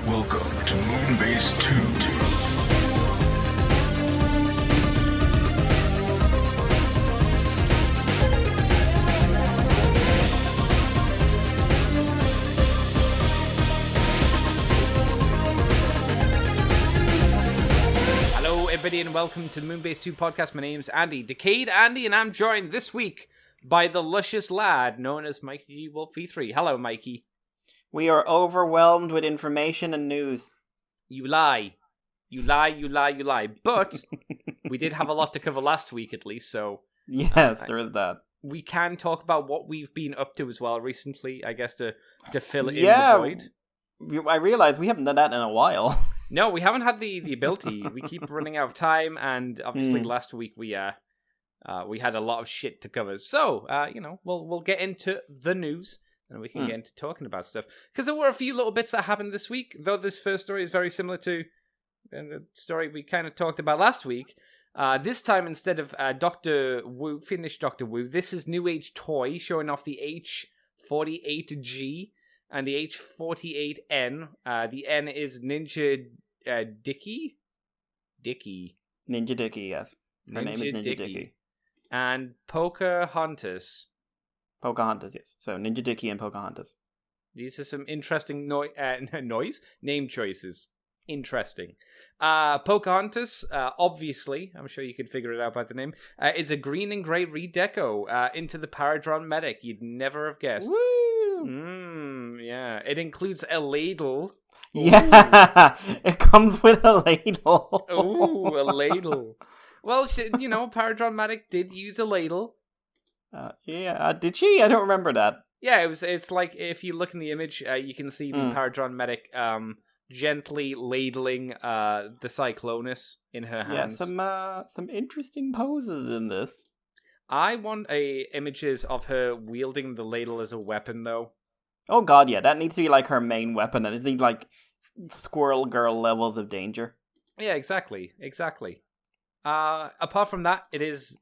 Welcome to Moonbase 2. Hello, everybody, and welcome to the Moonbase 2 podcast. My name's Andy, Decade Andy, and I'm joined this week by the luscious lad known as Mikey G. Wolf V3. Hello, Mikey. We are overwhelmed with information and news. You lie. You lie, you lie, you lie. But we did have a lot to cover last week, at least, so... Yes, there is that. We can talk about what we've been up to as well recently, I guess, to fill in the void. I realize we haven't done that in a while. No, we haven't had the ability. We keep running out of time, and obviously last week we had a lot of shit to cover. So, we'll get into the news, and we can get into talking about stuff. Because there were a few little bits that happened this week, though this first story is very similar to the story we kind of talked about last week. This time, instead of Dr. Wu, finished Dr. Wu, this is New Age Toy showing off the H48G and the H48N. The N is Ninja Dicky? Ninja Dicky, yes. Her name is Ninja Dicky. And Pocahontas. Pocahontas, yes. So Ninja Dicky and Pocahontas. These are some interesting name choices. Interesting. Pocahontas, obviously, I'm sure you could figure it out by the name, is a green and grey redeco into the Paradron Medic. You'd never have guessed. Woo! Yeah. It includes a ladle. Yeah! It comes with a ladle. Ooh, a ladle. Well, Paradron Medic did use a ladle. Did she? I don't remember that. Yeah, it's like, if you look in the image, you can see the Paradron Medic gently ladling the Cyclonus in her hands. Yeah, some interesting poses in this. I want images of her wielding the ladle as a weapon, though. Oh god, yeah, that needs to be like her main weapon, and it needs like Squirrel Girl levels of danger. Yeah, exactly. Apart from that, it is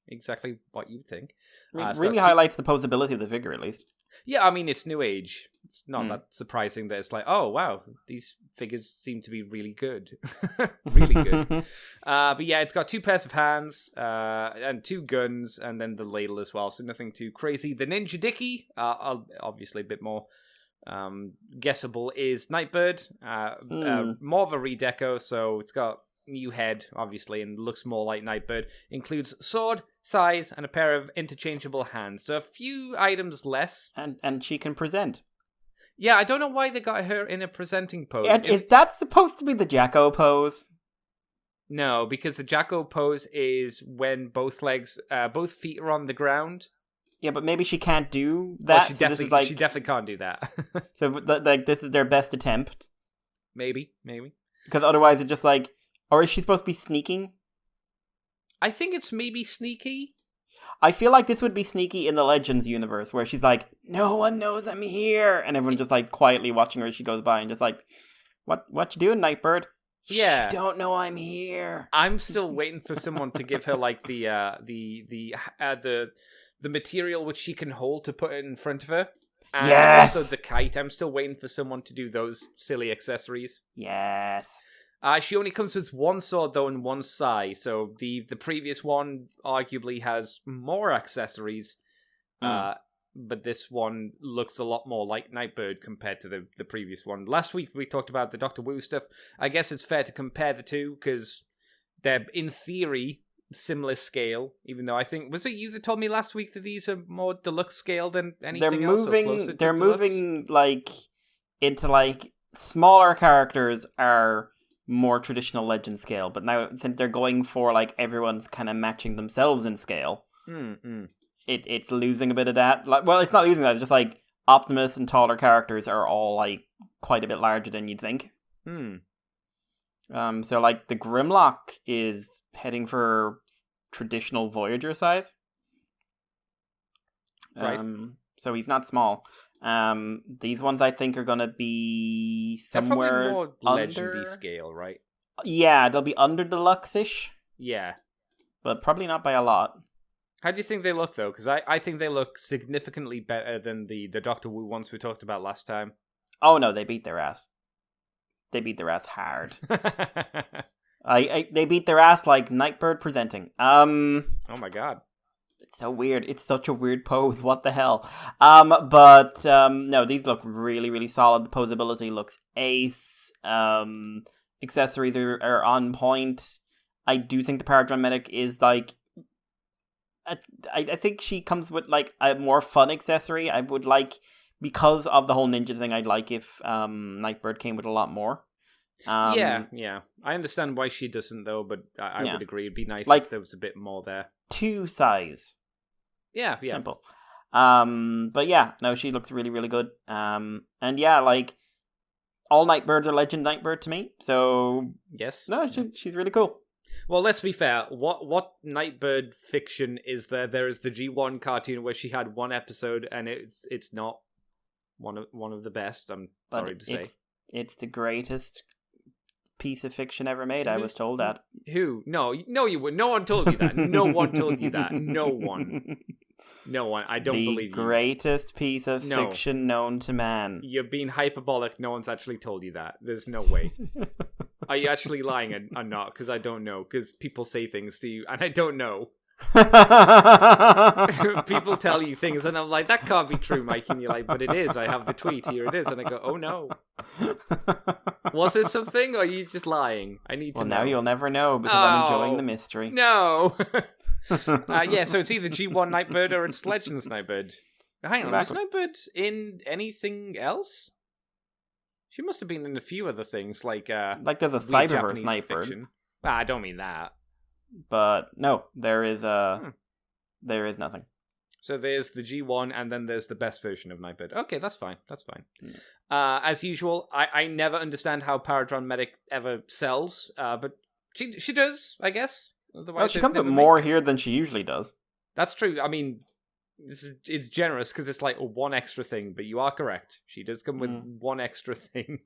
exactly what you think. Really highlights the posability of the figure, at least. Yeah, I mean, it's New Age. It's not that surprising that it's like, oh, wow, these figures seem to be really good. Really good. But yeah, it's got 2 pairs of hands and 2 guns, and then the ladle as well, so nothing too crazy. The Ninja Dicky, obviously a bit more guessable, is Nightbird. More of a redeco, so it's got new head, obviously, and looks more like Nightbird. Includes sword, size, and a pair of interchangeable hands. So a few items less. And she can present. Yeah, I don't know why they got her in a presenting pose. Is that supposed to be the Jacko pose? No, because the Jacko pose is when both feet are on the ground. Yeah, but maybe she can't do that. Well, she definitely can't do that. So, this is their best attempt? Maybe. Because otherwise it's just like... Or is she supposed to be sneaking? I think it's maybe sneaky. I feel like this would be sneaky in the Legends universe, where she's like, no one knows I'm here, and everyone just like quietly watching her as she goes by, and just like, what you doing, Nightbird? Yeah, Shh, don't know I'm here. I'm still waiting for someone to give her like the material which she can hold to put it in front of her. And also the kite. I'm still waiting for someone to do those silly accessories. Yes. She only comes with 1 sword, though, and 1 sai, so the previous one arguably has more accessories, but this one looks a lot more like Nightbird compared to the previous one. Last week we talked about the Dr. Wu stuff. I guess it's fair to compare the two, because they're, in theory, similar scale, even though I think... Was it you that told me last week that these are more deluxe scale than anything else? They're moving, like, into, like, smaller characters are... more traditional Legend scale, but now since they're going for like everyone's kind of matching themselves in scale, it's losing a bit of that. Like, well, it's not losing that. It's just like Optimus and taller characters are all like quite a bit larger than you'd think. So like the Grimlock is heading for traditional Voyager size. Right. So he's not small. These ones I think are gonna be somewhere they're probably more legendary under... scale, right? Yeah, they'll be under deluxe-ish. Yeah. But probably not by a lot. How do you think they look, though? Because I think they look significantly better than the Doctor Wu ones we talked about last time. Oh, no, they beat their ass. they beat their ass hard. They beat their ass like Nightbird presenting. Oh my god. It's so weird. It's such a weird pose. What the hell? But no, these look really, really solid. The posability looks ace. Accessories are on point. I do think the Paradron Medic is like... I think she comes with like a more fun accessory. I would like... Because of the whole ninja thing, I'd like if Nightbird came with a lot more. Yeah. I understand why she doesn't, though, but I would agree. It'd be nice like, if there was a bit more there. 2 size. Yeah. Simple. But yeah, no, she looks really, really good. And yeah, like, all Nightbirds are Legend Nightbird to me, so... Yes. No, she's really cool. Well, let's be fair. What Nightbird fiction is there? There is the G1 cartoon where she had one episode, and it's not one of the best. I'm sorry to say. It's the greatest piece of fiction ever made. I was told that. Who? No, you would. No one told you that. No one told you that. No one. No one. I don't believe you. The greatest piece of fiction known to man. You're being hyperbolic. No one's actually told you that. There's no way. Are you actually lying or not? Because I don't know. Because people say things to you, and I don't know. People tell you things, and I'm like, that can't be true, Mike. And you're like, but it is. I have the tweet. Here it is. And I go, oh no. Was it something, or are you just lying? I need to know. Well, now you'll never know because I'm enjoying the mystery. No. Yeah, so it's either G1 Nightbird or it's Legends Nightbird. Hang on, was Nightbird in anything else? She must have been in a few other things, like there's a Cyberverse Nightbird. I don't mean that. But no, there is nothing. So there's the G1, and then there's the best version of Nightbird. Okay, that's fine. As usual, I never understand how Paradron Medic ever sells, but she does, I guess. Otherwise, she comes with more here than she usually does. That's true. I mean, it's generous because it's like one extra thing, but you are correct. She does come with one extra thing.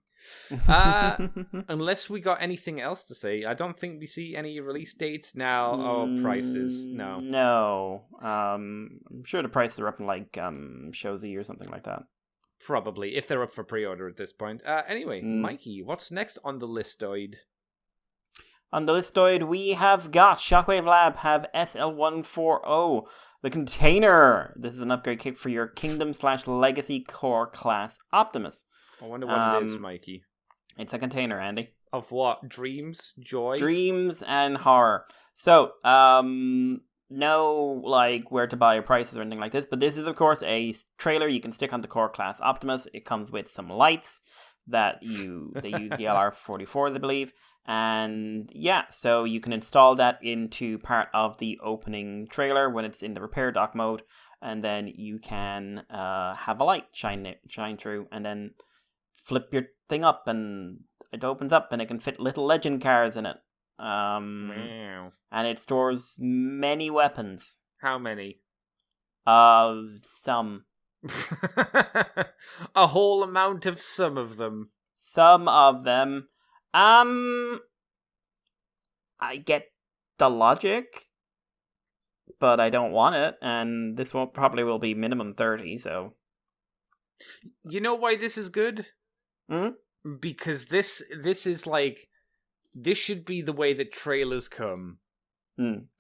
Unless we got anything else to say, I don't think we see any release dates now or prices. No. I'm sure the prices are up in like Shozy or something like that. Probably, if they're up for pre-order at this point. Anyway, Mikey, what's next on the listoid? On the listoid, we have got Shockwave Lab have SL140, the container. This is an upgrade kit for your Kingdom/Legacy Core class Optimus. I wonder what it is, Mikey. It's a container, Andy. Of what? Dreams? Joy? Dreams and horror. So, no, like, where to buy or prices or anything like this, but this is, of course, a trailer you can stick on the Core class Optimus. It comes with some lights that they use the LR44, I believe. And yeah, so you can install that into part of the opening trailer when it's in the repair dock mode, and then you can have a light shine through, and then flip your thing up, and it opens up, and it can fit little legend cards in it. Wow. And it stores many weapons. How many? Some. A whole amount of some of them. Some of them. I get the logic, but I don't want it, and this probably will be minimum 30, so... You know why this is good? Because this is like... This should be the way that trailers come.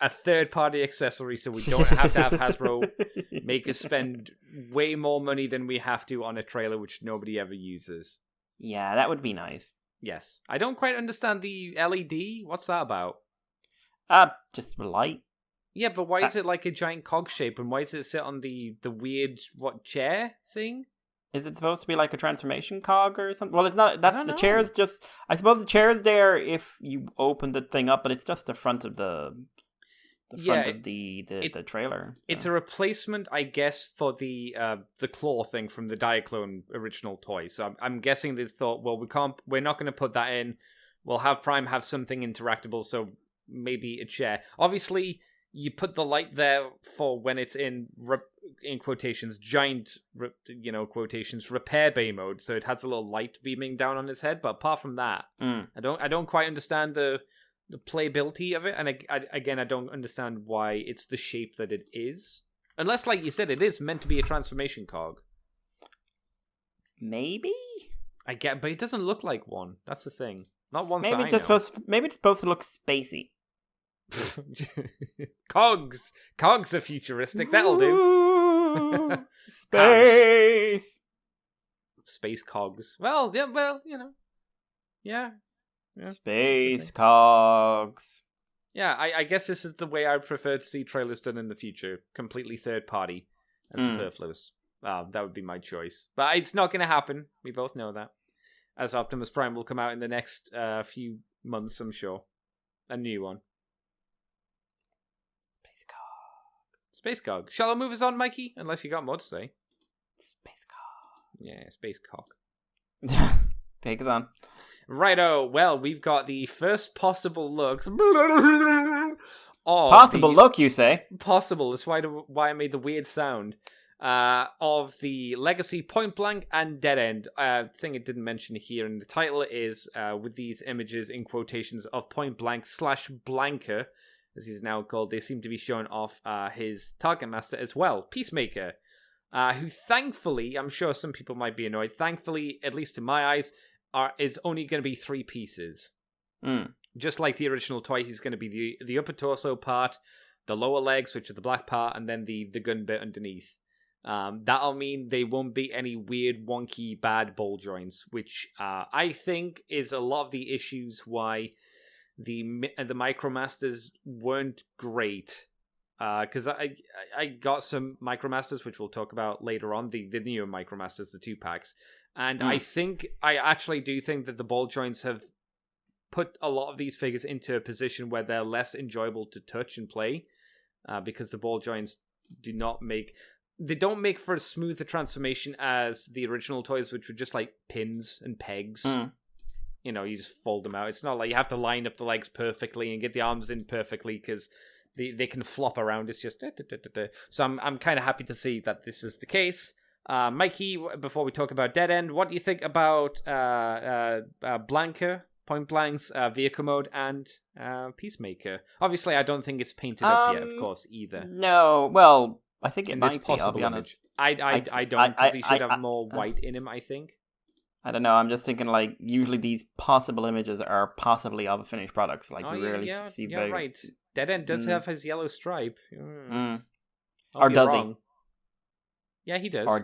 A third-party accessory, so we don't have to have Hasbro make us spend way more money than we have to on a trailer which nobody ever uses. Yeah, that would be nice. Yes. I don't quite understand the LED. What's that about? Just a light. Yeah, but why is it like a giant cog shape, and why does it sit on the weird, chair thing? Is it supposed to be like a transformation cog or something? Well, it's not. That's the chair's just... I suppose the chair's there if you open the thing up, but it's just the front of the trailer. So. It's a replacement, I guess, for the claw thing from the Diaclone original toy. So I'm guessing they thought, well, we're not going to put that in. We'll have Prime have something interactable, so maybe a chair. Obviously, you put the light there for when it's in quotations, giant, quotations, repair bay mode, so it has a little light beaming down on his head. But apart from that, I don't quite understand the playability of it, and I don't understand why it's the shape that it is. Unless, like you said, it is meant to be a transformation cog. Maybe? I get, but it doesn't look like one. That's the thing. Not one. Maybe it's just supposed to look spacey. Cogs are futuristic. That'll do. Space cogs. Well, yeah. Well, yeah. Space cogs. Yeah, I guess this is the way I'd prefer to see trailers done in the future. Completely third party and superfluous. That would be my choice. But it's not going to happen. We both know that. As Optimus Prime will come out in the next few months, I'm sure. A new one. Space Cog. Shall I move us on, Mikey? Unless you got more to say. Space Cog. Yeah, Space Cog. Take it on. Righto. Well, we've got the first possible looks. Look, you say? Possible. That's why I made the weird sound. Of the Legacy Point Blank and Dead End. Thing it didn't mention here in the title is with these images in quotations of Point Blank / Blanker, as he's now called. They seem to be showing off his target master as well, Peacemaker, who thankfully, I'm sure some people might be annoyed, thankfully, at least in my eyes, is only going to be 3 pieces. Just like the original toy, he's going to be the upper torso part, the lower legs, which are the black part, and then the gun bit underneath. That'll mean they won't be any weird, wonky, bad ball joints, which I think is a lot of the issues why the Micromasters weren't great. Because I got some Micromasters, which we'll talk about later on, the newer Micromasters, the 2-packs. And I actually do think that the ball joints have put a lot of these figures into a position where they're less enjoyable to touch and play. Because the ball joints they don't make for as smooth a transformation as the original toys, which were just like pins and pegs. You just fold them out. It's not like you have to line up the legs perfectly and get the arms in perfectly because they can flop around. It's just So I'm kind of happy to see that this is the case. Mikey, before we talk about Dead End, what do you think about Blanker, Point Blank's vehicle mode, and Peacemaker? Obviously, I don't think it's painted up yet, of course, either. No, well, I think it In might this be, I'll possible be honest. image. I don't, because he should have more white in him, I think. I don't know, I'm just thinking, like, usually these possible images are possibly of a finished product. Like, we rarely see very... right. Dead End does have his yellow stripe. Or does he? Yeah, he does. Or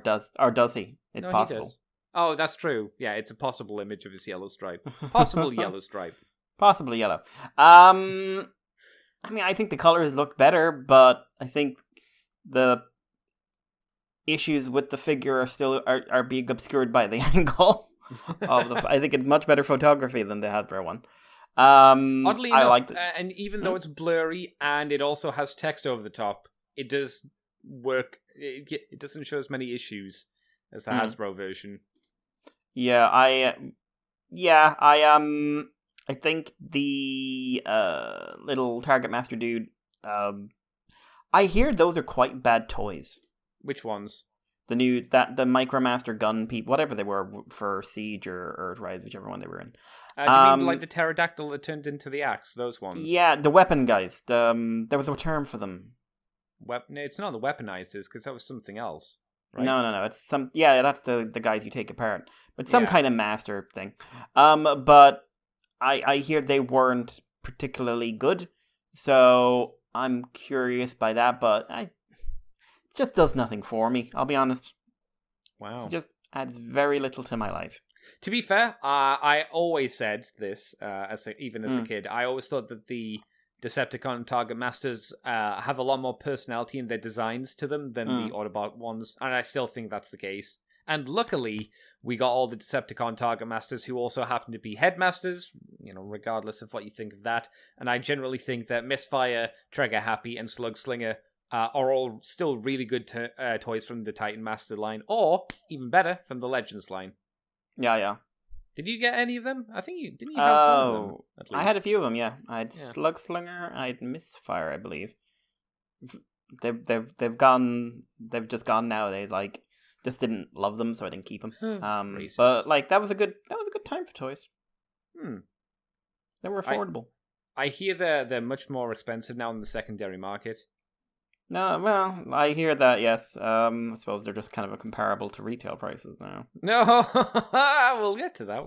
does he? It's possible. He does. Oh, that's true. Yeah, it's a possible image of his yellow stripe. Possible yellow stripe. Possibly yellow. I mean, I think the colors look better, but I think the issues with the figure are still are being obscured by the angle of the. I think it's much better photography than the Hasbro one. Oddly enough, I like and even though it's blurry and it also has text over the top, it does work. It doesn't show as many issues as the Hasbro version. Yeah, I think the little Target Master dude. I hear those are quite bad toys. Which ones? The Micromaster gun people, whatever they were for Siege or Earthrise, whichever one they were in. Do you mean like the pterodactyl that turned into the axe? Those ones? Yeah, the weapon guys. There was a term for them. No, it's not the weaponizers, because that was something else. Right? No. It's some. Yeah, that's the guys you take apart. But some kind of master thing. But I hear they weren't particularly good, so I'm curious by that. But it just does nothing for me. I'll be honest. Wow. It just adds very little to my life. To be fair, I always said this, even as a kid. I always thought that the Decepticon Target Masters have a lot more personality in their designs to them than the Autobot ones, and I still think that's the case. And luckily, we got all the Decepticon Target Masters who also happen to be Headmasters, regardless of what you think of that. And I generally think that Misfire, Trigger Happy, and Slug Slinger are all still really good toys from the Titan Master line, or, even better, from the Legends line. Yeah. Did you get any of them? I think didn't you have one of them, at least? I had a few of them, yeah. I had Slug Slinger, I had Misfire, I believe. They've just gone nowadays, like, just didn't love them, so I didn't keep them. But like that was a good time for toys. They were affordable. I hear they're much more expensive now in the secondary market. No, well, I hear that, yes. I suppose they're just kind of a comparable to retail prices now. No, we'll get to that.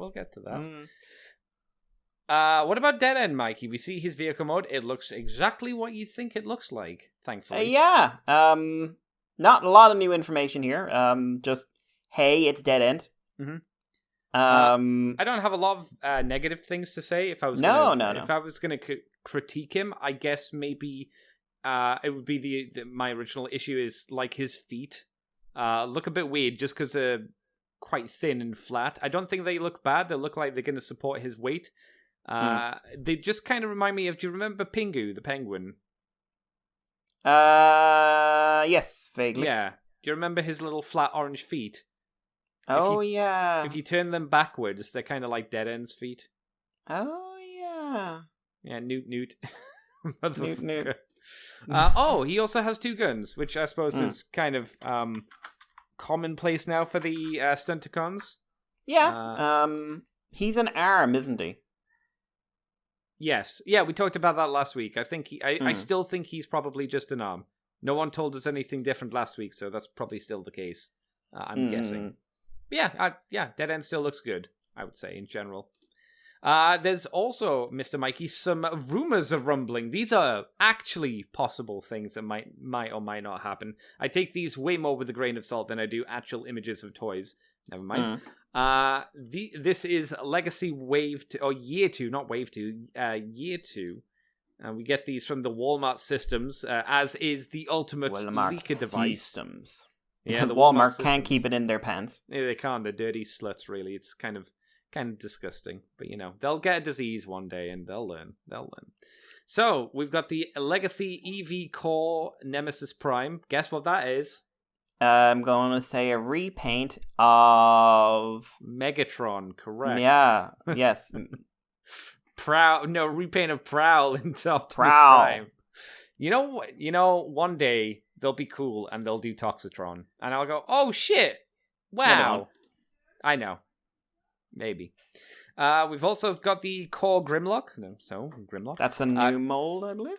What about Dead End, Mikey? We see his vehicle mode. It looks exactly what you think it looks like, thankfully. Yeah. Not a lot of new information here. Just, hey, it's Dead End. Mm-hmm. I don't have a lot of negative things to say. If I was If I was gonna critique him, I guess maybe it would be my original issue is like his feet look a bit weird just because they're quite thin and flat. I don't think they look bad. They look like they're going to support his weight. They just kind of remind me of. Do you remember Pingu, the penguin? Yes, vaguely. Yeah. Do you remember his little flat orange feet? Yeah. If you turn them backwards, they're kind of like Dead End's feet. Oh, yeah. Yeah, Newt. Newt. He also has two guns, which I suppose is kind of commonplace now for the Stunticons. Yeah. He's an arm, isn't he? Yes. Yeah, we talked about that last week. I think I still think he's probably just an arm. No one told us anything different last week, so that's probably still the case. I'm guessing. But Dead End still looks good, I would say, in general. There's also, Mr. Mikey, some rumors of rumbling. These are actually possible things that might or might not happen. I take these way more with a grain of salt than I do actual images of toys. Never mind. This is Legacy Wave 2, or Year 2, not Wave 2, Year 2. We get these from the Walmart systems, as is the ultimate leaker device. Systems. Yeah, the Walmart Walmart can't keep it in their pants. Yeah, they can't. They're dirty sluts, really. It's kind of disgusting. But, they'll get a disease one day and they'll learn. So, we've got the Legacy EV Core Nemesis Prime. Guess what that is? I'm going to say a repaint of... Megatron, correct. Yeah, yes. Repaint of Prowl into Optimus Prowl. Prime. One day they'll be cool and they'll do Toxitron. And I'll go, oh shit! Wow! I know. Maybe. We've also got the Core Grimlock. Grimlock. That's a new mold, I believe.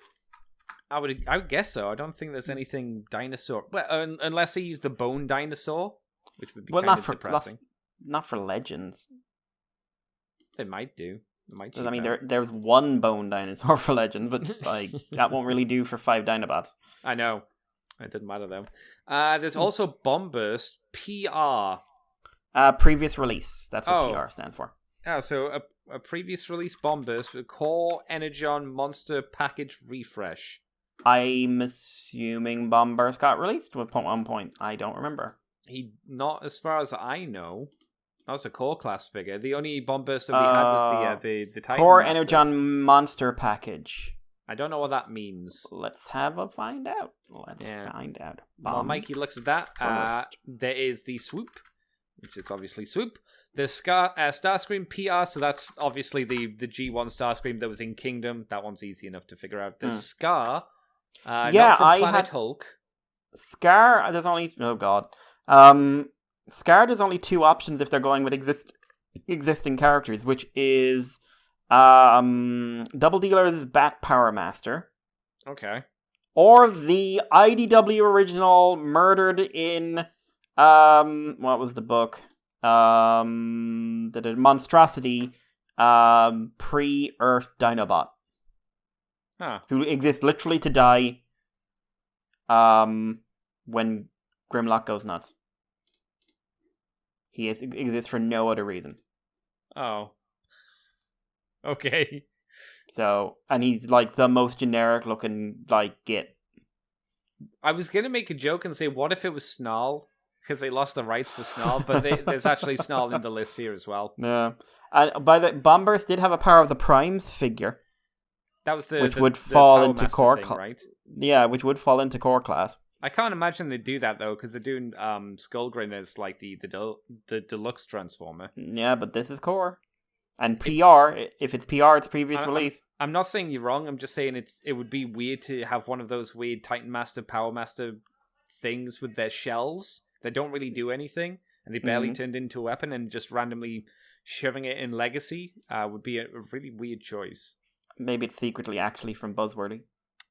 I would guess so. I don't think there's anything dinosaur. Well, unless they use the bone dinosaur, which would be kind of depressing. Not for Legends. They might do. There's one bone dinosaur for Legends, but that won't really do for 5 Dinobots. I know. It didn't matter though. There's also Bomb Burst PR. Previous release. That's what PR stand for. Oh, so a previous release Bomb Burst with Core Energon Monster Package Refresh. I'm assuming Bomb Burst got released at one point. I don't remember. Not as far as I know. That was a Core class figure. The only Bomb Burst that we had was the Titan Core Master. Energon Monster Package. I don't know what that means. Let's find out. Find out. While Mikey looks at that, there is the Swoop, which is obviously Swoop. There's Starscream PR, so that's obviously the G1 Starscream that was in Kingdom. That one's easy enough to figure out. There's Scar. Not from Planet Hulk. Scar, there's only... Oh, God. Scar, there's only 2 options if they're going with existing characters, which is Double Dealer's Bat Power Master. Okay. Or the IDW original murdered in... what was the book? The Monstrosity pre-Earth Dinobot. Huh. Who exists literally to die when Grimlock goes nuts. He exists for no other reason. Oh. Okay. So, and he's like the most generic looking Git. I was going to make a joke and say, what if it was Snarl? Because they lost the rights for Snarl, but there's actually Snarl in the list here as well. Yeah. And Bomb Burst did have a Power of the Primes figure. That was which would fall into core thing, right? Yeah, which would fall into core class. I can't imagine they do that though, because they're doing Skullgrin as like the deluxe transformer. Yeah, but this is core, and PR. If it's PR, it's previous release. I'm not saying you're wrong. I'm just saying it would be weird to have one of those weird Titan Master, Power Master things with their shells that don't really do anything, and they barely turned into a weapon, and just randomly shoving it in Legacy would be a really weird choice. Maybe it's secretly actually from Buzzworthy.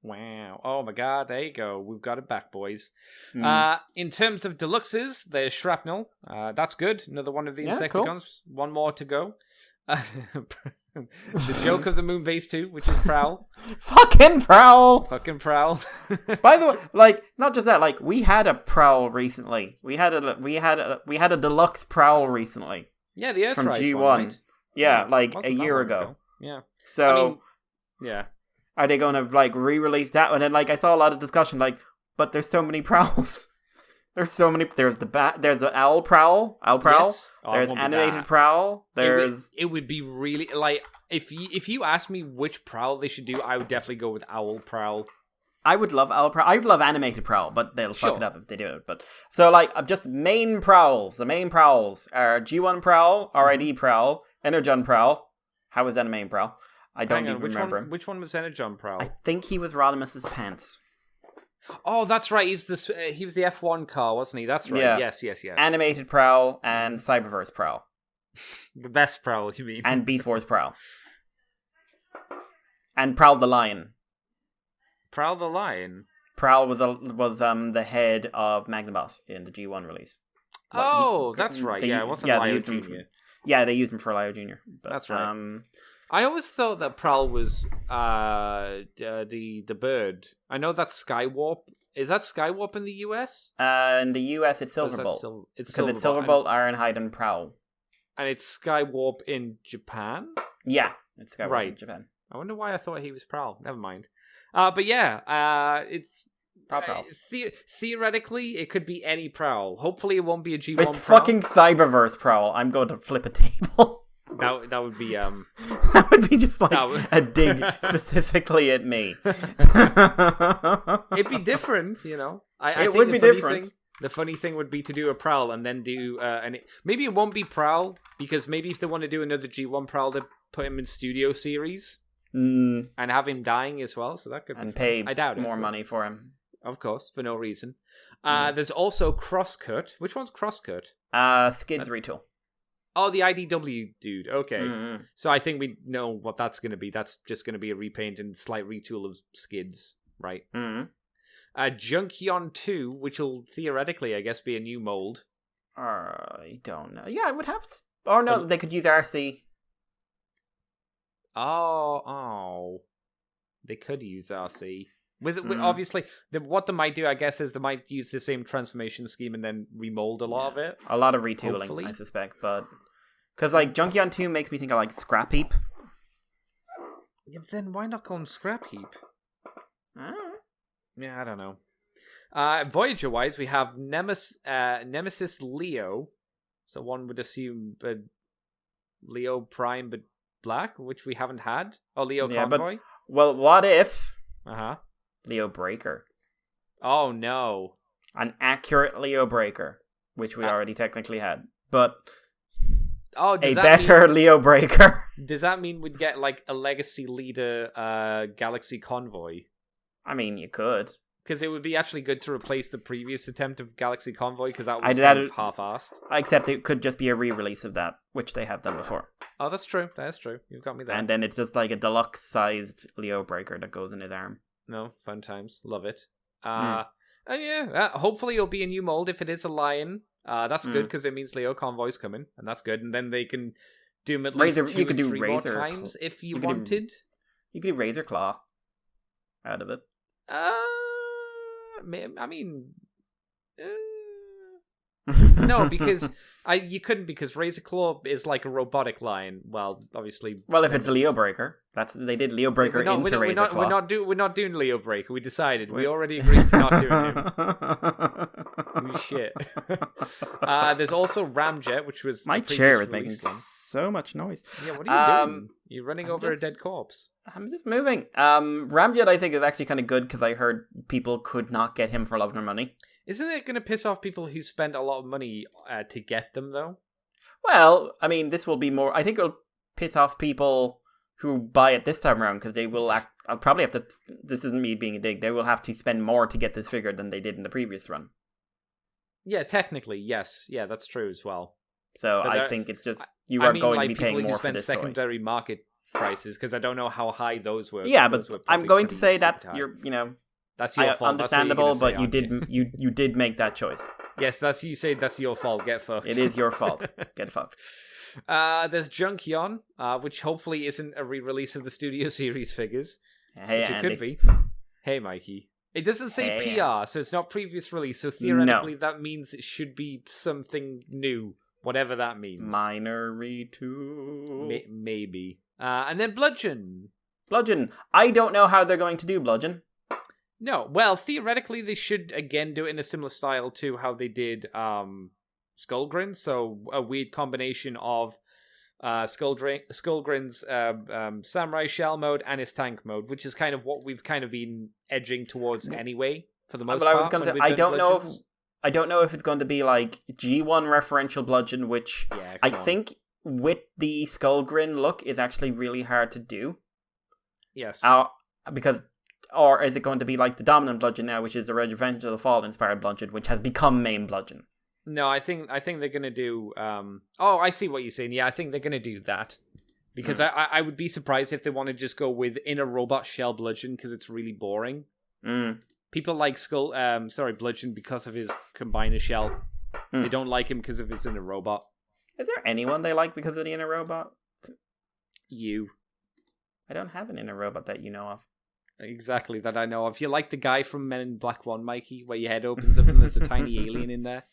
Wow. Oh my god, there you go. We've got it back, boys. Mm. In terms of deluxes, there's Shrapnel. That's good. Another one of the Yeah, Insecticons. Cool. One more to go. The joke of the Moonbase 2, which is Prowl. Fucking Prowl! Fucking Prowl. By the way, like, not just that, like, we had a Prowl recently. We had a deluxe Prowl recently. Yeah, the Earthrise from G1. one, right? Yeah, like wasn't a that year long ago. Yeah. So, I mean, yeah. are they going to like re-release that one? And like, I saw a lot of discussion, like, but there's so many Prowls. There's so many. There's the Owl Prowl. Yes. Oh, There's animated Prowl. There's. It would be really like if you asked me which Prowl they should do, I would definitely go with Owl Prowl. I would love Owl Prowl. I would love animated Prowl, but they'll fuck it up if they do it. But so like, just main Prowls. The main Prowls are G1 Prowl, RID Prowl, Energon Prowl. How was that a main Prowl? I don't even remember him. Which one was Energon Prowl? I think he was Rodimus's pants. Oh, that's right. He was the F1 car, wasn't he? That's right. Yeah. Yes. Animated Prowl and Cyberverse Prowl. The best Prowl, you mean? And Beast Wars Prowl. And Prowl the Lion. Prowl the Lion? Prowl was the head of Magnavox in the G1 release. That's right. It wasn't Lio Jr. They used him for Lio Jr. But, that's right. I always thought that Prowl was the bird. I know that's Skywarp. Is that Skywarp in the US? In the US, it's Silverbolt. It's Silverbolt, Ironhide, and Prowl. And it's Skywarp in Japan? Yeah, it's Skywarp in Japan. I wonder why I thought he was Prowl. Never mind. But yeah, it's... Prowl. Theoretically, it could be any Prowl. Hopefully it won't be a G1 Prowl. It's fucking Cyberverse Prowl. I'm going to flip a table. That would be that would be just like a dig specifically at me. It'd be different, you know. I it think would be different. The funny thing would be to do a Prowl and then do maybe it won't be Prowl because maybe if they want to do another G1 Prowl, they put him in Studio Series and have him dying as well. So that could and pay I doubt more money for him, of course, for no reason. There's also Crosscut. Which one's Crosscut? Skids retool. Oh, the IDW dude. Okay. Mm-hmm. So I think we know what that's going to be. That's just going to be a repaint and slight retool of Skids, right? Mm-hmm. Junkion 2, which will theoretically, I guess, be a new mold. I don't know. Yeah, it would have to. Or no, they could use RC. Oh. They could use RC. With obviously, what they might do, I guess, is they might use the same transformation scheme and then remold a lot of it. A lot of retooling, hopefully. I suspect, but because like Junkion 2 makes me think of like Scrap Heap. Yeah, then why not call him Scrap Heap? Yeah, I don't know. Voyager wise, we have Nemesis Leo, so one would assume Leo Prime but Black, which we haven't had. Oh, Leo Convoy. Well, what if? Leo Breaker. Oh, no. An accurate Leo Breaker, which we already technically had. But a better Leo Breaker. Does that mean we'd get like a Legacy Leader Galaxy Convoy? I mean, you could. Because it would be actually good to replace the previous attempt of Galaxy Convoy, because that was kind of half-assed. Except it could just be a re-release of that, which they have done before. Oh, that's true. That's true. You've got me there. And then it's just like a deluxe-sized Leo Breaker that goes in his arm. No, fun times. Love it. Hopefully it'll be a new mold if it is a lion. That's good, because it means Leo Convoy's coming, and that's good. And then they can do them at least two or three more times if you wanted. You could do Razor Claw out of it. I mean, no, because you couldn't, because Razor Claw is like a robotic lion. Well, obviously. Well, if it's a Leo Breaker, they did Leo Breaker into Razor Claw. We're not doing Leo Breaker. We decided. We already agreed to not doing him. Shit. There's also Ramjet, which was my chair is making so much noise. Yeah, what are you doing? You're running over a dead corpse. I'm just moving. Ramjet, I think, is actually kind of good because I heard people could not get him for love nor money. Isn't it going to piss off people who spend a lot of money to get them, though? Well, I mean, this will be more... I think it'll piss off people who buy it this time around because they will I'll probably have to... This isn't me being a dig. They will have to spend more to get this figure than they did in the previous run. Yeah, technically, yes. Yeah, that's true as well. So I think it's just... You are going to be paying more for this secondary market prices because I don't know how high those were. Yeah, Those but were I'm probably going to pretty say stupid that's high. your, That's your fault. understandable, That's what but you did make that choice. Yes, that's your fault. Get fucked. It is your fault. Get fucked. There's Junkion, which hopefully isn't a re-release of the Studio Series figures, Hey, which Andy. it could be. Hey, Mikey. It doesn't say Hey, PR, so it's not previous release. So theoretically, that means it should be something new, whatever that means. Minor retool. Maybe. And then Bludgeon. Bludgeon. I don't know how they're going to do Bludgeon. No, well, theoretically, they should again do it in a similar style to how they did Skullgrin. So a weird combination of Skullgrin's samurai shell mode and his tank mode, which is kind of what we've kind of been edging towards anyway, for the most But part. I was going to say, I don't know if it's going to be like G1 referential Bludgeon, which I think with the Skullgrin look is actually really hard to do. Yes. Or is it going to be like the dominant Bludgeon now, which is a Revenge of the Fall inspired Bludgeon, which has become main Bludgeon? No, I think they're gonna do. I see what you're saying. Yeah, I think they're gonna do that because I would be surprised if they want to just go with in a robot shell Bludgeon because it's really boring. People like Bludgeon because of his combiner shell. They don't like him because of his inner robot. Is there anyone they like because of the inner robot? You. I don't have an inner robot that you know of. Exactly, that I know of. You like the guy from Men in Black 1, Mikey, where your head opens up and there's a tiny alien in there?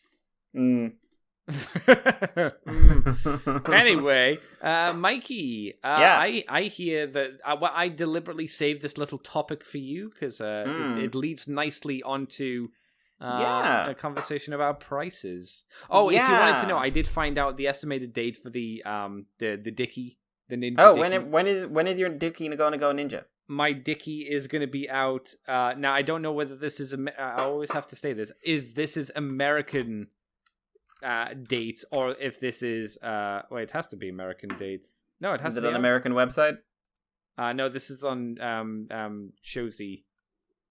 Anyway, Mikey, I hear that I deliberately saved this little topic for you because it leads nicely onto a conversation about prices. Oh, if you wanted to know, I did find out the estimated date for the Dicky, the Ninja. Oh, Dicky. when is your Dicky going to go Ninja? My Dicky is going to be out. Now, I don't know whether this is... I always have to say this. If this is American dates or if this is... it has to be American dates. No, it has to be... Is it on American website? No, this is on Shozy.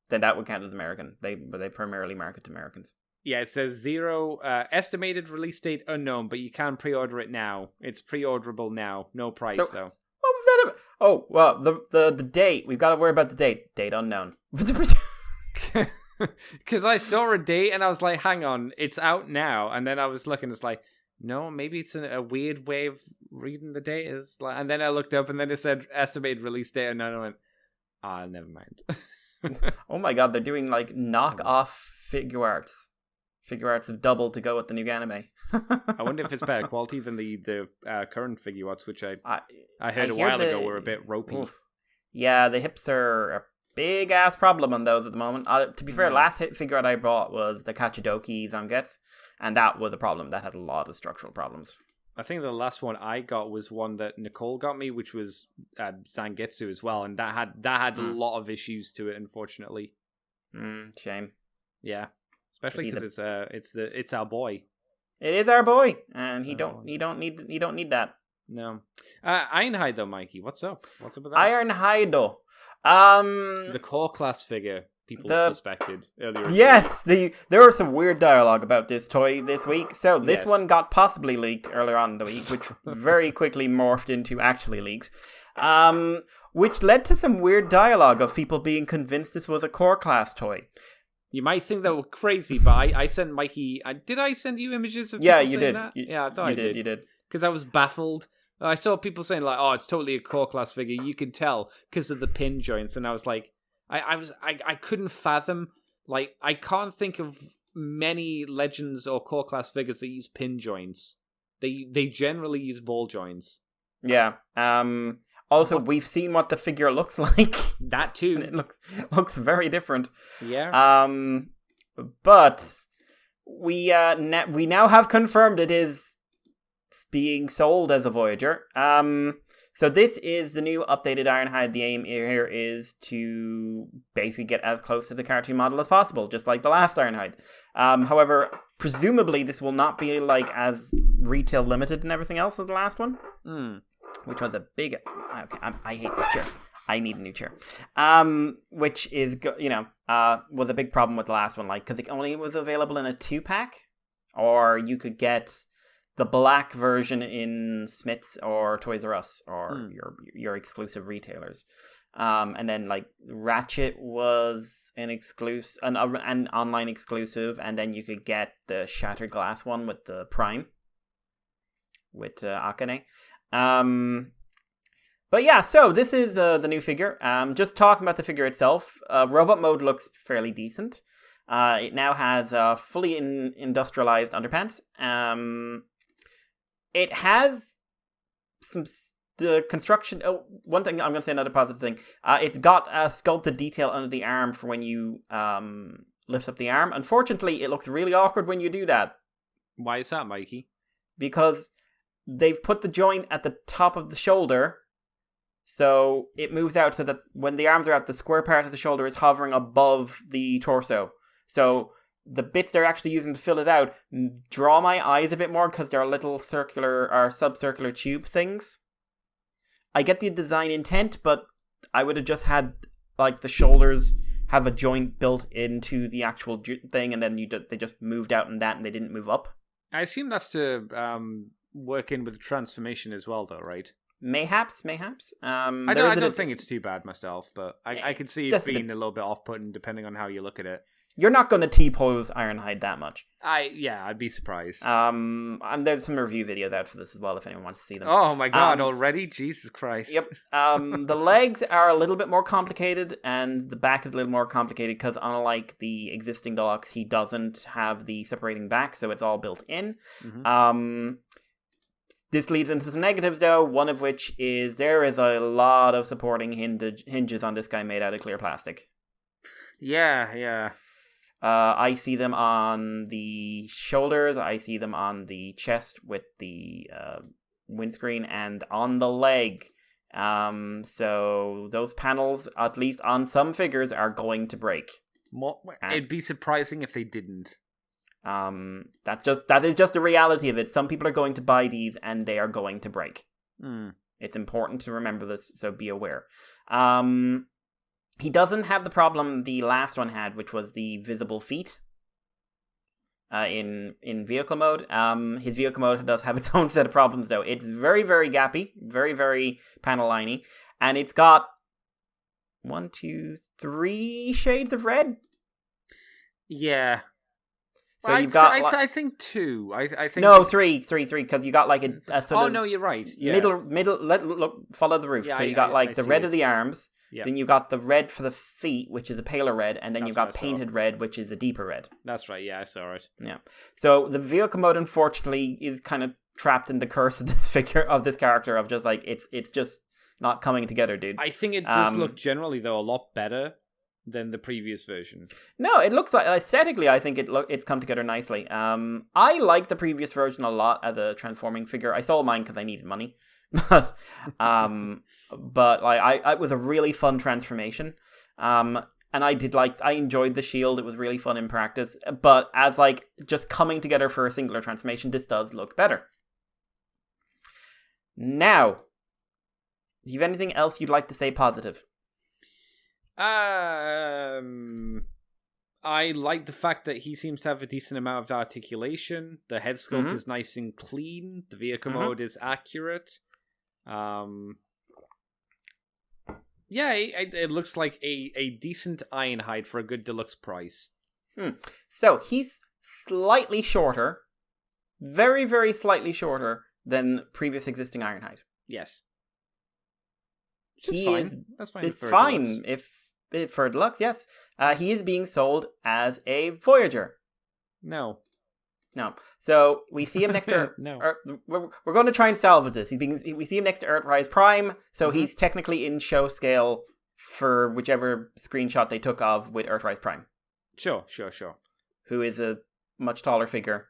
Then that would count as American. They primarily market to Americans. Yeah, it says 0 estimated release date unknown, but you can pre-order it now. It's pre-orderable now. No price, though. What was that about? Oh, well, the date. We've got to worry about the date. Date unknown. Because I saw a date and I was like, hang on, it's out now. And then I was looking, it's like, no, maybe it's a weird way of reading the date. It's like, and then I looked up and then it said estimated release date. And I went, never mind. Oh my god, they're doing like knockoff figure arts. Figure arts have doubled to go with the new anime. I wonder if it's better quality than the current figure arts, which I heard a while ago were a bit ropey. Oof. Yeah, the hips are a big ass problem on those at the moment. To be fair, last figure art I bought was the Kachidoki Zangetsu, and that was a problem. That had a lot of structural problems. I think the last one I got was one that Nicole got me, which was Zangetsu as well, and that had a lot of issues to it, unfortunately. Shame. Yeah, especially because it's our boy. It is our boy, and he don't need that. No. Ironhide though, Mikey, what's up? What's up with that? Ironhide though. The core class figure people suspected earlier. Yes, there was some weird dialogue about this toy this week. So this one got possibly leaked earlier on in the week, which very quickly morphed into actually leaked. Which led to some weird dialogue of people being convinced this was a core class toy. You might think that we're crazy, but I sent Mikey... did I send you images of people you saying did. that? I thought I did. You did. Because I was baffled. I saw people saying like, it's totally a core class figure. You can tell because of the pin joints. And I was like, I couldn't fathom. Like, I can't think of many Legends or core class figures that use pin joints. They generally use ball joints. Yeah. Also, we've seen what the figure looks like. That too. And it looks very different. Yeah. But we now have confirmed it is being sold as a Voyager. So this is the new updated Ironhide. The aim here is to basically get as close to the cartoon model as possible, just like the last Ironhide. However, presumably this will not be like as retail limited and everything else as the last one. Which was a big... Okay, I hate this chair. I need a new chair. Which is, was a big problem with the last one, like, because it only was available in a 2-pack, or you could get the black version in Smith's or Toys R Us or your exclusive retailers. And then like Ratchet was an exclusive, an online exclusive, and then you could get the Shattered Glass one with the Prime with Akane. But yeah, so this is the new figure. Just talking about the figure itself, robot mode looks fairly decent. It now has fully industrialized underpants. It has the construction. Oh, one thing I'm going to say, another positive thing. It's got a sculpted detail under the arm for when you lift up the arm. Unfortunately, it looks really awkward when you do that. Why is that, Mikey? Because they've put the joint at the top of the shoulder, so it moves out so that when the arms are out, the square part of the shoulder is hovering above the torso. So the bits they're actually using to fill it out draw my eyes a bit more because they're little circular or subcircular tube things. I get the design intent, but I would have just had like the shoulders have a joint built into the actual thing, and then they just moved out in that, and they didn't move up. I assume that's to work in with the transformation as well, though, right? Mayhaps. I don't think it's too bad myself, but I could see it being a little bit off-putting depending on how you look at it. You're not going to T-pose Ironhide that much. I'd be surprised. And there's some review videos out for this as well if anyone wants to see them. Oh my god, already? Jesus Christ. Yep. The legs are a little bit more complicated, and the back is a little more complicated because unlike the existing Deluxe, he doesn't have the separating back, so it's all built in. Mm-hmm. This leads into some negatives, though, one of which is there is a lot of supporting hinges on this guy made out of clear plastic. Yeah. I see them on the shoulders, I see them on the chest with the windscreen, and on the leg. So those panels, at least on some figures, are going to break. It'd be surprising if they didn't. That is just the reality of it. Some people are going to buy these and they are going to break. It's important to remember this, so be aware. He doesn't have the problem the last one had, which was the visible feet in vehicle mode. His vehicle mode does have its own set of problems, though. It's very, very gappy, very, very panel liney, and it's got 1, 2, 3 shades of red. Yeah. So well, you've got. I think 2. I think no, 3, because you got like a sort of. Oh no, you're right. Yeah. Middle. Look, follow the roof. Yeah, so you got like the red of the arms. Yep. Then you got the red for the feet, which is a paler red, and then you got painted red, which is a deeper red. That's right, yeah, I saw it. Yeah. So the vehicle mode, unfortunately, is kind of trapped in the curse of this figure, of this character, of just like, it's just not coming together, dude. I think it does look generally, though, a lot better than the previous version. No, it looks like, aesthetically, I think it's come together nicely. I like the previous version a lot as a transforming figure. I sold mine because I needed money. but like I was a really fun transformation, and I enjoyed the shield. It was really fun in practice, but as like just coming together for a singular transformation, this does look better. Now, do you have anything else you'd like to say positive? I like the fact that he seems to have a decent amount of articulation. The head sculpt is nice and clean. The vehicle mode is accurate. Yeah, it looks like a decent Ironhide for a good deluxe price. So he's slightly shorter, very, very slightly shorter than previous existing Ironhide. Yes, which is fine. That's fine. It's fine if for deluxe. Yes, he is being sold as a Voyager. No. So we see him next to we're going to try and salvage this. We see him next to Earthrise Prime, so he's technically in show scale for whichever screenshot they took of with Earthrise Prime. Sure. Who is a much taller figure.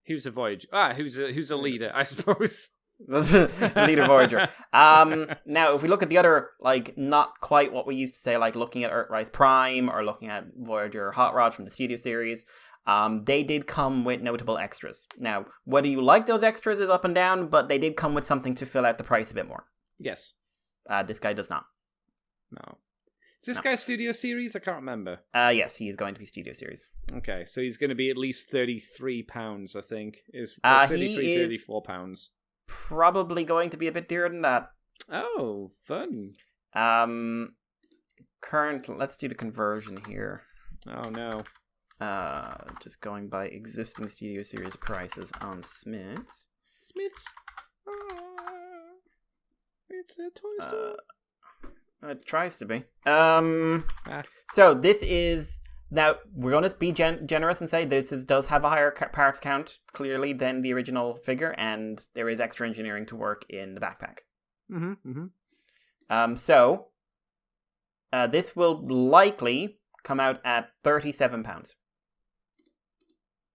Who's a Voyager? Who's a leader, I suppose. Leader Voyager. Now, if we look at the other, like, not quite what we used to say, like looking at Earthrise Prime or looking at Voyager Hot Rod from the Studio Series, they did come with notable extras. Now, whether you like those extras is up and down, but they did come with something to fill out the price a bit more. Yes. This guy does not. No. Is this guy Studio Series? I can't remember. Yes, he is going to be Studio Series. Okay, so he's going to be at least £33, I think. Is he is 34 pounds. Probably going to be a bit dearer than that. Oh, fun. Let's do the conversion here. Oh no. Just going by existing Studio Series prices on Smiths. Smiths. It's a toy store. It tries to be. So this is now we're going to be generous and say does have a higher parts count clearly than the original figure, and there is extra engineering to work in the backpack. So this will likely come out at £37.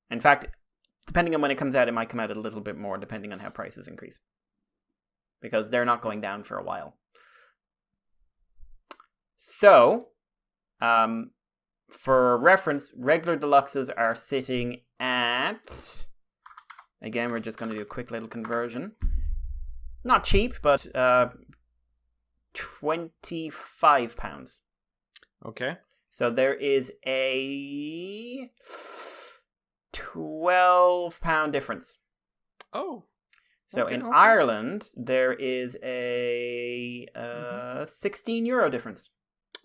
In fact, depending on when it comes out, it might come out a little bit more, depending on how prices increase, because they're not going down for a while. So, for reference, regular deluxes are sitting at, again, we're just going to do a quick little conversion. Not cheap, but £25. Okay. So there is a £12 difference. Oh. So in Ireland, there is a €16 difference.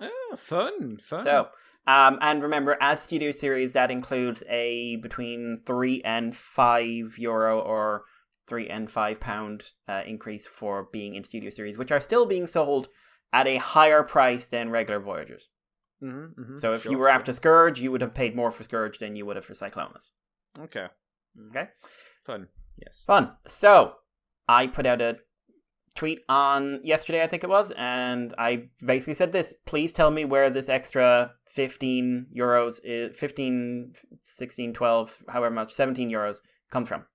Oh, fun. So, and remember, as Studio Series, that includes a between €3 and €5 or £3 and £5 increase for being in Studio Series, which are still being sold at a higher price than regular Voyagers. So if you were after Scourge, you would have paid more for Scourge than you would have for Cyclonus. Okay. Fun. Yes. Fun. So, I put out a tweet on yesterday, I think it was, and I basically said this: please tell me where this extra €15 is, 15, 16, 12, however much, €17 comes from.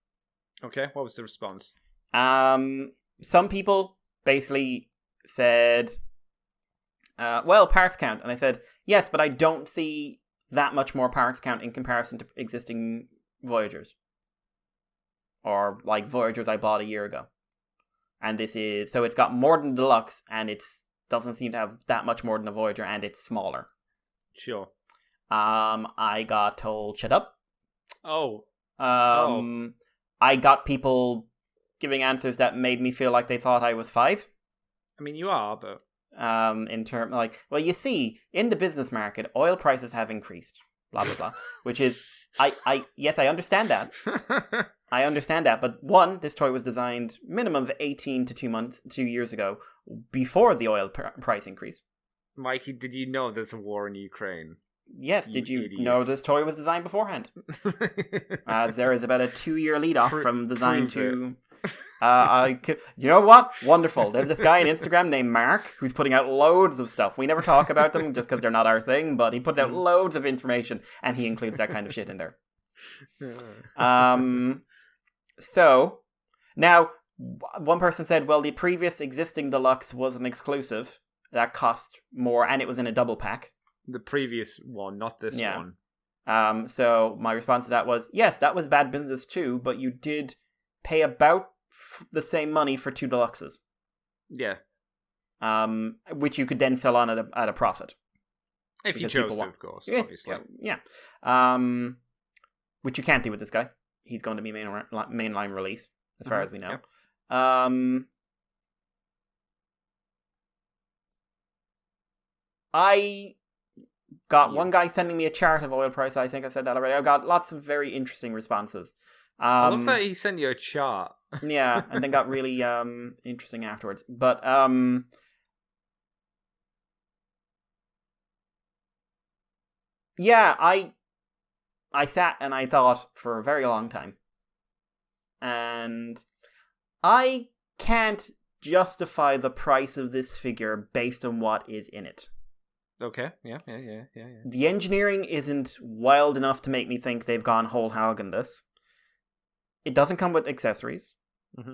Okay, what was the response? Some people basically said, well, parts count. And I said, yes, but I don't see that much more parts count in comparison to existing Voyagers. Or like Voyagers I bought a year ago. And this is, so it's got more than Deluxe, and it doesn't seem to have that much more than a Voyager, and it's smaller. Sure. I got told, shut up. I got people giving answers that made me feel like they thought I was 5. I mean, you are, but... in terms, like, well, you see, in the business market, oil prices have increased, blah, blah, blah, which is, yes, I understand that. I understand that, but one, this toy was designed minimum of 18 to 2 years ago, before the oil price increase. Mikey, did you know there's a war in Ukraine? Yes, did you know this toy was designed beforehand? There is about a 2-year lead off from design to... you know what? Wonderful. There's this guy on Instagram named Mark who's putting out loads of stuff. We never talk about them just because they're not our thing, but he put out loads of information, and he includes that kind of shit in there. So, now, one person said, well, the previous existing Deluxe was an exclusive that cost more, and it was in a double pack. The previous one, not this one. So my response to that was, yes, that was bad business too, but you did pay about the same money for 2 Deluxes. Yeah. Which you could then sell on at a profit. If you chose to, of course, obviously. Yeah. Which you can't do with this guy. He's going to be mainline release, as far as we know. Yeah. I got one guy sending me a chart of oil price. I think I said that already. I got lots of very interesting responses. I love that he sent you a chart. Yeah, and then got really interesting afterwards. But yeah, I sat and I thought for a very long time. And I can't justify the price of this figure based on what is in it. Okay, yeah. The engineering isn't wild enough to make me think they've gone whole hog in this. It doesn't come with accessories.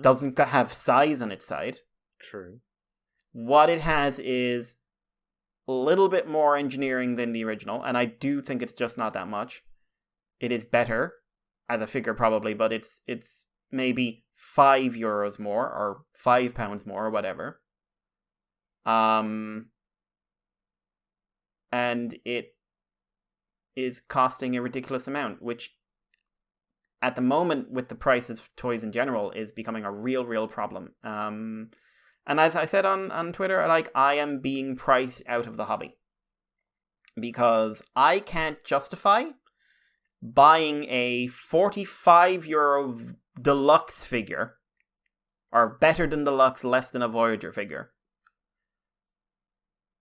Doesn't have size on its side. True. What it has is a little bit more engineering than the original, and I do think it's just not that much. It is better as a figure probably, but it's maybe €5 more or £5 more or whatever. And it is costing a ridiculous amount, which at the moment with the price of toys in general is becoming a real problem. And as I said on Twitter, I am being priced out of the hobby because I can't justify buying a €45 deluxe figure, or better than deluxe, less than a Voyager figure,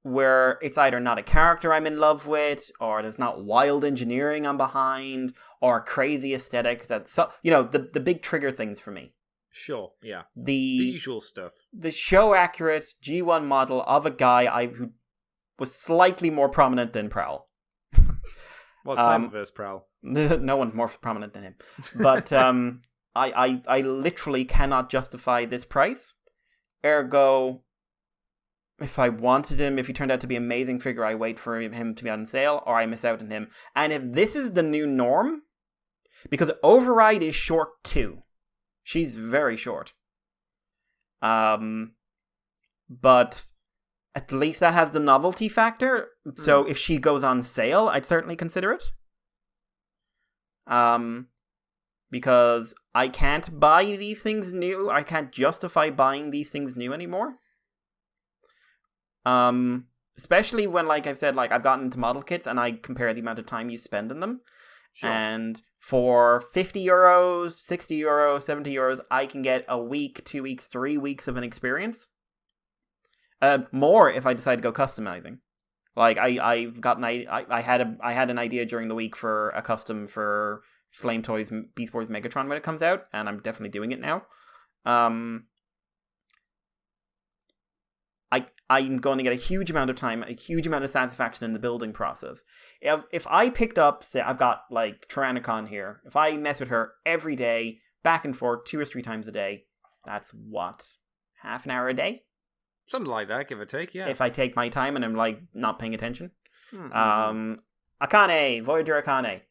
where it's either not a character I'm in love with, or there's not wild engineering I'm behind, or crazy aesthetic. That's the big trigger things for me. Sure, yeah. The usual stuff. The show accurate G1 model of a guy who was slightly more prominent than Prowl. Well, Simon vs. Prowl. No one's more prominent than him. But I literally cannot justify this price. Ergo, if I wanted him, if he turned out to be an amazing figure, I wait for him to be on sale, or I miss out on him. And if this is the new norm, because Override is short too. She's very short. But at least that has the novelty factor. So if she goes on sale, I'd certainly consider it. Because I can't buy these things new. I can't justify buying these things new anymore. Especially when, like I've said, I've gotten into model kits and I compare the amount of time you spend in them. Sure. And for €50, €60, €70, I can get a week, 2 weeks, 3 weeks of an experience. More if I decide to go customizing. I had an idea during the week for a custom for Flame Toys Beast Wars Megatron when it comes out, and I'm definitely doing it now. I'm going to get a huge amount of time, a huge amount of satisfaction in the building process. If I picked up, say, I've got Tyrannicon here. If I mess with her every day, back and forth, 2 or 3 times a day, that's what? Half an hour a day? Something like that, give or take, yeah. If I take my time and I'm not paying attention. Mm-hmm. Akane, Voyager Akane.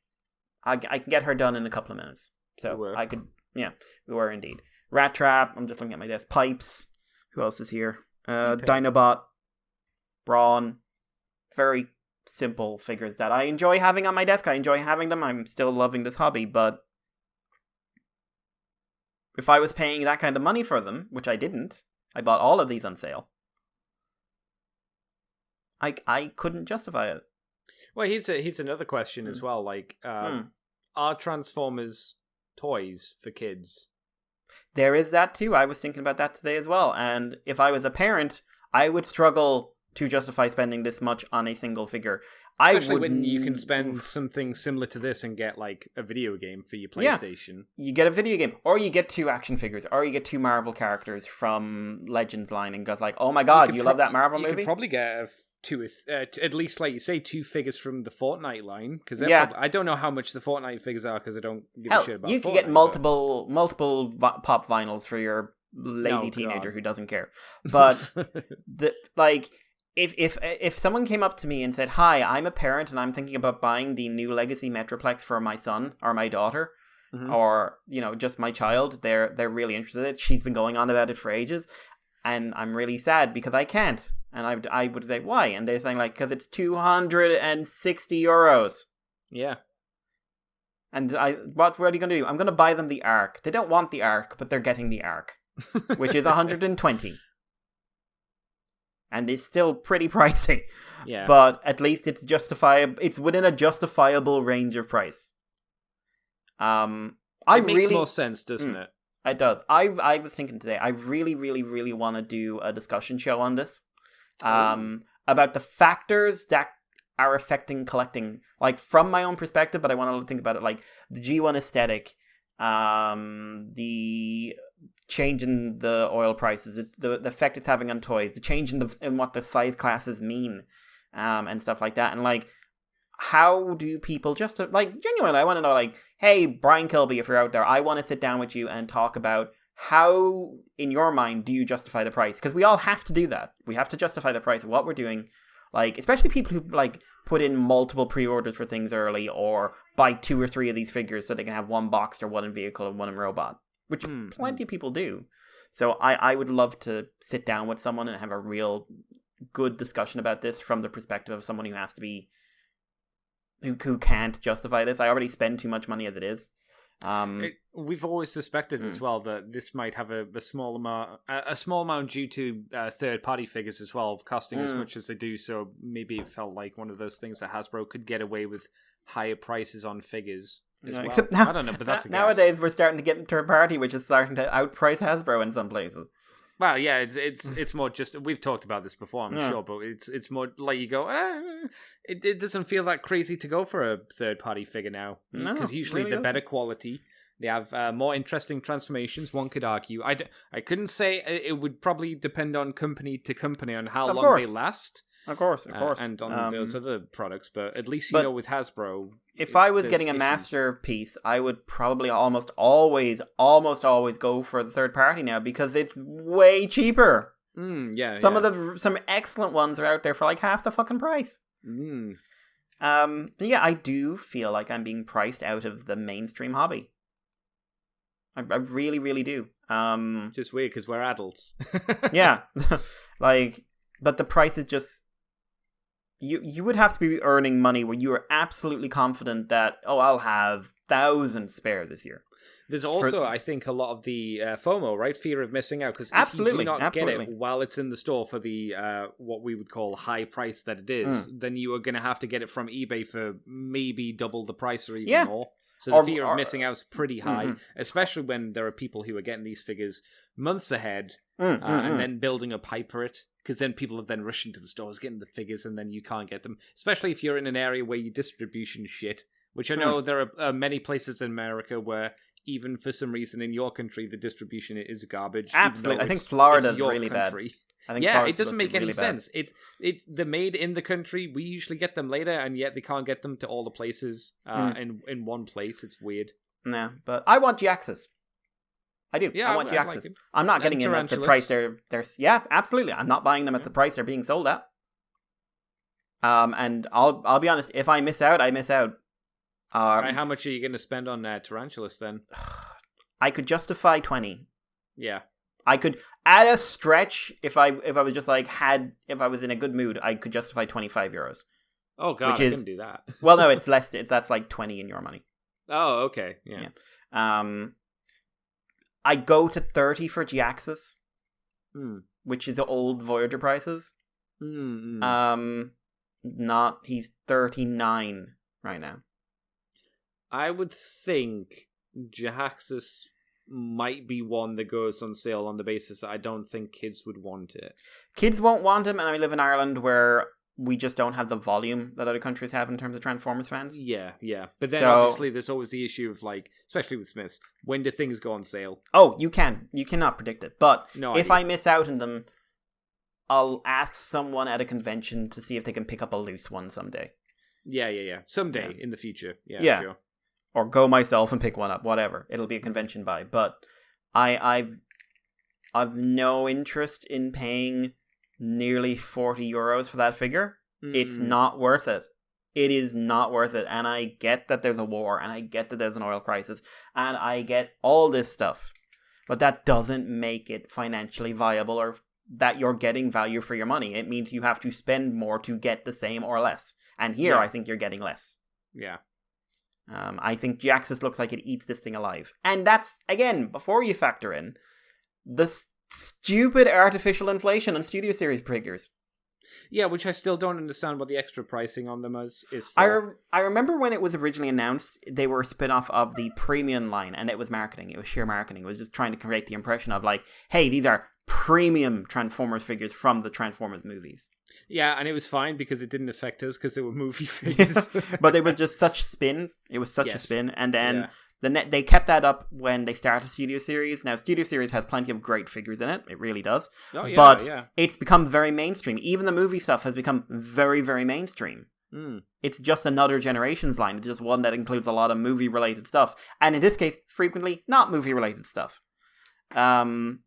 I can get her done in a couple of minutes. So I could, we were indeed. Rat Trap, I'm just looking at my desk. Pipes. Who else is here? Dinobot, Brawn, very simple figures that I enjoy having on my desk. I enjoy having them. I'm still loving this hobby, but if I was paying that kind of money for them, which I didn't, I bought all of these on sale. I couldn't justify it. Well, here's another question as well. Are Transformers toys for kids? There is that too. I was thinking about that today as well. And if I was a parent, I would struggle to justify spending this much on a single figure. Especially when you can spend something similar to this and get a video game for your PlayStation. Yeah, you get a video game, or you get 2 action figures, or you get 2 Marvel characters from Legends line and goes oh my god, you love that Marvel movie? You could probably get at least, like you say, 2 figures from the Fortnite line, because I don't know how much the Fortnite figures are, because I don't give a shit about Fortnite. You could get multiple pop vinyls for your lazy teenager who doesn't care. But if someone came up to me and said, "Hi, I'm a parent and I'm thinking about buying the new Legacy Metroplex for my son or my daughter," or just my child, they're really interested in it. She's been going on about it for ages, and I'm really sad because I can't. And I would say, why? And they're saying, because it's €260. Yeah. And what are you going to do? I'm going to buy them the Ark. They don't want the Ark, but they're getting the Ark, which is 120. And it's still pretty pricey. Yeah. But at least it's justifiable. It's within a justifiable range of price. It makes more sense, doesn't it? It does. I was thinking today, I really, really, really want to do a discussion show on this. About the factors that are affecting collecting, from my own perspective, but I want to think about it the G1 aesthetic, the change in the oil prices, the effect it's having on toys, the change in what the size classes mean, and stuff like that, and how do people genuinely, I want to know, hey, Brian Kilby, if you're out there, I want to sit down with you and talk about how, in your mind, do you justify the price? Because we all have to do that. We have to justify the price of what we're doing. Especially people who, put in multiple pre-orders for things early, or buy 2 or 3 of these figures so they can have one boxed or one in vehicle and one in robot. Which plenty of people do. So I would love to sit down with someone and have a real good discussion about this from the perspective of someone who has to be who can't justify this. I already spend too much money as it is. We've always suspected as well that this might have a small amount due to third-party figures as well, costing as much as they do. So maybe it felt like one of those things that Hasbro could get away with higher prices on figures. Well. Except now, I don't know, but that's a guess. Nowadays we're starting to get third party, which is starting to outprice Hasbro in some places. Well, yeah, it's more just we've talked about this before, I'm sure, but it's more like you go, it doesn't feel that crazy to go for a third party figure now, because usually really better quality. They have more interesting transformations. One could argue. I couldn't say it would probably depend on company to company on how long they last. Of course. And on those other products, but at least you know with Hasbro. If I was getting a masterpiece, I would probably almost always go for the third party now because it's way cheaper. Some excellent ones are out there for like half the fucking price. I do feel like I'm being priced out of the mainstream hobby. I really, really do. Just weird because we're adults. Yeah, but the price is just. You would have to be earning money where you are absolutely confident that, I'll have thousands spare this year. There's also, I think, a lot of the FOMO, right? Fear of missing out. Because if you do not get it while it's in the store for the, what we would call high price that it is, then you are going to have to get it from eBay for maybe double the price or even more. So the fear of missing out is pretty high, especially when there are people who are getting these figures months ahead and then building a pipe for it. Because then people are then rushing to the stores, getting the figures, and then you can't get them. Especially if you're in an area where your distribution is shit. Which I know there are many places in America where, even for some reason in your country, the distribution is garbage. Absolutely. I think Florida's really bad. It doesn't make any sense. They're made in the country. We usually get them later, and yet they can't get them to all the places in one place. It's weird. No, but I want G-Axis. I do. Yeah, I want G-Axis. Like I'm not getting them at the price they're. Yeah, absolutely. I'm not buying them at the price they're being sold at. And I'll be honest. If I miss out, I miss out. Right, how much are you going to spend on Tarantulas then? I could justify 20. Yeah. I could, at a stretch, if I was just like if I was in a good mood, I could justify €25. Oh god, I couldn't do that. Well, no, it's less. That's like 20 in your money. Oh, okay, yeah. I go to 30 for G-Axis, which is the old Voyager prices. He's 39 right now. I would think G-Axis might be one that goes on sale on the basis that I don't think kids would want it. Kids won't want him, and I live in Ireland where we just don't have the volume that other countries have in terms of Transformers fans. Yeah. But then obviously there's always the issue of like, especially with Smiths, when do things go on sale? Oh, you cannot predict it. But if I miss out on them, I'll ask someone at a convention to see if they can pick up a loose one someday. Yeah. Someday in the future. Yeah. Sure. Or go myself and pick one up, whatever. It'll be a convention buy. But I've no interest in paying nearly €40 for that figure. It's not worth it. It is not worth it. And I get that there's a war, and I get that there's an oil crisis, and I get all this stuff. But that doesn't make it financially viable or that you're getting value for your money. It means you have to spend more to get the same or less. And here I think you're getting less. Yeah. I think G-Axis looks like it eats this thing alive. And that's, again, before you factor in the stupid artificial inflation on Studio Series figures. Yeah, which I still don't understand what the extra pricing on them is for. I remember when it was originally announced, they were a spin-off of the premium line, and it was marketing. It was sheer marketing. It was just trying to create the impression of like, hey, these are premium Transformers figures from the Transformers movies. Yeah, and it was fine because it didn't affect us because they were movie figures. But it was just such spin. It was such a spin. And then they kept that up when they started Studio Series. Now, Studio Series has plenty of great figures in it. It really does. Oh, yeah, but it's become very mainstream. Even the movie stuff has become very, very mainstream. It's just another Generations line. It's just one that includes a lot of movie-related stuff. And in this case, frequently not movie-related stuff. And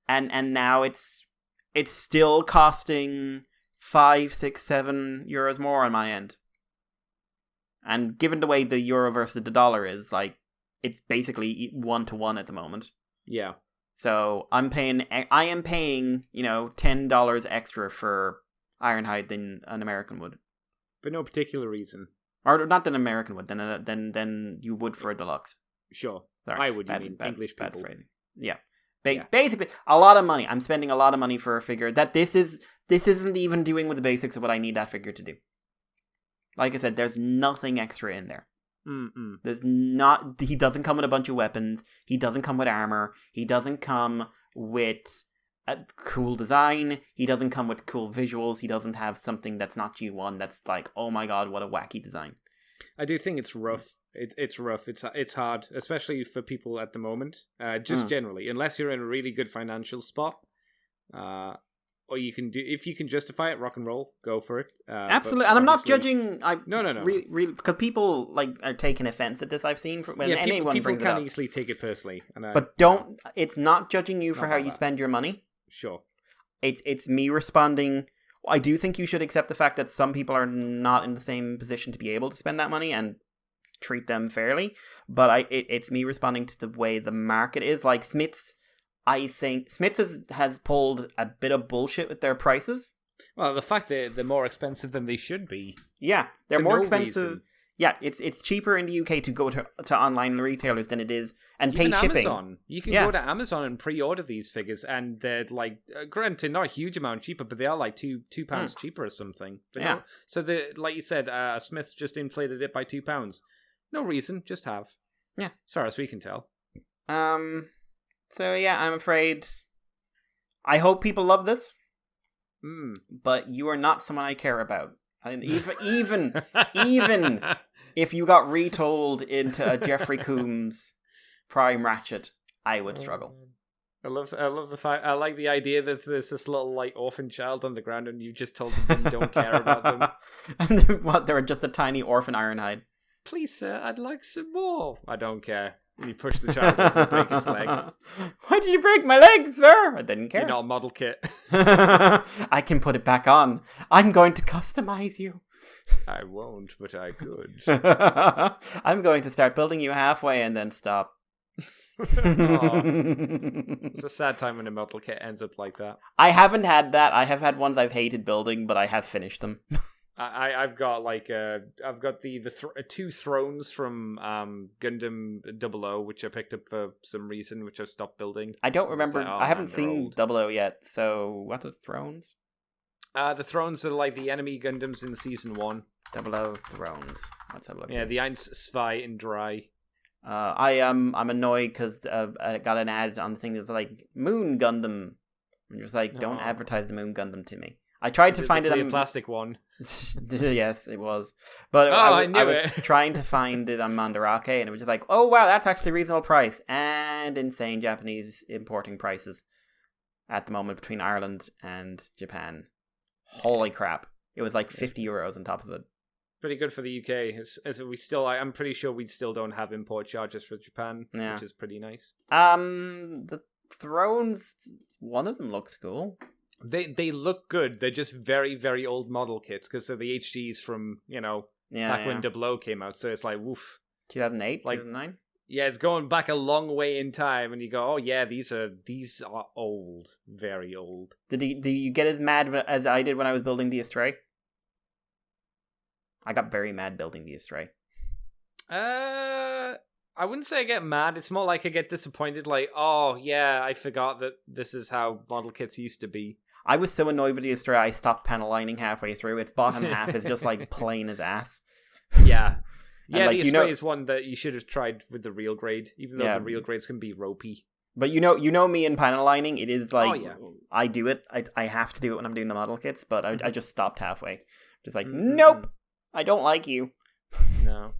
now it's still costing €5, €6, €7 more on my end. And given the way the euro versus the dollar is, like, it's basically 1-to-1 at the moment. Yeah. So I am paying, $10 extra for Ironhide than an American would. For no particular reason. Or not than American would, than you would for a deluxe. Sure. Sorry, I would, English bad people. phrasing. Yeah. Yeah. Basically, a lot of money. I'm spending a lot of money for a figure that this isn't even doing with the basics of what I need that figure to do. Like I said, there's nothing extra in there. Mm-mm. He doesn't come with a bunch of weapons. He doesn't come with armor. He doesn't come with a cool design. He doesn't come with cool visuals. He doesn't have something that's not G1 that's like, oh my god, what a wacky design. I do think it's rough. It's rough. It's hard, especially for people at the moment. Just generally, unless you're in a really good financial spot, or you can do if you can justify it, rock and roll, go for it. Absolutely, and I'm not judging. No. Really, because people are taking offense at this. I've seen when anyone people brings it can up. easily take it personally, But don't. It's not judging you for how you spend your money. Sure. It's me responding. I do think you should accept the fact that some people are not in the same position to be able to spend that money and treat them fairly. But it's me responding to the way the market is. Like Smiths, I think Smiths has pulled a bit of bullshit with their prices. Well, the fact that they're more expensive than they should be. Yeah, they're more expensive. Reason. Yeah, it's cheaper in the UK to go to online retailers than it is and pay shipping. Amazon. You can go to Amazon and pre-order these figures, and they're like, granted, not a huge amount cheaper, but they are like £2 cheaper or something. But yeah. So like you said, Smith's just inflated it by £2. No reason, just have. Yeah, as far as we can tell. So yeah, I'm afraid. I hope people love this. But you are not someone I care about. And even if you got retold into a Jeffrey Combs Prime Ratchet, I would struggle. I love the fact. I like the idea that there's this little like orphan child on the ground, and you just told them that you don't care about them. And they were just a tiny orphan Ironhide. Please, sir, I'd like some more. I don't care. And you push the child over and break his leg. Why did you break my leg, sir? I didn't care. You're not a model kit. I can put it back on. I'm going to customize you. I won't, but I could. I'm going to start building you halfway and then stop. It's a sad time when a model kit ends up like that. I haven't had that. I have had ones I've hated building, but I have finished them. I've got the two thrones from Gundam 00, which I picked up for some reason, which I've stopped building. I don't remember. I haven't seen 00 yet. So what are the thrones? The thrones are like the enemy Gundams in season 1. 00 thrones. Let's have a look. Yeah, the 1, 2, and 3. I'm annoyed because I got an ad on the thing that's like Moon Gundam. And you're just like, don't advertise the Moon Gundam to me. I tried to find it on a plastic one. Yes, it was. But I was trying to find it on Mandarake, and it was just like, oh wow, that's actually a reasonable price, and insane Japanese importing prices at the moment between Ireland and Japan. Holy crap! It was like €50 on top of it. Pretty good for the UK. I'm pretty sure we still don't have import charges for Japan, which is pretty nice. The thrones, one of them looks cool. They look good. They're just very, very old model kits because they're the HGs from, back when 00 came out. So it's like, woof. 2008, 2009? Yeah, it's going back a long way in time, and you go, oh yeah, these are old, very old. Did you get as mad as I did when I was building the Astray? I got very mad building the Astray. I wouldn't say I get mad. It's more like I get disappointed. Like, oh yeah, I forgot that this is how model kits used to be. I was so annoyed with the Astray, I stopped panel lining halfway through. Its bottom half is just like plain as ass. Yeah. Yeah, like, the Astray is one that you should have tried with the real grade, even though the real grades can be ropey. But you know me in panel lining, it is like, I do it. I have to do it when I'm doing the model kits, but I just stopped halfway. Just like, nope, I don't like you. No.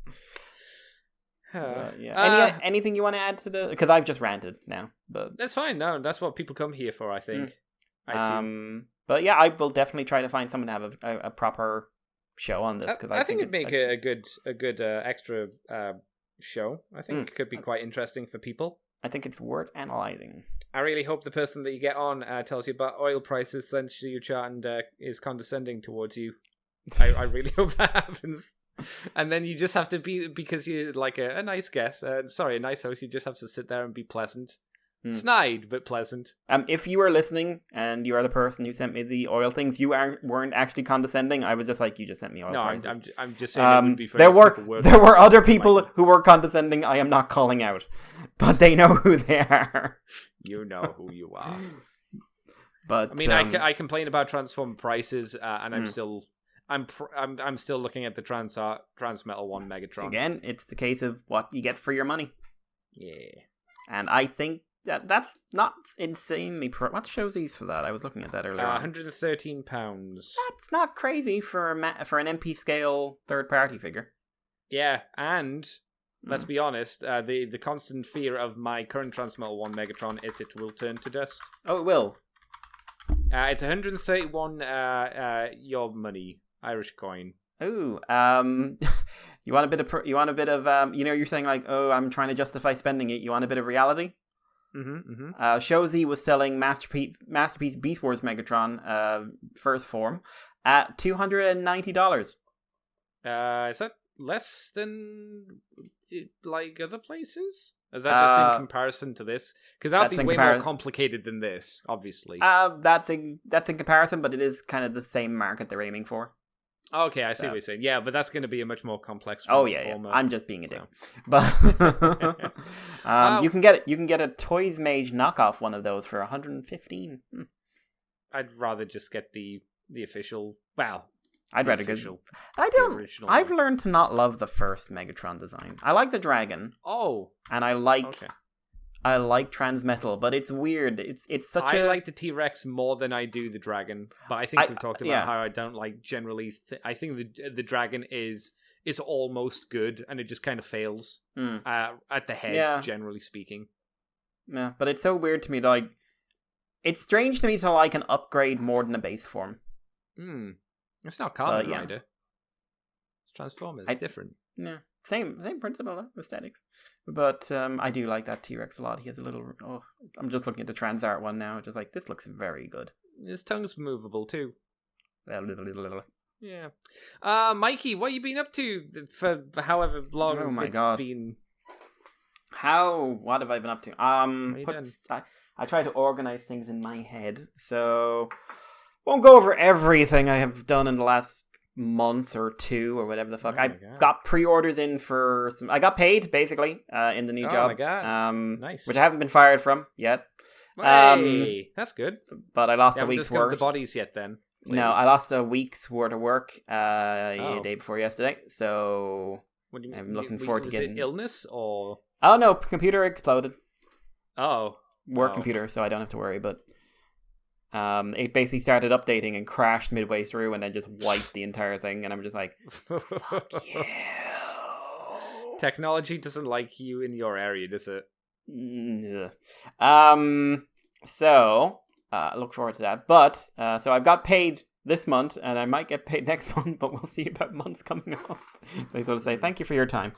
Anything you want to add to the? Because I've just ranted now, but that's fine. No, that's what people come here for, I think. But yeah, I will definitely try to find someone to have a proper show on this because I think it'd make a good extra show. I think it could be quite interesting for people. I think it's worth analyzing. I really hope the person that you get on tells you about oil prices, sends you your chart, and is condescending towards you. I really hope that happens. And then you just have to be, because you're like a nice guest, a nice host, you just have to sit there and be pleasant. Snide, but pleasant. If you are listening and you are the person who sent me the oil things, you weren't actually condescending. I was just like, you just sent me oil prices. I'm just saying it would be for there were other prices, people Mikey. who were condescending. I am not calling out, but they know who they are. You know who you are. But I mean, I complain about Transformer prices, and I'm still looking at the Transmetal 1 Megatron. Again, it's the case of what you get for your money. Yeah. And I think that's not insanely... What shows these for that? I was looking at that earlier on. £113. That's not crazy for an MP scale third-party figure. Yeah, and let's be honest, the constant fear of my current Transmetal 1 Megatron is it will turn to dust. Oh, it will. It's 131 your money, Irish coin. Ooh, you want a bit of you're saying like, oh, I'm trying to justify spending it. You want a bit of reality? Shozi was selling Masterpiece Beast Wars Megatron, first form, at $290. Is that less than like other places? Is that just in comparison to this? Because that'd be way more complicated than this, obviously. That's in comparison, but it is kind of the same market they're aiming for. Okay, I see what you're saying. Yeah, but that's going to be a much more complex Transformer. I'm just being a dick. But you can get a Toys Mage knockoff one of those for $115. I'd rather just get the official. Well, I'd rather get. I've learned to not love the first Megatron design. I like the dragon. Oh, and I like Transmetal, but it's weird. It's such. I like the T-Rex more than I do the dragon, but I think we talked about how I don't like generally. I think the dragon is almost good, and it just kind of fails at the head, generally speaking. Yeah, but it's so weird to me. Like, it's strange to me to like an upgrade more than a base form. It's not Kamen Rider. It's Transformers. It's different. Yeah, same principle, aesthetics. But I do like that T-Rex a lot. He has a little... Oh, I'm just looking at the trans art one now. Just like, this looks very good. His tongue's movable too. A little. Yeah. Mikey, what you been up to for however long? Oh my god. What have I been up to? I try to organize things in my head, so won't go over everything I have done in the last month or two or whatever the fuck. I got pre-orders in for some. I got paid basically in the new job. Oh my god! Nice. Which I haven't been fired from yet. Hey, that's good. But I lost a week's work. The bodies yet? Then no, I lost a week's worth of work the day before yesterday. So what do you mean? I'm looking forward to getting. Was it illness or? Oh no, computer exploded. Oh, work computer, so I don't have to worry. But it basically started updating and crashed midway through, and then just wiped the entire thing. And I'm just like, fuck you. Technology doesn't like you in your area, does it? So look forward to that. But so I've got paid this month, and I might get paid next month, but we'll see about months coming up. They sort of say thank you for your time.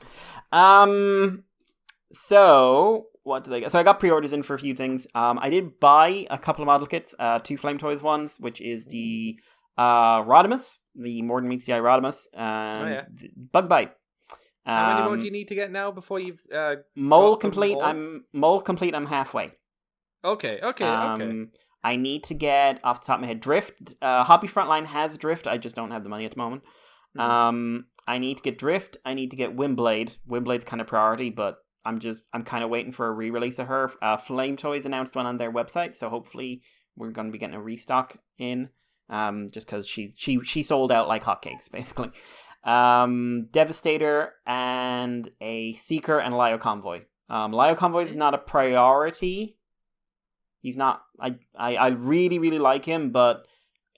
So what did I get? So I got pre-orders in for a few things. I did buy a couple of model kits, 2 Flame Toys ones, which is the Rodimus, the Morden Meets the Eye Rodimus, and Bug Bite. How many more do you need to get now before you've mold complete? I'm halfway. Okay. I need to get off the top of my head Drift. Hobby Frontline has Drift. I just don't have the money at the moment. I need to get Drift. I need to get Windblade. Windblade's kind of priority, but I'm kind of waiting for a re-release of her. Flame Toys announced one on their website, so hopefully we're going to be getting a restock in. Just because she sold out like hotcakes, basically. Devastator and a Seeker and Lio Convoy. Lio Convoy is not a priority. He's not. I really really like him, but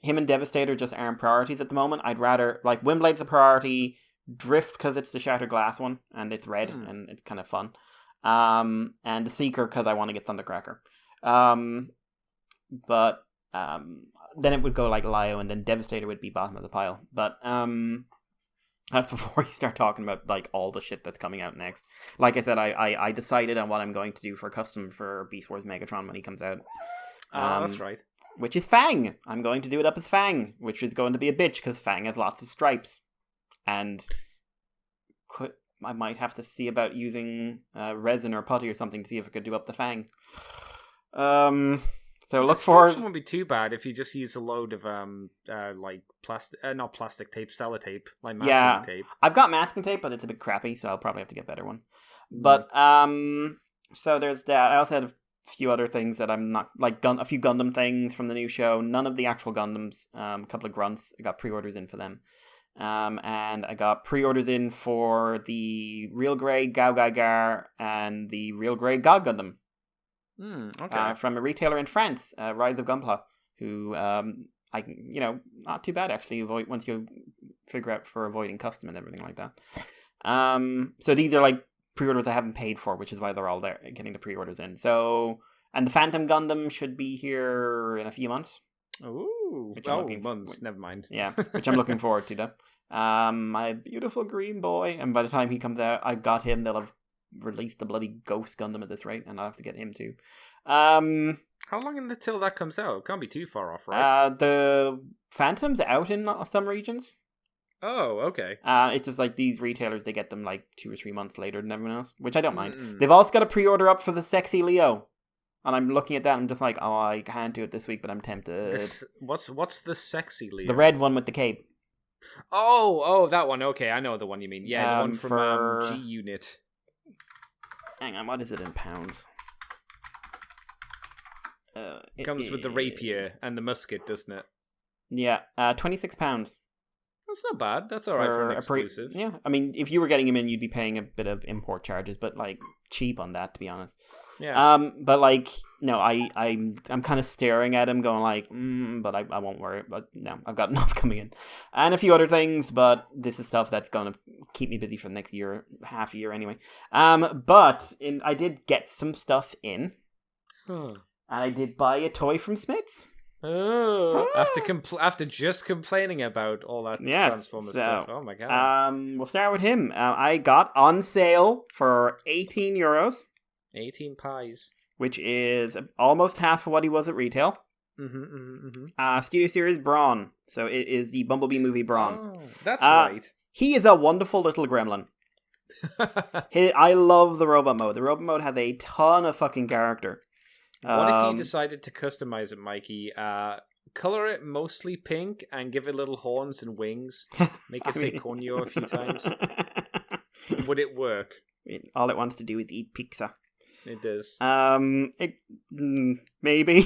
him and Devastator just aren't priorities at the moment. I'd rather like Windblade's a priority. Drift because it's the Shattered Glass one and it's red and it's kind of fun. And the Seeker because I want to get Thundercracker. But then it would go like Lio, and then Devastator would be bottom of the pile. But that's before you start talking about like all the shit that's coming out next. Like I said, I decided on what I'm going to do for custom for Beast Wars Megatron when he comes out. That's right. Which is Fang. I'm going to do it up as Fang, which is going to be a bitch because Fang has lots of stripes. And I might have to see about using resin or putty or something to see if I could do up the Fang. So look Destruction for. wouldn't be too bad if you just use a load of like plastic, not plastic tape, sellotape, like masking tape. I've got masking tape, but it's a bit crappy, so I'll probably have to get a better one. Mm. But so there's that. I also had a few other things that I'm not like a few Gundam things from the new show. None of the actual Gundams. A couple of grunts. I got pre-orders in for them. And I got pre-orders in for the Real Grey Gao Gai Gar and the Real Grey God Gundam. Okay. From a retailer in France, Rise of Gunpla, who not too bad actually. Once you figure out for avoiding custom and everything like that. So these are like pre-orders I haven't paid for, which is why they're all there, getting the pre-orders in. So, and the Phantom Gundam should be here in a few months. Ooh, months. Never mind. Yeah, which I'm looking forward to. Though, my beautiful green boy, and by the time he comes out, I got him. They'll have released the bloody Ghost Gundam at this rate, and I'll have to get him too. How long until that comes out? It can't be too far off, right? The Phantom's out in some regions. Oh, okay. It's just like these retailers, they get them like 2 or 3 months later than everyone else, which I don't mind. They've also got a pre-order up for the Sexy Leo. And I'm looking at that and I'm just like, oh, I can't do it this week, but I'm tempted. What's the Sexy Leo? The red one with the cape. Oh, that one. Okay, I know the one you mean. Yeah, the one from G Unit. Hang on, what is it in pounds? It comes with the rapier and the musket, doesn't it? Yeah, £26. That's not bad. That's all right for an exclusive. Yeah, I mean, if you were getting him in, you'd be paying a bit of import charges, but like cheap on that, to be honest. Yeah. But like, no, I'm kind of staring at him, going like, but I won't worry. But no, I've got enough coming in, and a few other things. But this is stuff that's gonna keep me busy for the next year, half a year anyway. But I did get some stuff in, and I did buy a toy from Smith's. Oh, after just complaining about all that Transformers stuff. Oh my god. We'll start with him. I got on sale for €18. 18 pies. Which is almost half of what he was at retail. Studio Series Brawn. So it is the Bumblebee movie Brawn. Oh, that's right. He is a wonderful little gremlin. I love the robot mode. The robot mode has a ton of fucking character. What if you decided to customize it, Mikey? Color it mostly pink and give it little horns and wings. Make it say Konyo a few times. Would it work? All it wants to do is eat pizza. It does. Maybe.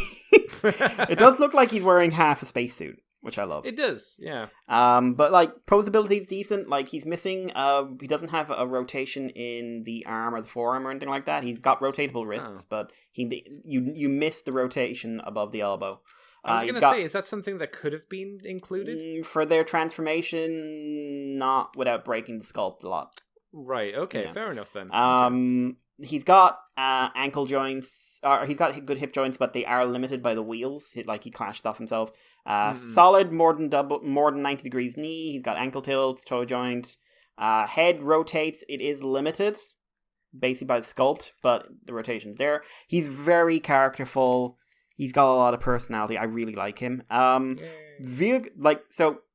It does look like he's wearing half a spacesuit, which I love. It does, yeah. But like posability is decent. Like he's missing. He doesn't have a rotation in the arm or the forearm or anything like that. He's got rotatable wrists, but you miss the rotation above the elbow. I was going to say, is that something that could have been included for their transformation? Not without breaking the sculpt a lot. Right. Okay. Yeah. Fair enough then. He's got ankle joints, or he's got good hip joints, but they are limited by the wheels. He clashes off himself. Solid, more than 90 degrees knee. He's got ankle tilts, toe joints. Head rotates. It is limited, basically by the sculpt, but the rotation's there. He's very characterful. He's got a lot of personality. I really like him. So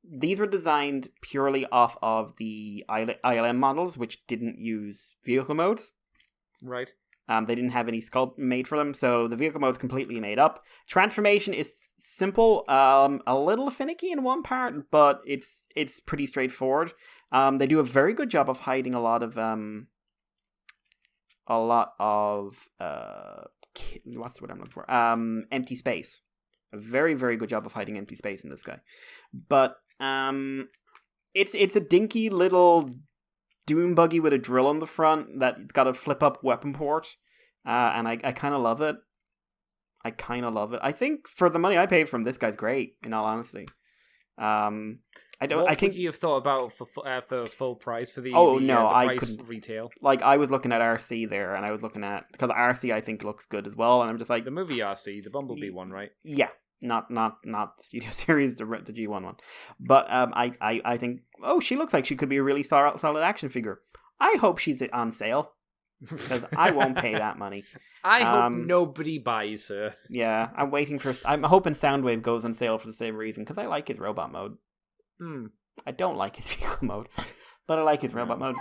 these were designed purely off of the ILM models, which didn't use vehicle modes. Right. They didn't have any sculpt made for them, so the vehicle mode's completely made up. Transformation is simple, a little finicky in one part, but it's pretty straightforward. They do a very good job of hiding a lot of what's the word I'm looking for? Empty space. A very, very good job of hiding empty space in this guy. But it's a dinky little doom buggy with a drill on the front that's got a flip-up weapon port. And I kind of love it. I think for the money I paid for him, this guy's great, in all honesty. What would you have thought about for full price for the I price retail? Like, I was looking at RC there, and I was looking at, because RC I think looks good as well, and I'm just like, the movie RC, the Bumblebee one, right? Yeah, not the Studio Series, the G1 one, but I think, she looks like she could be a really solid action figure. I hope she's on sale, because I won't pay that money. I hope nobody buys her. Yeah, I'm hoping Soundwave goes on sale for the same reason, because I like his robot mode. I don't like his vehicle mode, but I like his robot mode.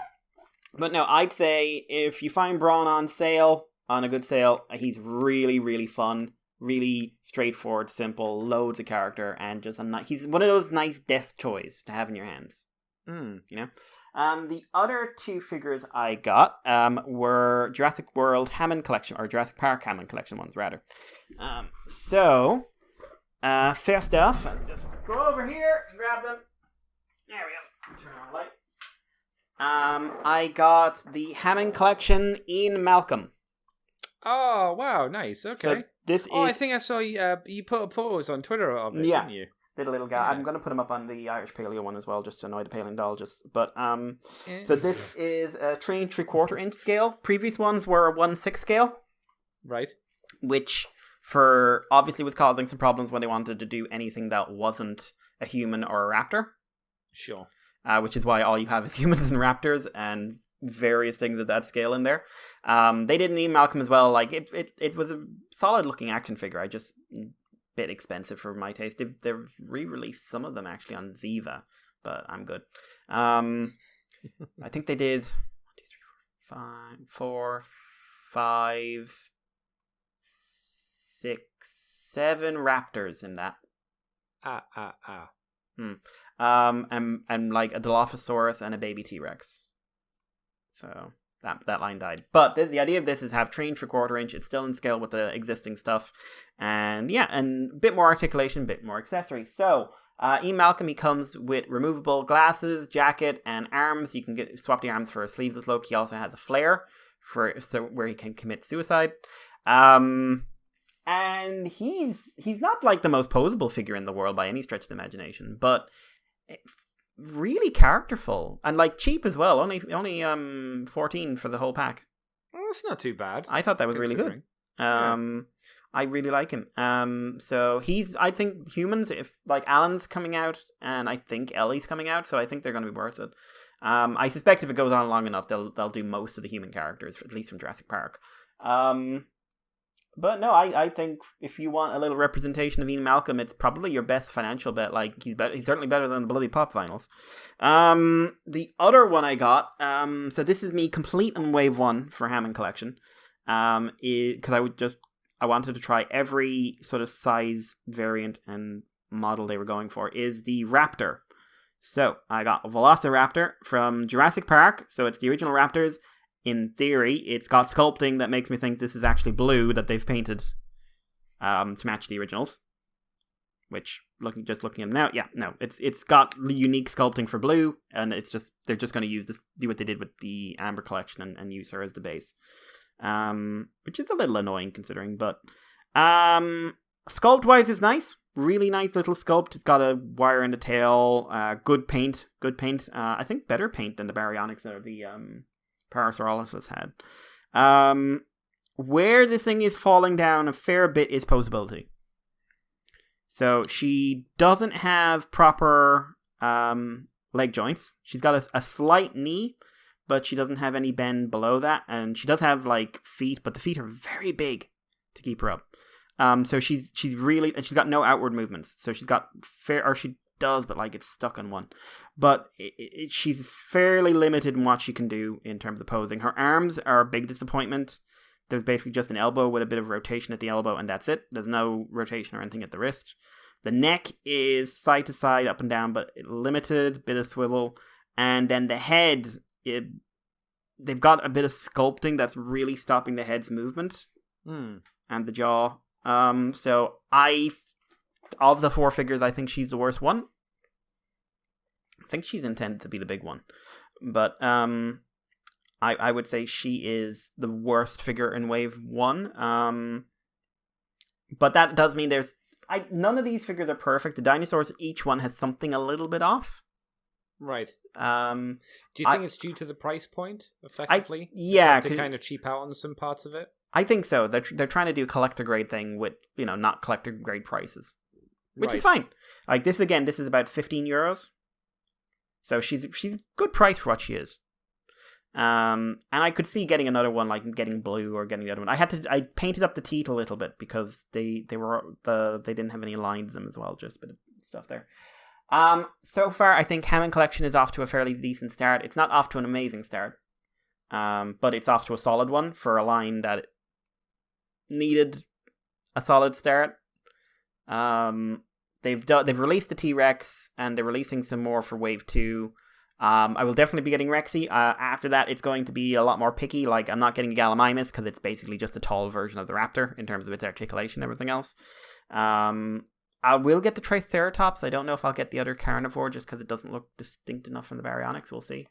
But no, I'd say if you find Brawn on sale, on a good sale. He's really, really fun, really straightforward, simple, loads of character, and just he's one of those nice desk toys to have in your hands. You know. The other two figures I got were Jurassic World Hammond Collection, or Jurassic Park Hammond Collection ones, rather. First off, I'll just go over here and grab them. There we go. Turn on the light. I got the Hammond Collection Ian Malcolm. Oh, wow, nice. Okay. So this I think I saw you put up photos on Twitter of it, didn't you? Little guy. Yeah. I'm going to put him up on the Irish Paleo one as well, just to annoy the paleontologists. But so this is a 3 3/4 inch scale. Previous ones were a 1/6 scale, right? Which obviously was causing some problems when they wanted to do anything that wasn't a human or a raptor. Sure. Which is why all you have is humans and raptors and various things at that scale in there. They did Ian Malcolm as well. Like it was a solid looking action figure. I just bit expensive for my taste. They've re-released some of them actually on Ziva, but I'm good. I think they did 1, 2, 3, 4, 5, 6, 7 raptors in that. And like a Dilophosaurus and a baby T-Rex. So that line died. But the idea of this is have 3 3/4 inch. It's still in scale with the existing stuff. And and a bit more articulation, a bit more accessories. So Ian Malcolm, he comes with removable glasses, jacket, and arms. You can swap the arms for a sleeveless look. He also has a flare where he can commit suicide. And he's not like the most posable figure in the world by any stretch of the imagination, but really characterful and like cheap as well. Only 14 for the whole pack. Well, that's not too bad. I thought that was really good. I really like him. So I think humans, if like Alan's coming out and I think Ellie's coming out, so I think they're going to be worth it. I suspect if it goes on long enough, they'll do most of the human characters, at least from Jurassic Park. But no, I think if you want a little representation of Ian Malcolm, it's probably your best financial bet. Like he's certainly better than the Bloody Pop vinyls. The other one I got, so this is me complete on wave 1 for Hammond Collection, because I wanted to try every sort of size variant and model they were going for, is the Raptor. So I got a Velociraptor from Jurassic Park, so it's the original Raptors. In theory, it's got sculpting that makes me think this is actually blue that they've painted to match the originals. Which, looking at them now, it's got unique sculpting for blue, and they're just going to do what they did with the Amber collection and use her as the base, which is a little annoying considering. But sculpt wise, is nice, really nice little sculpt. It's got a wire in the tail, good paint. I think better paint than the Baryonyx or the Parasaurolophus had. Where this thing is falling down a fair bit is posability. So she doesn't have proper leg joints. She's got a slight knee, but she doesn't have any bend below that. And she does have like feet, but the feet are very big to keep her up. So she's got no outward movements. So she's got she does, but like it's stuck on one. But she's fairly limited in what she can do in terms of posing. Her arms are a big disappointment. There's basically just an elbow with a bit of rotation at the elbow, and that's it. There's no rotation or anything at the wrist. The neck is side to side, up and down, but limited, bit of swivel. And then the head, they've got a bit of sculpting that's really stopping the head's movement. And the jaw. So of the 4 figures, I think she's the worst one. I think she's intended to be the big one. But I would say she is the worst figure in Wave 1. But that does mean none of these figures are perfect. The dinosaurs, each one has something a little bit off. Right. Do you think it's due to the price point, effectively? To kind of cheap out on some parts of it? I think so. They're trying to do a collector grade thing with, not collector grade prices. Which is fine. Like this is about €15. So she's a good price for what she is. And I could see getting another one, like getting blue or getting the other one. I painted up the teeth a little bit because they didn't have any lines in them as well, just a bit of stuff there. So far I think Hammond Collection is off to a fairly decent start. It's not off to an amazing start. But it's off to a solid one for a line that needed a solid start. They've released the T-Rex, and they're releasing some more for Wave 2. I will definitely be getting Rexy. After that, it's going to be a lot more picky. Like, I'm not getting a Gallimimus because it's basically just a tall version of the Raptor in terms of its articulation and everything else. I will get the Triceratops. I don't know if I'll get the other Carnivore just because it doesn't look distinct enough from the Baryonyx. We'll see.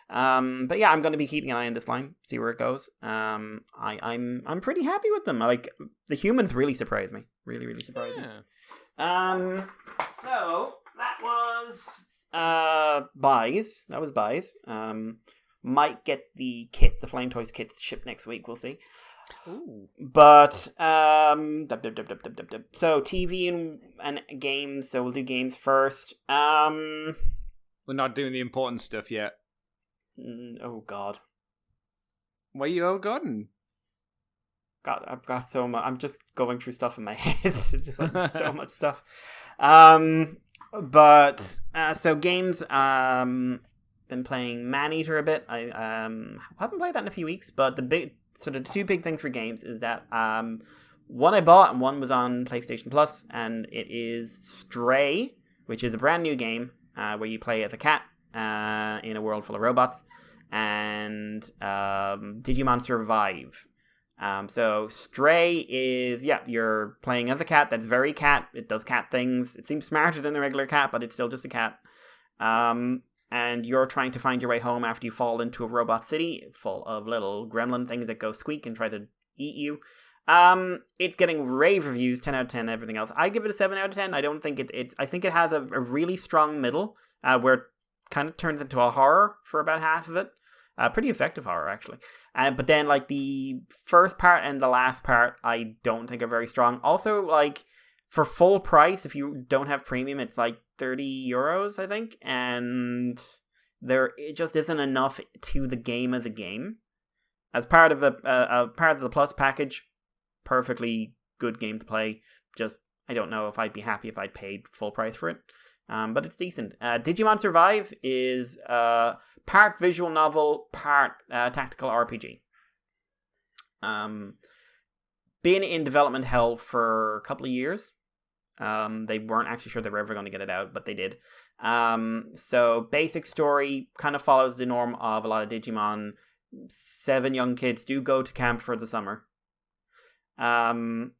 But yeah, I'm going to be keeping an eye on this line, see where it goes. I'm pretty happy with them. Like, the humans really surprised me. Really, really surprised me. So that was buys. That was buys. Might get the kit, the Flame Toys kit shipped next week. We'll see. Ooh. But so TV and games. So we'll do games first. We're not doing the important stuff yet. Oh God. Why are you oh godding? God, I've got so much. I'm just going through stuff in my head. It's just like so much stuff. But so games. Been playing Maneater a bit. I haven't played that in a few weeks. But the two big things for games is that one I bought and one was on PlayStation Plus, and it is Stray, which is a brand new game where you play as a cat in a world full of robots, and Digimon Survive. So Stray is, you're playing as a cat that's very cat. It does cat things. It seems smarter than a regular cat, but it's still just a cat. And you're trying to find your way home after you fall into a robot city full of little gremlin things that go squeak and try to eat you. It's getting rave reviews, 10 out of 10, everything else. I give it a 7 out of 10. I don't think I think it has a really strong middle, where it kind of turns into a horror for about half of it. Pretty effective horror, actually. But then, like, the first part and the last part, I don't think are very strong. Also, like, for full price, if you don't have premium, it's like €30, I think. And it just isn't enough to the game as a game. As part of the Plus package, perfectly good game to play. Just, I don't know if I'd be happy if I'd paid full price for it. But it's decent. Digimon Survive is part visual novel, part tactical RPG. Been in development hell for a couple of years. They weren't actually sure they were ever going to get it out, but they did. So basic story kind of follows the norm of a lot of Digimon. 7 young kids do go to camp for the summer. And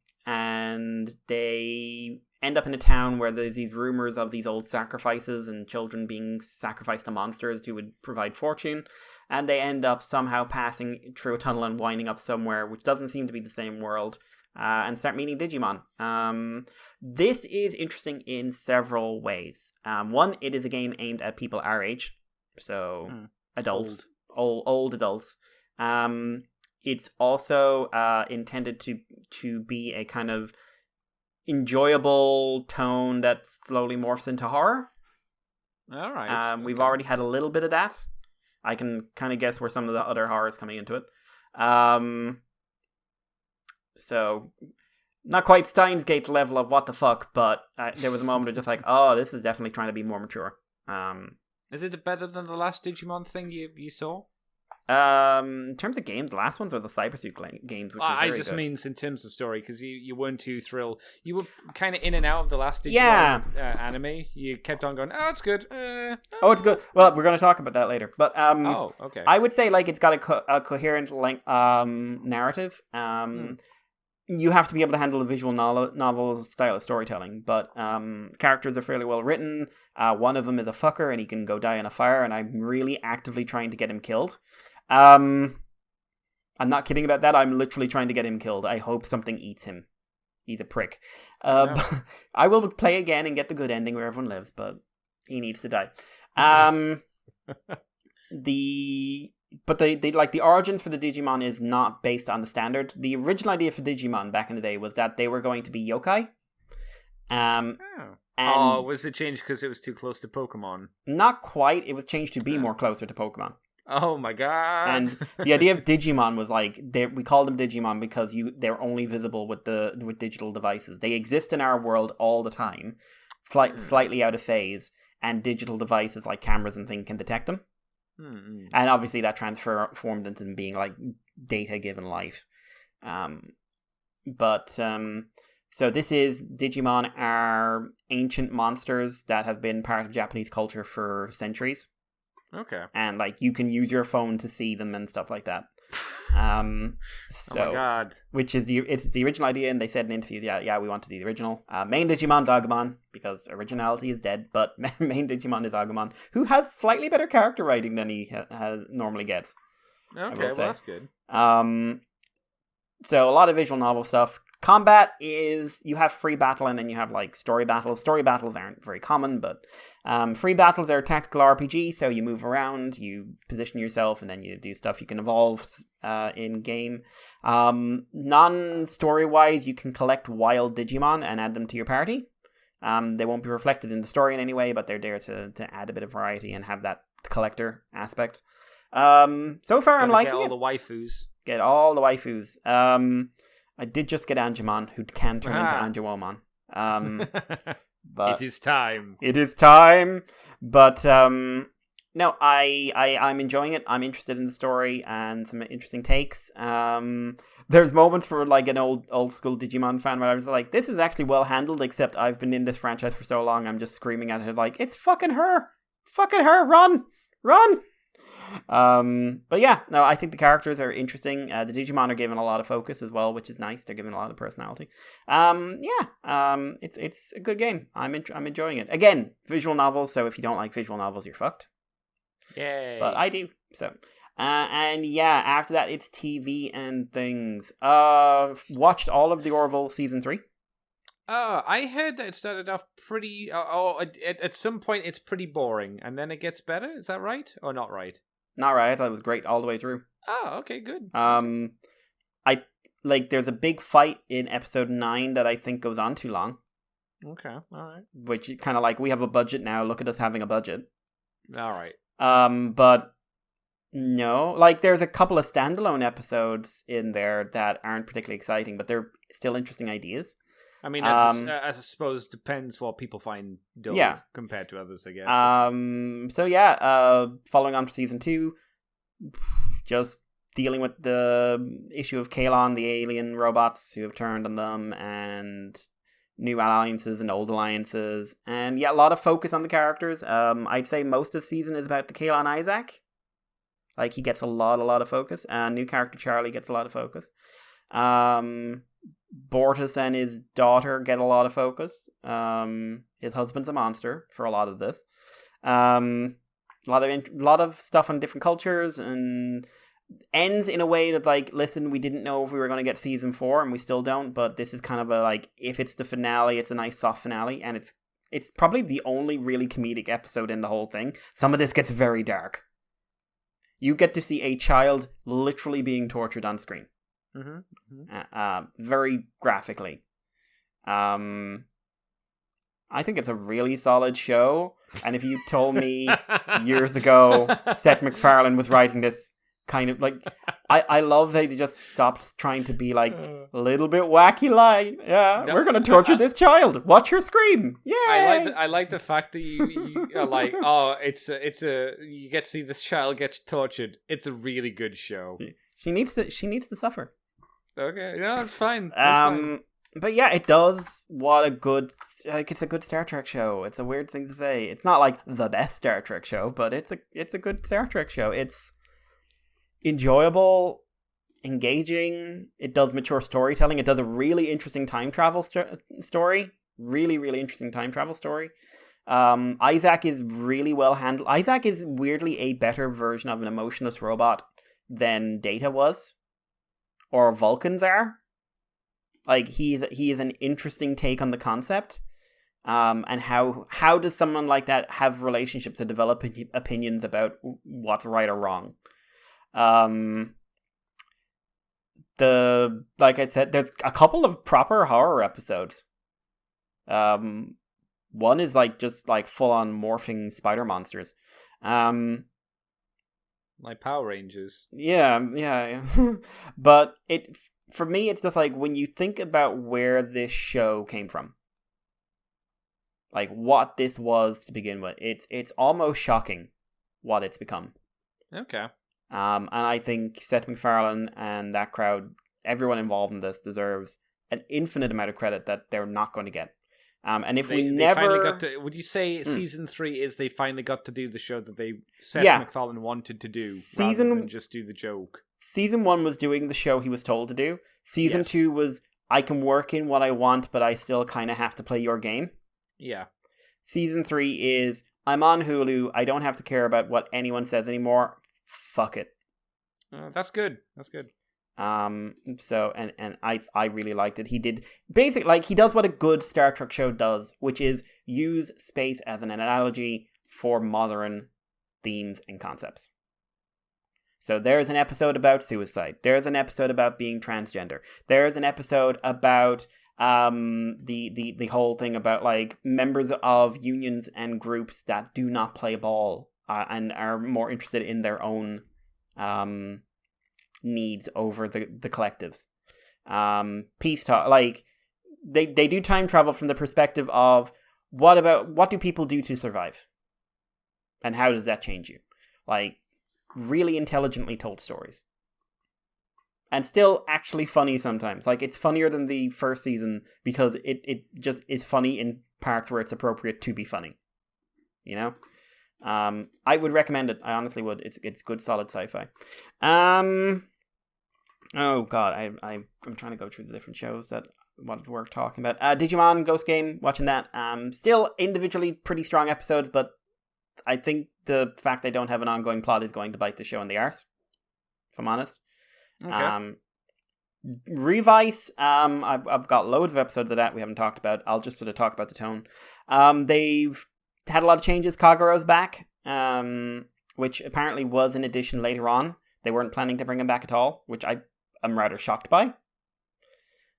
they end up in a town where there's these rumors of these old sacrifices and children being sacrificed to monsters who would provide fortune. And they end up somehow passing through a tunnel and winding up somewhere which doesn't seem to be the same world, and start meeting Digimon. This is interesting in several ways. One, it is a game aimed at people our age, so adults, old adults. It's also intended to be a kind of enjoyable tone that slowly morphs into horror. All right. We've already had a little bit of that. I can kind of guess where some of the other horror is coming into it. So, not quite Steins Gate level of what the fuck, but there was a moment of just like, oh, this is definitely trying to be more mature. Is it better than the last Digimon thing you saw? In terms of games, the last ones are the Cybersuit games, which I very just good. means in terms of story, because you weren't too thrilled. You were kind of in and out of the last Digimon anime. You kept on going, oh, it's good. Oh, it's good. Well, we're going to talk about that later. But oh, okay. I would say like it's got a coherent narrative. You have to be able to handle a visual novel style of storytelling, but characters are fairly well written. One of them is a fucker, and he can go die in a fire, and I'm really actively trying to get him killed. I'm not kidding about that. I'm literally trying to get him killed. I hope something eats him. He's a prick. I will play again and get the good ending where everyone lives, but he needs to die. The origin for the Digimon is not based on the standard. The original idea for Digimon back in the day was that they were going to be yokai. Was it changed because it was too close to Pokemon? Not quite. It was changed to be more closer to Pokemon. Oh my god! And the idea of Digimon was like we called them Digimon because they're only visible with digital devices. They exist in our world all the time, slightly out of phase, and digital devices like cameras and things can detect them. Mm-hmm. And obviously that transformed into them being like data given life. But so this is Digimon are ancient monsters that have been part of Japanese culture for centuries. Okay. And like you can use your phone to see them and stuff like that. So, Oh my god. which is it's the original idea, and they said in interviews, yeah, we want to do the original. Main Digimon Agumon, because originality is dead, but main Digimon is Agumon, who has slightly better character writing than he normally gets. Okay, well that's good. So a lot of visual novel stuff. Combat is, you have free battle and then you have like story battles. Story battles aren't very common, but free battles are tactical RPG, so you move around, you position yourself, and then you do stuff. You can evolve in game. Non-story wise, you can collect wild Digimon and add them to your party. They won't be reflected in the story in any way, but they're there to add a bit of variety and have that collector aspect. So far I'm liking all it. the waifus. Get all the waifus. I did just get Angemon, who can turn into Angemon. But it is time. It is time. But no, I'm enjoying it. I'm interested in the story and some interesting takes. There's moments for like an old school Digimon fan where I was like, this is actually well handled, except I've been in this franchise for so long, I'm just screaming at it like, it's fucking her! Fucking her! Run! But yeah, no, I think the characters are interesting. The Digimon are given a lot of focus as well, which is nice. They're given a lot of personality. It's a good game. I'm enjoying it. Again, visual novels. So if you don't like visual novels, you're fucked. Yay! But I do. So, and yeah, after that, it's TV and things. Watched all of the Orville season 3. I heard that it started off pretty. At some point it's pretty boring, and then it gets better. Is that right or not right? Not right. I thought it was great all the way through. Oh, okay, good. There's a big fight in episode 9 that I think goes on too long. Okay, all right. Which kind of like, we have a budget now. Look at us having a budget. All right. But no, like there's a couple of standalone episodes in there that aren't particularly exciting, but they're still interesting ideas. I mean, I suppose depends what people find dull compared to others, I guess. So yeah, following on from season 2, just dealing with the issue of Kalon, the alien robots who have turned on them, and new alliances and old alliances, and yeah, a lot of focus on the characters. I'd say most of the season is about the Kalon Isaac. Like, he gets a lot of focus, and new character Charlie gets a lot of focus. Bortus and his daughter get a lot of focus. His husband's a monster for a lot of this. A lot of stuff on different cultures, and ends in a way that, like, listen, we didn't know if we were going to get season 4, and we still don't, but this is kind of a, like, if it's the finale, it's a nice soft finale, and it's probably the only really comedic episode in the whole thing. Some of this gets very dark. You get to see a child literally being tortured on screen. Very graphically. I think it's a really solid show, and if you told me years ago Seth MacFarlane was writing this kind of, like, I love that they just stopped trying to be like a little bit wacky, like, we're gonna torture this child, watch her scream. I like the fact that you are like, oh, you get to see this child get tortured. It's a really good show. She needs to suffer. Okay, no, that's fine. But yeah, it does. It's a good Star Trek show. It's a weird thing to say. It's not like the best Star Trek show, but it's a good Star Trek show. It's enjoyable, engaging. It does mature storytelling. It does a really interesting time travel story. Really, really interesting time travel story. Isaac is really well handled. Isaac is weirdly a better version of an emotionless robot than Data was, or Vulcans are. Like, he is an interesting take on the concept. And how does someone like that have relationships to develop opinions about what's right or wrong? Like I said, there's a couple of proper horror episodes. One is like just like full on morphing spider monsters. Like Power Rangers. Yeah. But for me, it's just like, when you think about where this show came from, like what this was to begin with, it's almost shocking what it's become. Okay. And I think Seth MacFarlane and that crowd, everyone involved in this, deserves an infinite amount of credit that they're not going to get. And if they never finally got to, would you say season 3 is they finally got to do the show that Seth MacFarlane wanted to do, rather than just do the joke? Season 1 was doing the show he was told to do. Season 2 was, I can work in what I want, but I still kind of have to play your game. Yeah. Season 3 is, I'm on Hulu, I don't have to care about what anyone says anymore. Fuck it. That's good. That's good. So I really liked it. He did basically, like, he does what a good Star Trek show does, which is use space as an analogy for modern themes and concepts. So there's an episode about suicide. There's an episode about being transgender. There's an episode about the whole thing about, like, members of unions and groups that do not play ball and are more interested in their own needs over the collectives. Peace talk, like, they do time travel from the perspective of what do people do to survive, and how does that change you? Like, really intelligently told stories, and still actually funny sometimes. Like, it's funnier than the first season because it just is funny in parts where it's appropriate to be funny, you know. I would recommend it. I honestly would. It's good, solid sci-fi. Oh god, I'm trying to go through the different shows that what we're talking about. Digimon Ghost Game, watching that. Still individually pretty strong episodes, but I think the fact they don't have an ongoing plot is going to bite the show in the arse, if I'm honest. Okay. Revice, I've got loads of episodes of that we haven't talked about. I'll just sort of talk about the tone. They've had a lot of changes. Kagura's back, which apparently was an addition later on. They weren't planning to bring him back at all, which I'm rather shocked by.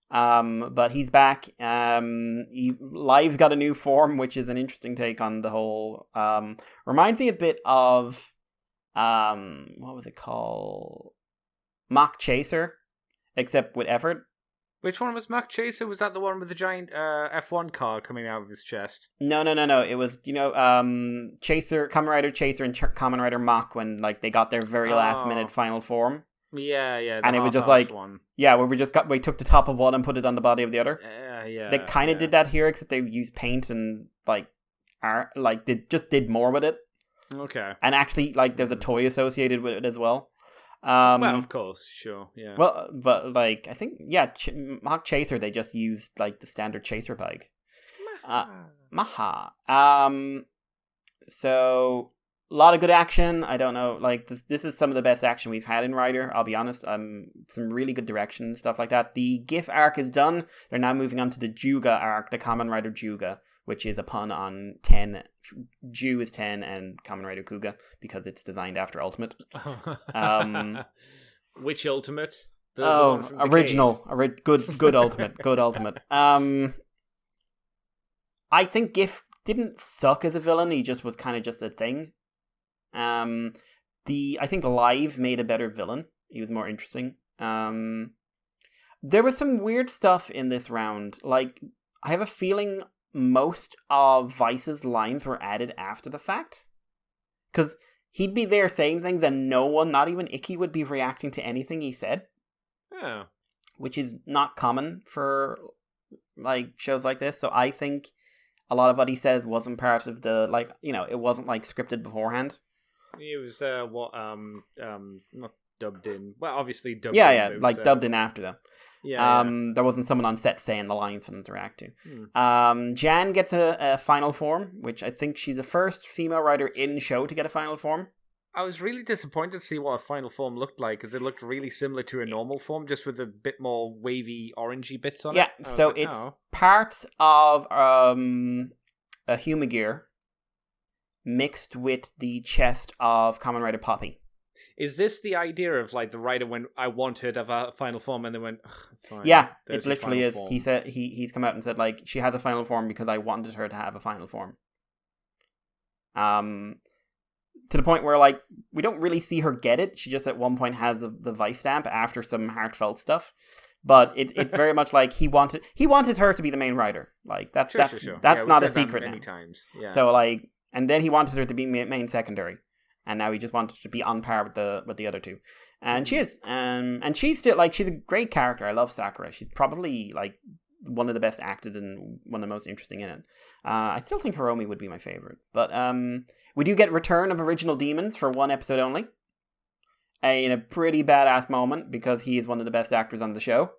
But he's back. Live's got a new form, which is an interesting take on the whole. Reminds me a bit of what was it called? Mach Chaser, except with effort. Which one was Mach Chaser? Was that the one with the giant F1 car coming out of his chest? No. It was, Chaser, Kamen Rider Chaser, and Kamen Rider Mach, when, like, they got their very last minute final form. Yeah. And it was just like one. Yeah, where we took the top of one and put it on the body of the other. Yeah. They kind of did that here, except they used paint and, like, art, like, they just did more with it. Okay. And actually, like, there's a toy associated with it as well. Well, of course, sure, yeah. Well, but, like, I think, Mach Chaser, they just used, like, the standard Chaser bike. Maha. So, a lot of good action. I don't know, like, this is some of the best action we've had in Rider, I'll be honest. Some really good direction and stuff like that. The GIF arc is done. They're now moving on to the Juga arc, the Kamen Rider Juga, which is a pun on 10. Ju is 10 and Kamen Rider Kuga, because it's designed after Ultimate. Which Ultimate? The original. Good Ultimate. Good Ultimate. I think GIF didn't suck as a villain, he just was kind of just a thing. I think Live made a better villain. He was more interesting. There was some weird stuff in this round. Like, I have a feeling most of Vice's lines were added after the fact. Because he'd be there saying things and no one, not even Icky, would be reacting to anything he said. Oh. Which is not common for, like, shows like this. So I think a lot of what he said wasn't part of the, like, it wasn't, like, scripted beforehand. It was, not dubbed in. Well, obviously dubbed in. Yeah, like, dubbed in after them. Yeah. There wasn't someone on set saying the lines for them to react to. Jan gets a final form, which I think she's the first female writer in show to get a final form. I was really disappointed to see what a final form looked like, because it looked really similar to a normal form, just with a bit more wavy, orangey bits on it. Yeah, so it's parts of a Humagear mixed with the chest of Kamen Rider Poppy. Is this the idea of, like, the writer when I want her to have a final form and they went, fine, yeah, it literally is. Form. He said he's come out and said, like, she has a final form because I wanted her to have a final form. To the point where, like, we don't really see her get it. She just at one point has the Vice stamp after some heartfelt stuff. But it's very much like he wanted her to be the main writer. Like, that's sure. That's not a secret many now. Times. Yeah. So, like, and then he wanted her to be main secondary. and now he just wanted to be on par with the other two, and she is, and she's still like she's a great character. I love Sakura. She's probably like one of the best acted and one of the most interesting in it. I still think Hiromi would be my favorite, but we do get return of original demons for one episode only, in a pretty badass moment because he is one of the best actors on the show.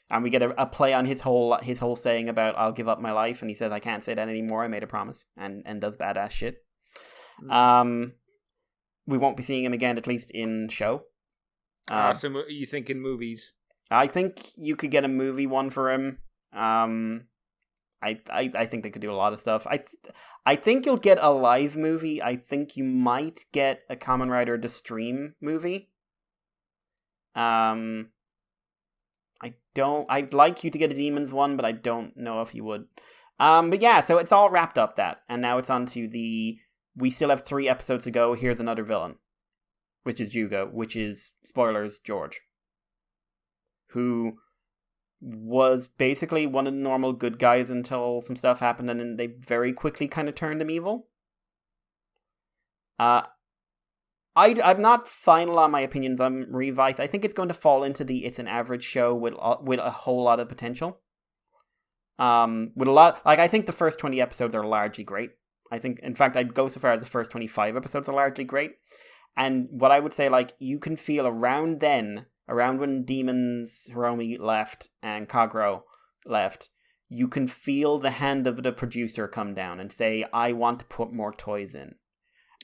And we get a play on his whole saying about I'll give up my life, and he says I can't say that anymore. I made a promise, and does badass shit. We won't be seeing him again, at least in show. So you think in movies? I think you could get a movie one for him. I think they could do a lot of stuff. I think you'll get a live movie. I think you might get a Kamen Rider The Stream movie. I'd like you to get a Demons one, but I don't know if you would. But yeah, so it's all wrapped up and now it's on to we still have 3 episodes to go. Here's another villain, which is Yugo, which is, spoilers, George, who was basically one of the normal good guys until some stuff happened, and then they very quickly kind of turned him evil. I'm not final on my opinions on Revice. I think it's going to fall into it's an average show with a whole lot of potential. With a lot, like, I think the first 20 episodes are largely great. I think, in fact, I'd go so far as the first 25 episodes are largely great. And what I would say, like, you can feel around when Demons, Hiromi left and Kagero left, you can feel the hand of the producer come down and say, I want to put more toys in.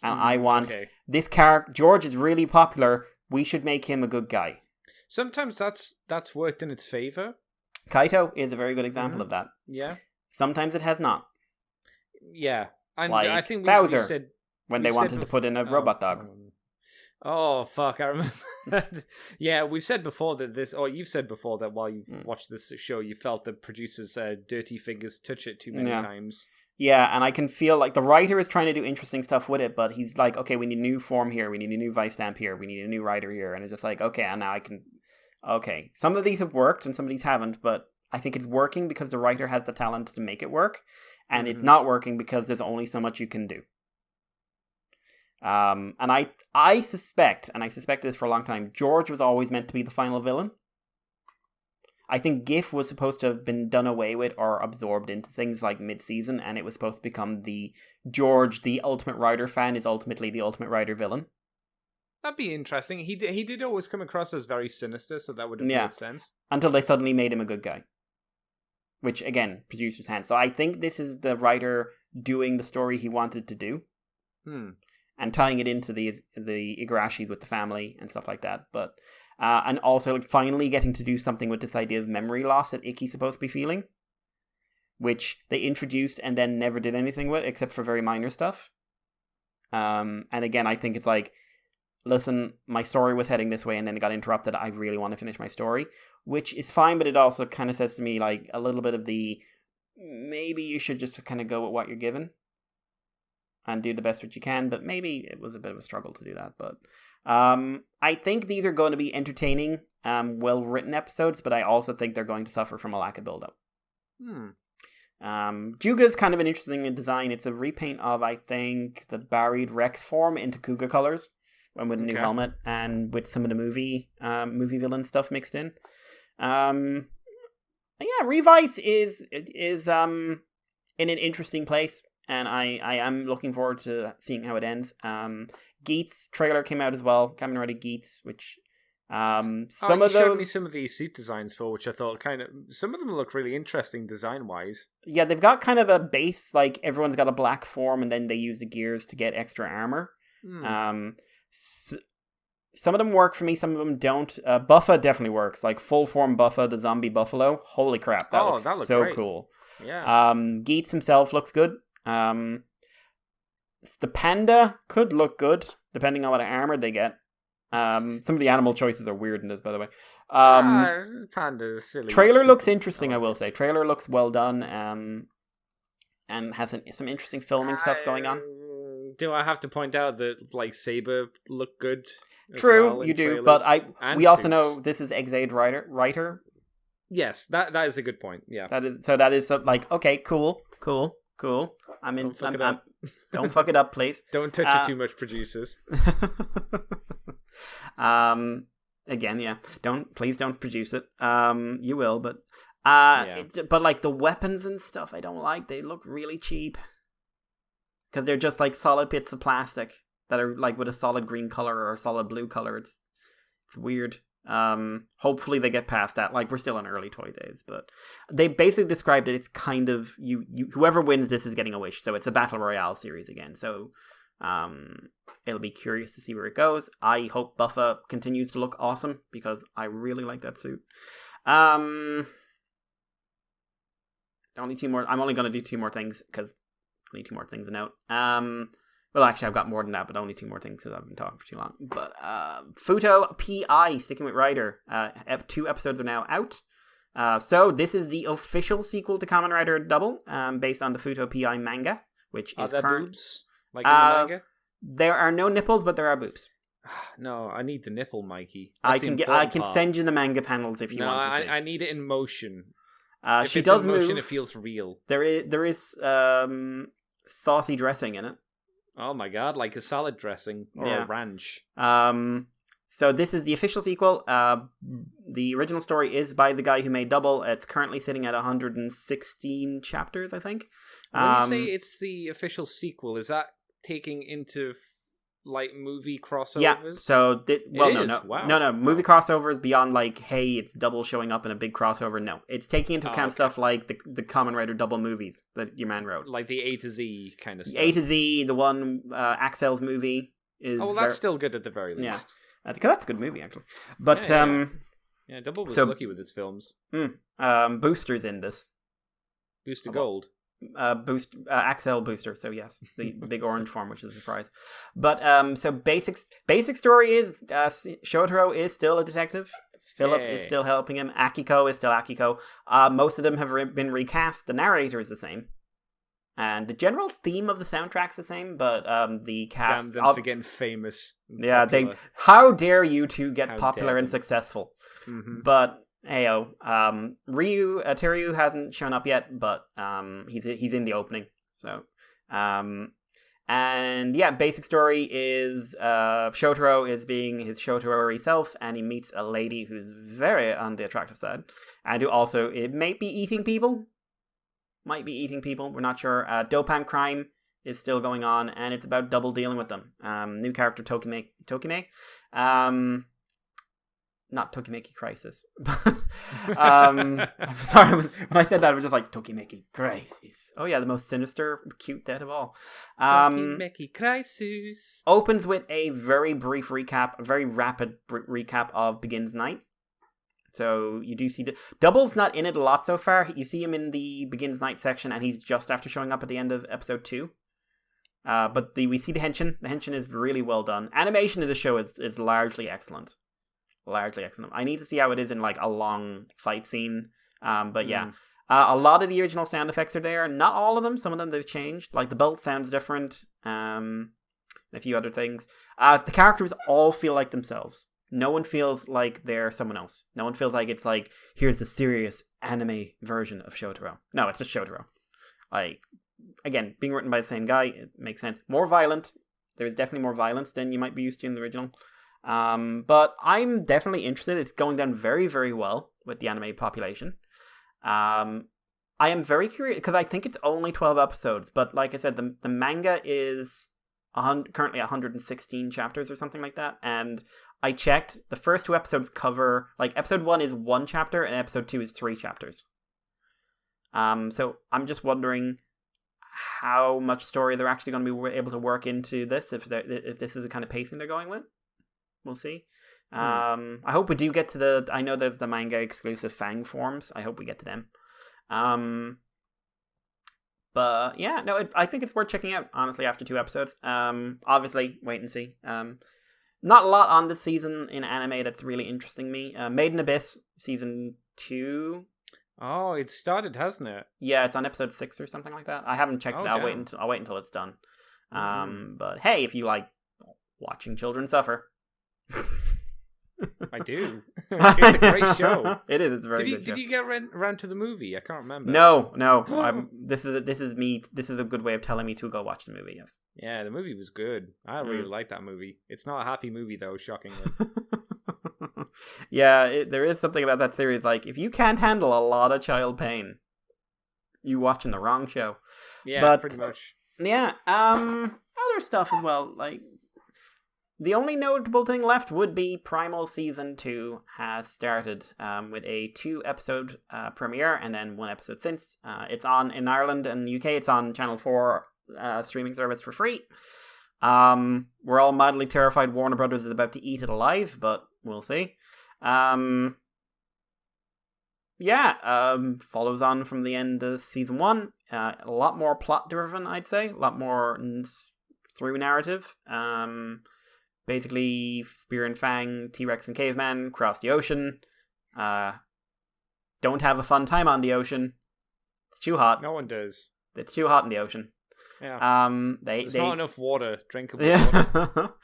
And I want this character. George is really popular. We should make him a good guy. Sometimes that's worked in its favor. Kaito is a very good example of that. Yeah. Sometimes it has not. Yeah, and like I think Bowser, said when they wanted to put in a robot dog. Oh fuck! I remember. Yeah, we've said before that you've said before that while you've watched this show, you felt the producer's dirty fingers touch it too many times. Yeah, and I can feel like the writer is trying to do interesting stuff with it, but he's like, okay, we need a new form here, we need a new vice stamp here, we need a new writer here, and it's just like, okay, and now I can... Okay, some of these have worked and some of these haven't, but I think it's working because the writer has the talent to make it work, and it's not working because there's only so much you can do. And I suspect, and I suspected this for a long time, George was always meant to be the final villain. I think GIF was supposed to have been done away with or absorbed into things like mid-season, and it was supposed to become the George, the Ultimate Rider fan, is ultimately the Ultimate Rider villain. That'd be interesting. He did always come across as very sinister, so that would have made sense. Until they suddenly made him a good guy. Which, again, producer's hand. So I think this is the writer doing the story he wanted to do. And tying it into the Igarashis with the family and stuff like that. But and also finally getting to do something with this idea of memory loss that Ikki's supposed to be feeling. Which they introduced and then never did anything with, except for very minor stuff. And again, I think it's like, listen, my story was heading this way and then it got interrupted. I really want to finish my story. Which is fine, but it also kind of says to me, like, a little bit of maybe you should just kind of go with what you're given. And do the best that you can, but maybe it was a bit of a struggle to do that. But I think these are going to be entertaining, well-written episodes, but I also think they're going to suffer from a lack of build-up. Juga's kind of an interesting design. It's a repaint of, I think, the Buried Rex form into Kuga colors, and with a new helmet, and with some of the movie villain stuff mixed in. Yeah, Revice is in an interesting place. And I am looking forward to seeing how it ends. Geats trailer came out as well. Kamen Rider Geats, which some of those showed me some of these suit designs for, which I thought some of them look really interesting design wise. Yeah, they've got kind of a base, like everyone's got a black form, and then they use the gears to get extra armor. Some of them work for me, some of them don't. Buffa definitely works, like full form Buffa, the zombie buffalo. Holy crap, that looks so great. Cool. Yeah. Geats himself looks good. The panda could look good depending on what armor they get. Some of the animal choices are weird in this, by the way. Panda is silly. Trailer looks interesting, I will say. Trailer looks well done, and has some interesting filming stuff going on. Do I have to point out that like Saber looked good? True, you do, but we also know this is Exade writer. Yes, that is a good point. Yeah, that is like, okay, cool. Cool. I'm in. Don't fuck it up. Don't fuck it up, please. Don't touch it too much, producers. Again, yeah. Please don't produce it. You will, but but like the weapons and stuff, I don't like. They look really cheap because they're just like solid bits of plastic that are like with a solid green color or a solid blue color. It's weird. Hopefully they get past that. Like, we're still in early toy days, but they basically described it. It's kind of you whoever wins this is getting a wish. So it's a battle royale series again. So it'll be curious to see where it goes. I hope Buffa continues to look awesome because I really like that suit. Only two more. I'm only going to do two more things because only two more things to note. Well, actually, I've got more than that, but only two more things because I've been talking for too long. But Futo PI, sticking with Rider. 2 episodes are now out. So this is the official sequel to Kamen Rider Double, based on the Futo PI manga, which is current. Boobs? Like in the manga? There are no nipples, but there are boobs. No, I need the nipple, Mikey. I can send you the manga panels if you want to see. I need it in motion. If she it's does in motion, move. It feels real. There is saucy dressing in it. Oh my god, like a salad dressing or a ranch. So this is the official sequel. The original story is by the guy who made Double. It's currently sitting at 116 chapters, I think. When you say it's the official sequel, is that taking into like movie crossovers? Yeah. So no. Movie crossovers beyond like, hey, it's Double showing up in a big crossover. No, it's taking into account stuff like the Kamen Rider Double movies that your man wrote, like the A to Z kind of stuff. A to Z, the one Axel's movie is. Oh, well, that's still good at the very least. Yeah, because that's a good movie actually. But yeah, Double was lucky with his films. Booster's in this. Booster Gold. Axel Booster, so yes, the big orange form, which is a surprise. But so basic story is Shotaro is still a detective. Philip is still helping him. Akiko is still Akiko. Most of them have been recast. The narrator is the same, and the general theme of the soundtrack's the same. But the cast, damn them for getting famous. Yeah, popular. How dare you two get popular and successful? Mm-hmm. But Ayo, Teru hasn't shown up yet, but he's in the opening. So, and yeah, basic story is Shotaro is being his Shotaro self, and he meets a lady who's very on the attractive side, and who also it might be eating people. We're not sure. Dopan crime is still going on, and it's about Double dealing with them. New character Tokime. Not Tokimeki Crisis. I'm sorry, when I said that, I was just like, Tokimeki Crisis. Oh yeah, the most sinister, cute death of all. Tokimeki Crisis. Opens with a very brief recap, a very rapid recap of Begins Night. So you do see Double's not in it a lot so far. You see him in the Begins Night section, and he's just after showing up at the end of episode 2. But we see the henshin. The henshin is really well done. Animation of the show is largely excellent. I need to see how it is in like a long fight scene. But yeah, a lot of the original sound effects are there. Not all of them. Some of them they've changed. Like the belt sounds different. And a few other things. The characters all feel like themselves. No one feels like they're someone else. No one feels like it's like, here's the serious anime version of Shotaro. No, it's just Shotaro. Like, again, being written by the same guy, it makes sense. More violent. There is definitely more violence than you might be used to in the original. But I'm definitely interested. It's going down very, very well with the anime population. I am very curious because I think it's only 12 episodes, but like I said, the manga is currently 116 chapters or something like that. And I checked, the first 2 episodes cover, like episode 1 is 1 chapter and episode 2 is 3 chapters. So I'm just wondering how much story they're actually going to be able to work into this, if this is the kind of pacing they're going with. We'll see. I hope we do get to I know there's the manga exclusive Fang forms. I hope we get to them. But yeah, no, I think it's worth checking out, honestly, after 2 episodes. Obviously, wait and see. Not a lot on this season in anime that's really interesting me. Made in Abyss, season 2. Oh, it started, hasn't it? Yeah, it's on episode 6 or something like that. I haven't checked it. I'll wait until it's done. But hey, if you like watching children suffer. I do. It's a great show. It is. It's a very Did you good show. did you get around to the movie? I can't remember. No. This is me. This is a good way of telling me to go watch the movie. Yes. Yeah, the movie was good. I really like that movie. It's not a happy movie though, shockingly. Yeah, there is something about that series. Like, if you can't handle a lot of child pain, you watching the wrong show. Yeah, But- pretty much. Yeah. Other stuff as well. Like, the only notable thing left would be Primal Season 2 has started with a 2-episode premiere and then 1 episode since. It's on in Ireland and UK. It's on Channel 4 streaming service for free. We're all madly terrified Warner Brothers is about to eat it alive, but we'll see. Follows on from the end of Season 1. A lot more plot-driven, I'd say. A lot more through narrative. Basically, Spear and Fang, T-Rex and Caveman cross the ocean. Don't have a fun time on the ocean. It's too hot. No one does. It's too hot in the ocean. Yeah. There's not enough water, drinkable water.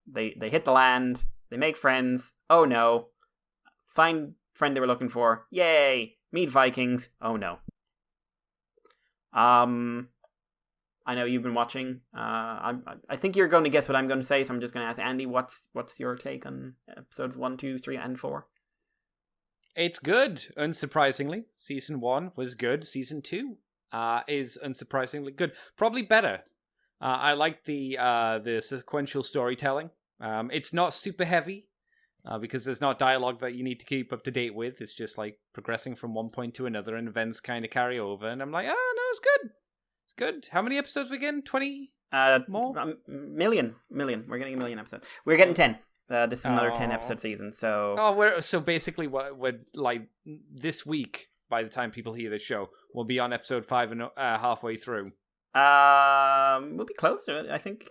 They hit the land. They make friends. Oh no. Find friend they were looking for. Yay. Meet Vikings. Oh no. I know you've been watching. I think you're going to guess what I'm going to say, so I'm just going to ask Andy, what's your take on episodes 1, 2, 3, and 4? It's good, unsurprisingly. Season 1 was good. Season 2 is unsurprisingly good. Probably better. I like the sequential storytelling. It's not super heavy because there's not dialogue that you need to keep up to date with. It's just like progressing from one point to another, and events kind of carry over. And I'm like, oh no, it's good. It's good. How many episodes we getting? 20 more? Million. We're getting a million episodes. We're getting 10. This is another 10 episode season. So so basically, what would like this week? By the time people hear this show, we'll be on episode 5 and halfway through. We'll be close to it. I think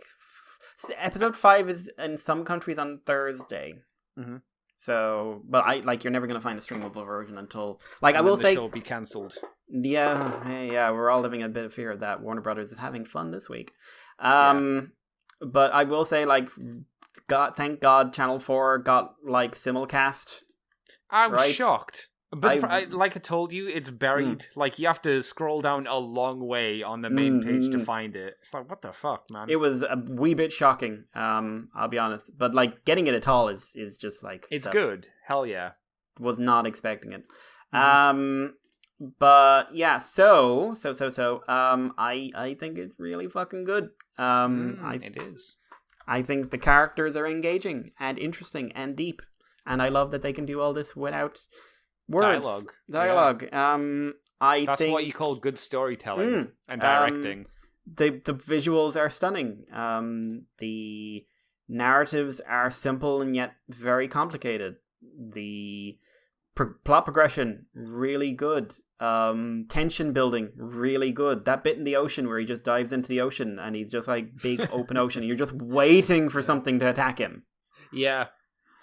episode 5 is in some countries on Thursday. Mm-hmm. So, but you're never gonna find a streamable version until I will say the show will be cancelled. Yeah, we're all living in a bit of fear of that. Warner Brothers is having fun this week. But I will say, thank God, Channel 4 got simulcast. I was right? shocked. But like I told you, it's buried. You have to scroll down a long way on the main page to find it. It's like, what the fuck, man? It was a wee bit shocking, I'll be honest. But getting it at all is just it's good. Hell yeah. Was not expecting it. But yeah, so I think it's really fucking good. It is. I think the characters are engaging and interesting and deep, and I love that they can do all this without words. Dialogue. Yeah. That's think what you call good storytelling and directing. The visuals are stunning. The narratives are simple and yet very complicated. The plot progression really good. Tension building really good. That bit in the ocean where he just dives into the ocean and he's just big open ocean. And you're just waiting for something to attack him. Yeah.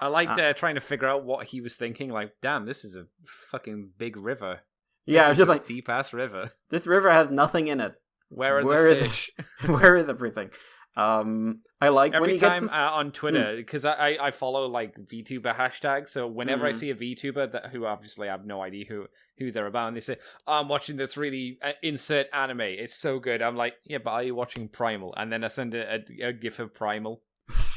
I liked trying to figure out what he was thinking. Damn, this is a fucking big river. Yeah, it's just deep ass river. This river has nothing in it. Where are the fish? Where is everything? I like every when he time gets on Twitter, because I follow VTuber hashtags. So whenever I see a VTuber who obviously I have no idea who they're about, and they say, "I'm watching this really insert anime. It's so good." I'm like, "Yeah, but are you watching Primal?" And then I send a gif of Primal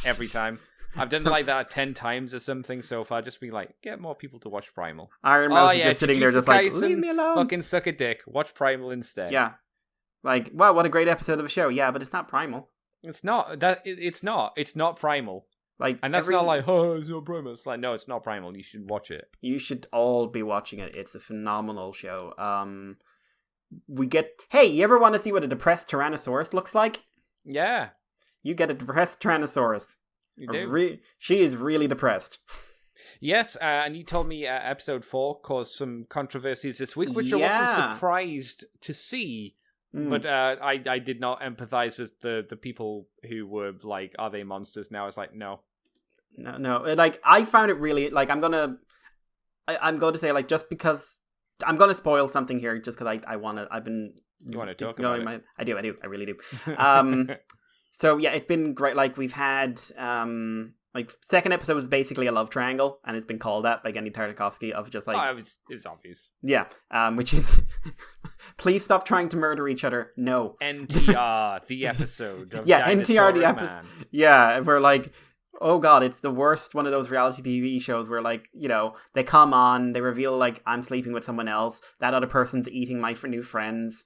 every time. I've done that 10 times or something so far. Just be get more people to watch Primal. Iron Mouse is just sitting there just leave me alone. Fucking suck a dick. Watch Primal instead. Yeah. Wow, what a great episode of a show. Yeah, but it's not Primal. It's not. It's not. It's not Primal. And that's not it's not Primal. It's no, it's not Primal. You should watch it. You should all be watching it. It's a phenomenal show. Hey, you ever want to see what a depressed Tyrannosaurus looks like? Yeah. You get a depressed Tyrannosaurus. You do. She is really depressed. Yes, and you told me episode 4 caused some controversies this week, which I wasn't surprised to see. But I did not empathize with the people who were are they monsters now? It's no. I found it really I'm going to say just because I'm going to spoil something here just because I want to. You want to talk about it? I do. I really do. So yeah, it's been great. We've had Like, second episode was basically a love triangle, and it's been called that by Gendy Tartakovsky of just like... it was obvious. Yeah, which is... Please stop trying to murder each other. No. NTR, the episode of yeah, NTR, the episode. Man. Yeah, we're like... Oh god, it's the worst one of those reality TV shows where, like, you know, they come on, they reveal, like, I'm sleeping with someone else, that other person's eating my new friends,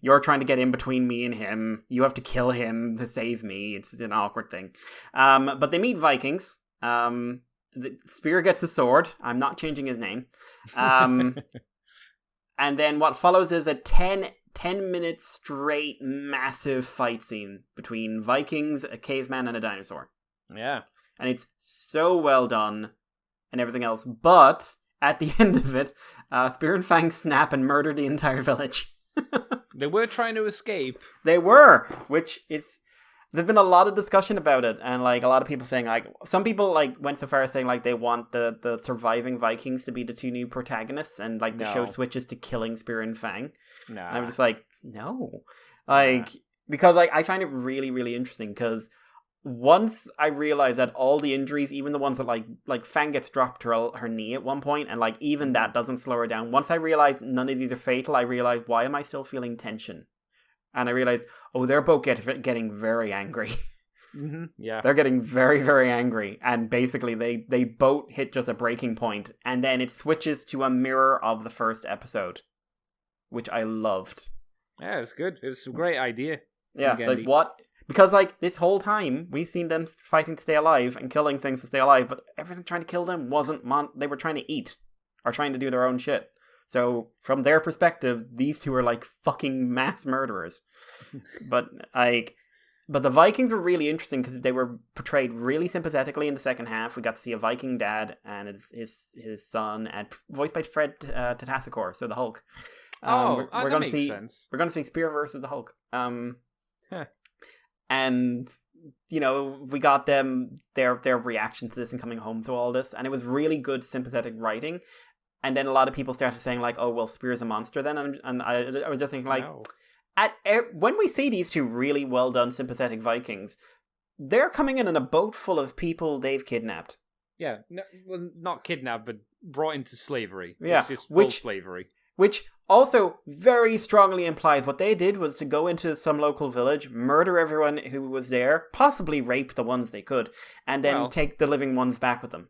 you're trying to get in between me and him, you have to kill him to save me, it's an awkward thing. But they meet Vikings, Spear gets a sword, I'm not changing his name, and then what follows is a 10-minute straight massive fight scene between Vikings, a caveman, and a dinosaur. Yeah. And it's so well done and everything else. But at the end of it, Spear and Fang snap and murder the entire village. They were trying to escape. They were, which is... There's been a lot of discussion about it, and like a lot of people saying, like, some people like went so far as saying like they want the surviving Vikings to be the two new protagonists, and like the show switches to killing Spear and Fang. And I'm just like, no, like because like I find it really, really interesting because once I realized that all the injuries, even the ones that like Fang gets dropped to her knee at one point, and like even that doesn't slow her down. Once I realized none of these are fatal, I realized, why am I still feeling tension? And I realized, oh, they're both getting very angry. Mm-hmm. Yeah, they're getting very, very angry, and basically they both hit just a breaking point, and then it switches to a mirror of the first episode, which I loved. Yeah, it's good. It was a great idea. Yeah, like what? Because, like, this whole time, we've seen them fighting to stay alive and killing things to stay alive, but everything trying to kill them wasn't... They were trying to eat, or trying to do their own shit. So, from their perspective, these two are, like, fucking mass murderers. But the Vikings were really interesting because they were portrayed really sympathetically in the second half. We got to see a Viking dad and his son, voiced by Fred Tatasciore, so the Hulk. That makes sense. We're going to see Spear versus the Hulk. And, you know, we got them, their reaction to this and coming home to all this. And it was really good, sympathetic writing. And then a lot of people started saying, like, oh, well, Spear's a monster then. And I was just thinking, like, when we see these two really well-done, sympathetic Vikings, they're coming in a boat full of people they've kidnapped. Yeah, well, not kidnapped, but brought into slavery. Yeah. Just full slavery. Which also very strongly implies what they did was to go into some local village, murder everyone who was there, possibly rape the ones they could, and then take the living ones back with them.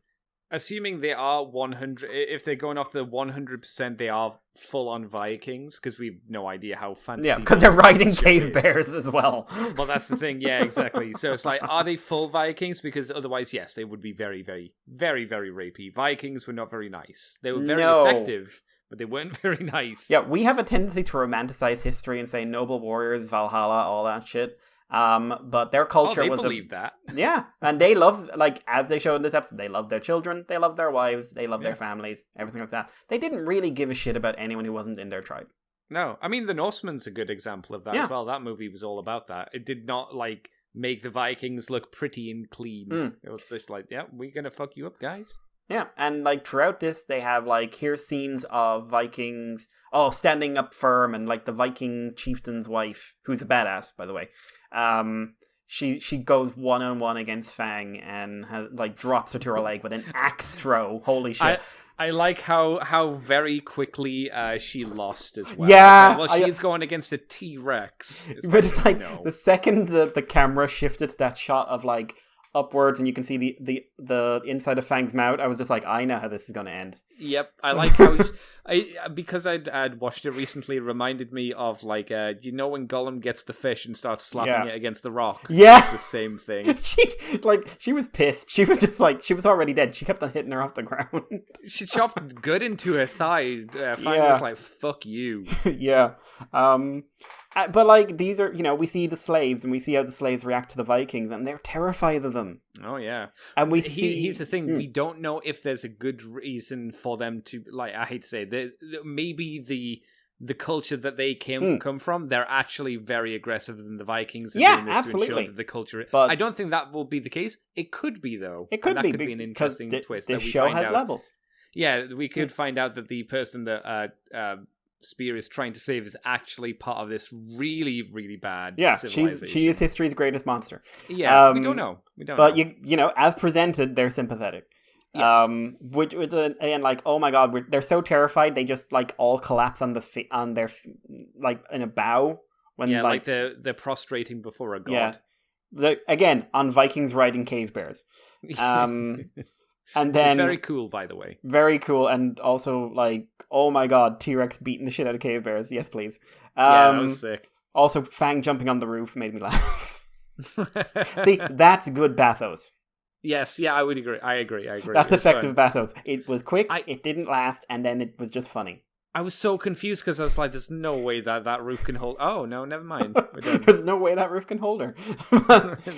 Assuming they are 100, if they're going off the 100%, they are full-on Vikings, because we've no idea how fancy... Yeah, because they're riding cave bears as well. Well, that's the thing, yeah, exactly. So it's like, are they full Vikings? Because otherwise, yes, they would be very, very, very, very rapey. Vikings were not very nice. They were very effective, but they weren't very nice. Yeah, we have a tendency to romanticize history and say noble warriors, Valhalla, all that shit. But their culture they was... believe that. Yeah, and they love, like, as they show in this episode, they love their children, they love their wives, they love their families, everything like that. They didn't really give a shit about anyone who wasn't in their tribe. No, I mean, The Norseman's a good example of that as well. That movie was all about that. It did not, like, make the Vikings look pretty and clean. It was just like, yeah, we're gonna fuck you up, guys. Yeah, and, like, throughout this, they have, like, here's scenes of Vikings, standing up firm, and, like, the Viking chieftain's wife, who's a badass, by the way, she goes one-on-one against Fang, and, like, drops her to her leg with an axe throw. Holy shit. I like how very quickly she lost as well. Yeah. Well, she's going against a T-Rex. But it's like, the second the camera shifted to that shot of, like, upwards and you can see the inside of Fang's mouth, I was just like, I know how this is going to end. Yep, I like how because I'd watched it recently, it reminded me of, like, you know when Gollum gets the fish and starts slapping it against the rock? Yeah, it's the same thing. She was pissed. She was just like, she was already dead. She kept on hitting her off the ground. She chopped good into her thigh. Fang was like, fuck you. Yeah. But, like, these are, you know, we see the slaves and we see how the slaves react to the Vikings and they're terrified of them. Oh, yeah. And we see... Here's the thing. We don't know if there's a good reason for them to, like, I hate to say it, maybe the culture that they come from, they're actually very aggressive than the Vikings. Yeah, absolutely. To ensure that the culture... But I don't think that will be the case. It could be, though. It could be. That could be an interesting twist. The show has levels. Yeah, we could find out that the person that... Spear is trying to save is actually part of this really, really bad Yeah, civilization. she is history's greatest monster. Yeah, we don't know. But you know, as presented, they're sympathetic. Yes. Which and like, oh my god, they're so terrified they just like all collapse on on their like in a bow when like they're prostrating before a god. Yeah, again on Vikings riding cave bears. And then it's very cool, by the way. Very cool, and also like, oh my god, T-Rex beating the shit out of cave bears. Yes, please. Yeah, that was sick. Also, Fang jumping on the roof made me laugh. See, that's good bathos. Yes, yeah, I would agree. I agree. That's effective bathos. It was quick, it didn't last, and then it was just funny. I was so confused because I was like, there's no way that roof can hold... Oh, no, never mind. There's no way that roof can hold her.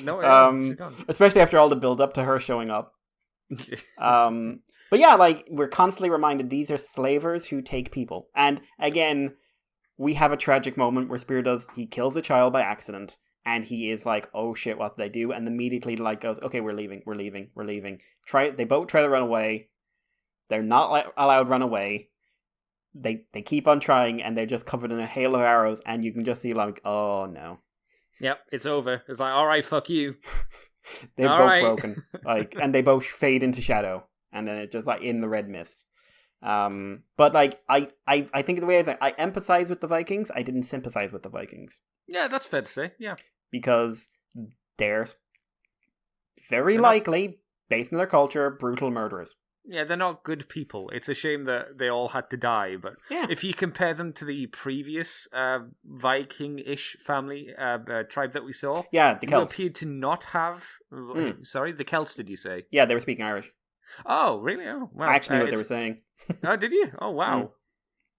No way. Especially after all the build-up to her showing up. But yeah, like, we're constantly reminded these are slavers who take people. And again, we have a tragic moment where Spear he kills a child by accident, and he is like, oh shit, what did I do? And immediately like goes, okay, we're leaving. They both try to run away. They're not allowed to run away. They keep on trying, and they're just covered in a hail of arrows, and you can just see like, oh no. Yep, it's over. It's like, all right, fuck you. They're both broken, like, and they both fade into shadow, and then it's just like in the red mist. But like, I think the way I empathize with the Vikings, I didn't sympathize with the Vikings. Yeah, that's fair to say. Yeah, because they're very likely, based on their culture, brutal murderers. Yeah, they're not good people. It's a shame that they all had to die, but if you compare them to the previous Viking-ish family tribe that we saw, the Celts appeared to not have... Sorry, the Celts, did you say? Yeah, they were speaking Irish. Oh, really? Oh, wow. I actually knew what they were saying. Oh, did you? Oh, wow.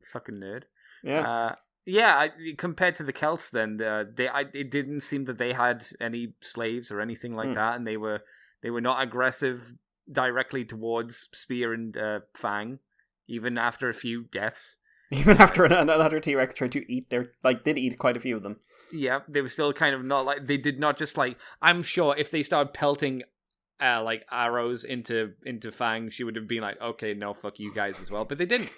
Fucking nerd. Yeah. Compared to the Celts, then it didn't seem that they had any slaves or anything like that, and they were not aggressive directly towards Spear and Fang, even after a few deaths. Even after another T-Rex tried to eat did eat quite a few of them. Yeah, they were still kind of not like, they did not just like, I'm sure if they started pelting like arrows into Fang, she would have been like, okay, no, fuck you guys as well, but they didn't.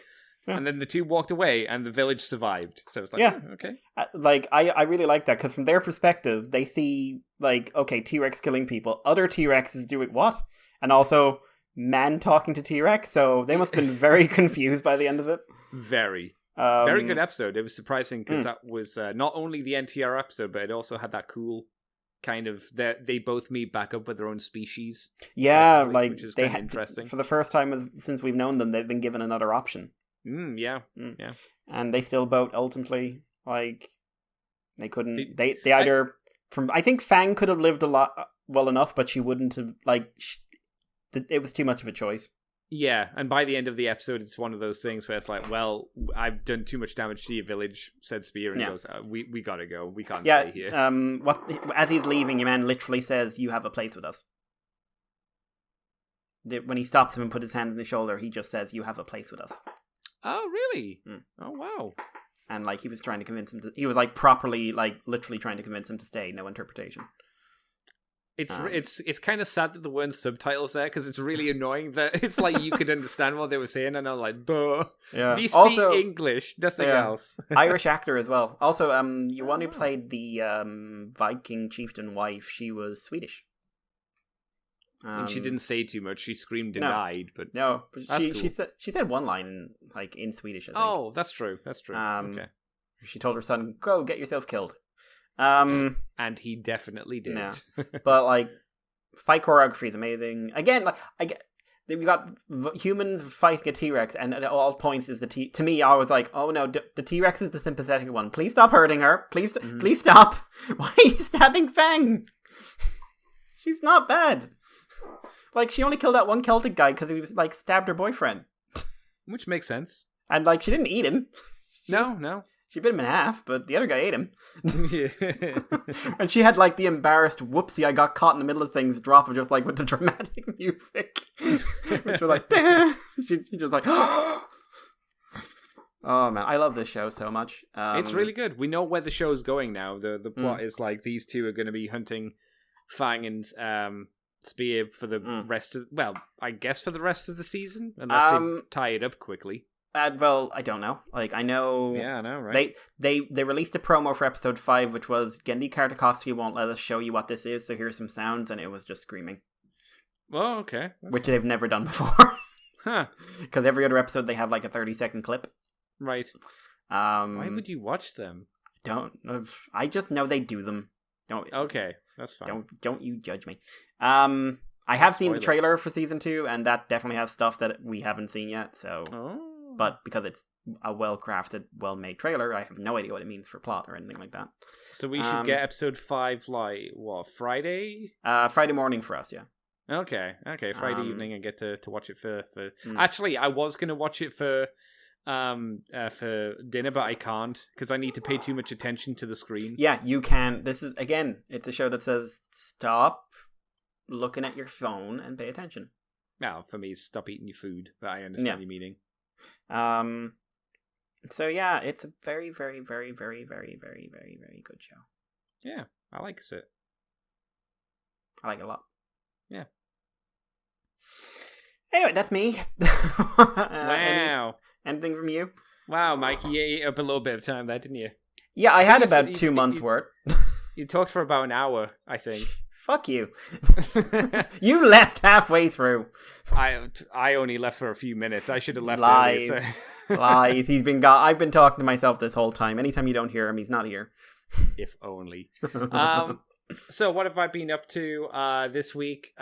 And then the two walked away, and the village survived. So it's like, okay. I really like that, because from their perspective, they see, like, okay, T-Rex killing people. Other T-Rexes doing what? And also, man talking to T-Rex, so they must have been very confused by the end of it. Very. Very good episode. It was surprising, because that was not only the NTR episode, but it also had that cool kind of, they both meet back up with their own species. Yeah, which is kind of interesting. For the first time since we've known them, they've been given another option. Yeah. And they still both ultimately, like, they couldn't, they either, I think Fang could have lived a lot well enough, but she wouldn't have, like, it was too much of a choice. Yeah, and by the end of the episode, it's one of those things where it's like, well, I've done too much damage to your village, said Spear, and goes, we gotta go, we can't stay here. As he's leaving, your man literally says, you have a place with us. When he stops him and put his hand on his shoulder, he just says, you have a place with us. Oh, really? Oh, wow. And, like, he was trying to convince him he was, like, properly, like, literally trying to convince him to stay, no interpretation. It's kind of sad that there weren't subtitles there, because it's really annoying that it's like you could understand what they were saying, and I'm like, duh. Yeah. We speak English, nothing else. Irish actor as well. Also, the one who played the Viking chieftain wife, she was Swedish. And she didn't say too much. She screamed and died, but no, that's cool. she said one line in Swedish, I think. Oh, that's true. Okay. She told her son, "Go get yourself killed." And he definitely did. No. But like, fight choreography is amazing. Again, like we got humans fighting a T-Rex, and at all points is to me, I was like, oh no, the T-Rex is the sympathetic one. Please stop hurting her. Please stop. Why are you stabbing Fang? She's not bad. Like, she only killed that one Celtic guy because he was like stabbed her boyfriend, which makes sense. And like, she didn't eat him. No. She bit him in half, but the other guy ate him. Yeah. And she had like the embarrassed whoopsie, I got caught in the middle of things drop of just like with the dramatic music. Which was like, she just like, oh man, I love this show so much. It's really good. We know where the show's going now. The plot is like these two are going to be hunting Fang and Spear for the rest of, well, I guess for the rest of the season, unless they tie it up quickly. Well, I don't know. Like, I know... Yeah, I know, right? They released a promo for episode 5, which was, Gendy Tartakovsky won't let us show you what this is, so here's some sounds, and it was just screaming. Oh, okay. Which they've never done before. Huh. Because every other episode they have like a 30-second clip. Right. Why would you watch them? I just know they do them. Okay, that's fine. Don't you judge me. I have seen the trailer for season 2, and that definitely has stuff that we haven't seen yet. So, but because it's a well-crafted, well-made trailer, I have no idea what it means for plot or anything like that. So we should get episode 5 like what, Friday? Friday morning for us, yeah. Okay. Friday evening, and get to watch it for. Actually, I was gonna watch it for dinner, but I can't because I need to pay too much attention to the screen. Yeah, you can. This is, again, it's a show that says stop looking at your phone and pay attention. Now, for me, stop eating your food, but I understand your meaning. So yeah, it's a very, very, very, very, very, very, very, very good show. Yeah, I like it. I like it a lot. Yeah. Anyway, that's me. Wow. Anything from you? Wow, Mikey, you ate up a little bit of time there, didn't you? Yeah, I had about 2 months worth. You talked for about an hour, I think. Fuck you. You left halfway through. I only left for a few minutes. I should have left Lies. earlier. So. Lies. I've been talking to myself this whole time. Anytime you don't hear him, he's not here. If only. So what have I been up to this week?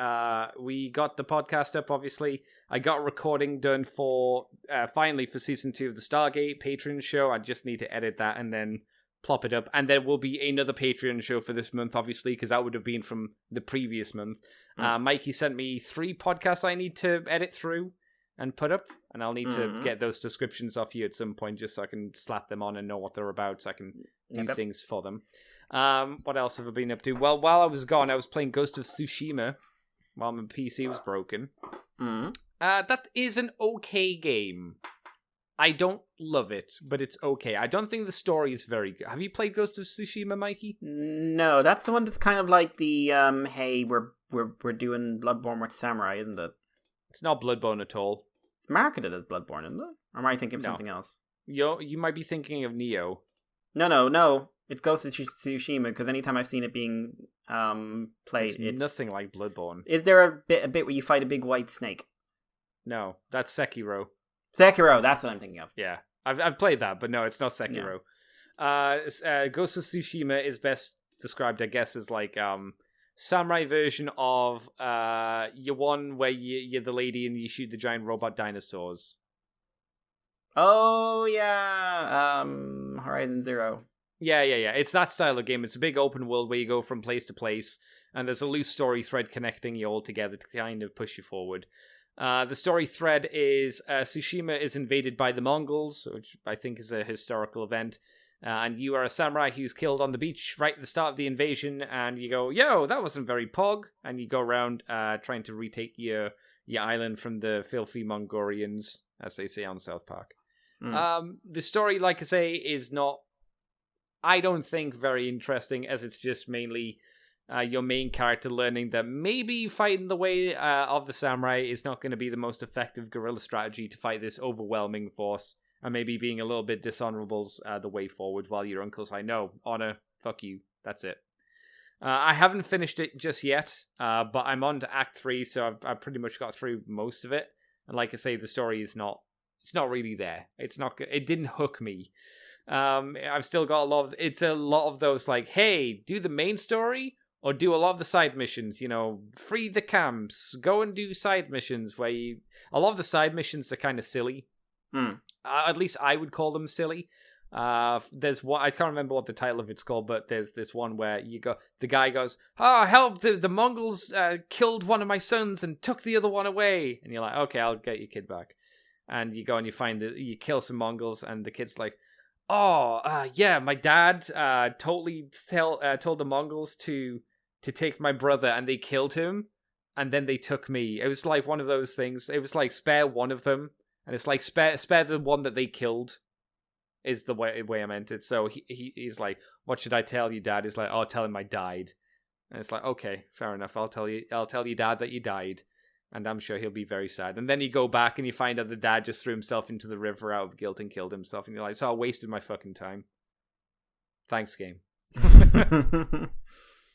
We got the podcast up, obviously. I got recording done for finally for season 2 of the Stargate Patreon show. I just need to edit that and then plop it up. And there will be another Patreon show for this month, obviously, because that would have been from the previous month. Mikey sent me 3 podcasts I need to edit through and put up. And I'll need to get those descriptions off you at some point just so I can slap them on and know what they're about so I can do things for them. What else have I been up to? Well, while I was gone, I was playing Ghost of Tsushima while my PC was broken. That is an okay game. I don't love it, but it's okay. I don't think the story is very good. Have you played Ghost of Tsushima, Mikey? No, that's the one that's kind of like the hey, we're doing Bloodborne with Samurai, isn't it? It's not Bloodborne at all. It's marketed as Bloodborne, isn't it? Or am I thinking of something else? You might be thinking of Neo. No. It's Ghost of Tsushima, because anytime I've seen it being played, it's nothing like Bloodborne. Is there a bit where you fight a big white snake? No, that's Sekiro. Sekiro, that's what I'm thinking of. Yeah, I've played that, but no, it's not Sekiro. Yeah. Ghost of Tsushima is best described, I guess, as like samurai version of your one where you're the lady and you shoot the giant robot dinosaurs. Oh yeah, Horizon Zero. Yeah. It's that style of game. It's a big open world where you go from place to place, and there's a loose story thread connecting you all together to kind of push you forward. The story thread is Tsushima is invaded by the Mongols, which I think is a historical event, and you are a samurai who's killed on the beach right at the start of the invasion, and you go, yo, that wasn't very pog, and you go around trying to retake your island from the filthy Mongolians, as they say on South Park. The story, like I say, is not, I don't think, very interesting, as it's just mainly your main character learning that maybe fighting the way of the samurai is not going to be the most effective guerrilla strategy to fight this overwhelming force, and maybe being a little bit dishonorable's the way forward, while your uncle's like, no, honor, fuck you, that's it. I haven't finished it just yet, but I'm on to Act 3, so I've pretty much got through most of it, and like I say, the story is not, it's not really there. It's not, it didn't hook me. I've still got it's a lot of those like, hey, do the main story, or do a lot of the side missions, free the camps, go and do side missions where a lot of the side missions are kind of silly. At least I would call them silly. There's one, I can't remember what the title of it's called, but there's this one where the guy goes, help, the Mongols killed one of my sons and took the other one away. And you're like, okay, I'll get your kid back. And you go and you find that you kill some Mongols, and the kid's like, yeah, my dad totally told the Mongols to take my brother, and they killed him, and then they took me. It was like one of those things. It was like spare one of them, and it's like spare the one that they killed is the way I meant it. So he's like, what should I tell you, Dad? He's like, tell him I died. And it's like, okay, fair enough. I'll tell you, Dad, that you died. And I'm sure he'll be very sad. And then you go back and you find out the dad just threw himself into the river out of guilt and killed himself. And you're like, so I wasted my fucking time. Thanks, game.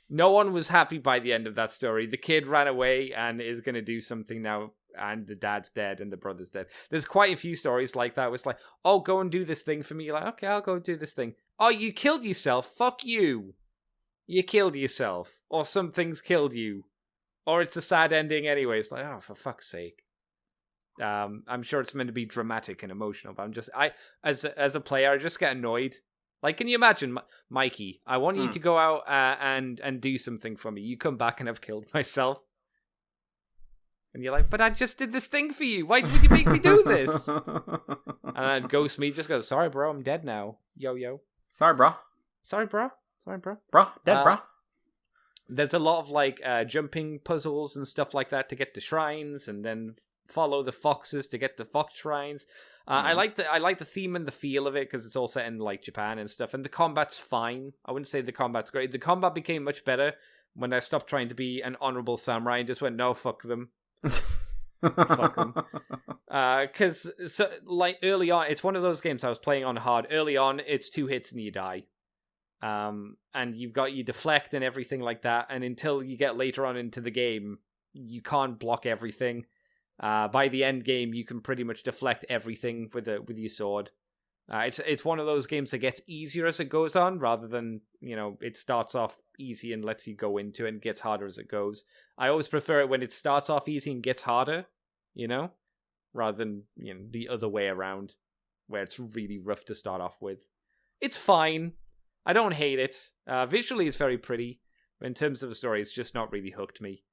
No one was happy by the end of that story. The kid ran away and is going to do something now. And the dad's dead and the brother's dead. There's quite a few stories like that. It's like, oh, go and do this thing for me. You're like, okay, I'll go do this thing. Oh, you killed yourself. Fuck you. You killed yourself. Or something's killed you. Or it's a sad ending anyway. It's like, oh, for fuck's sake. I'm sure it's meant to be dramatic and emotional, but as a player, I just get annoyed. Like, can you imagine, Mikey? I want you to go out and do something for me. You come back and I've killed myself. And you're like, but I just did this thing for you. Why would you make me do this? And then Ghost Me just goes, sorry, bro, I'm dead now. Yo. Sorry, bro. Sorry, bro. Bro, dead, bro. There's a lot of like jumping puzzles and stuff like that to get to shrines, and then follow the foxes to get to fox shrines. I like the theme and the feel of it because it's all set in like Japan and stuff. And the combat's fine. I wouldn't say the combat's great. The combat became much better when I stopped trying to be an honorable samurai and just went, no, fuck them. Fuck them. Because so like early on, it's one of those games I was playing on hard. Early on, it's 2 hits and you die. And you've got your deflect and everything like that. And until you get later on into the game, you can't block everything. By the end game, you can pretty much deflect everything with your sword. It's one of those games that gets easier as it goes on, rather than, it starts off easy and lets you go into it and gets harder as it goes. I always prefer it when it starts off easy and gets harder, rather than the other way around, where it's really rough to start off with. It's fine. I don't hate it. Visually, it's very pretty. But in terms of the story, it's just not really hooked me.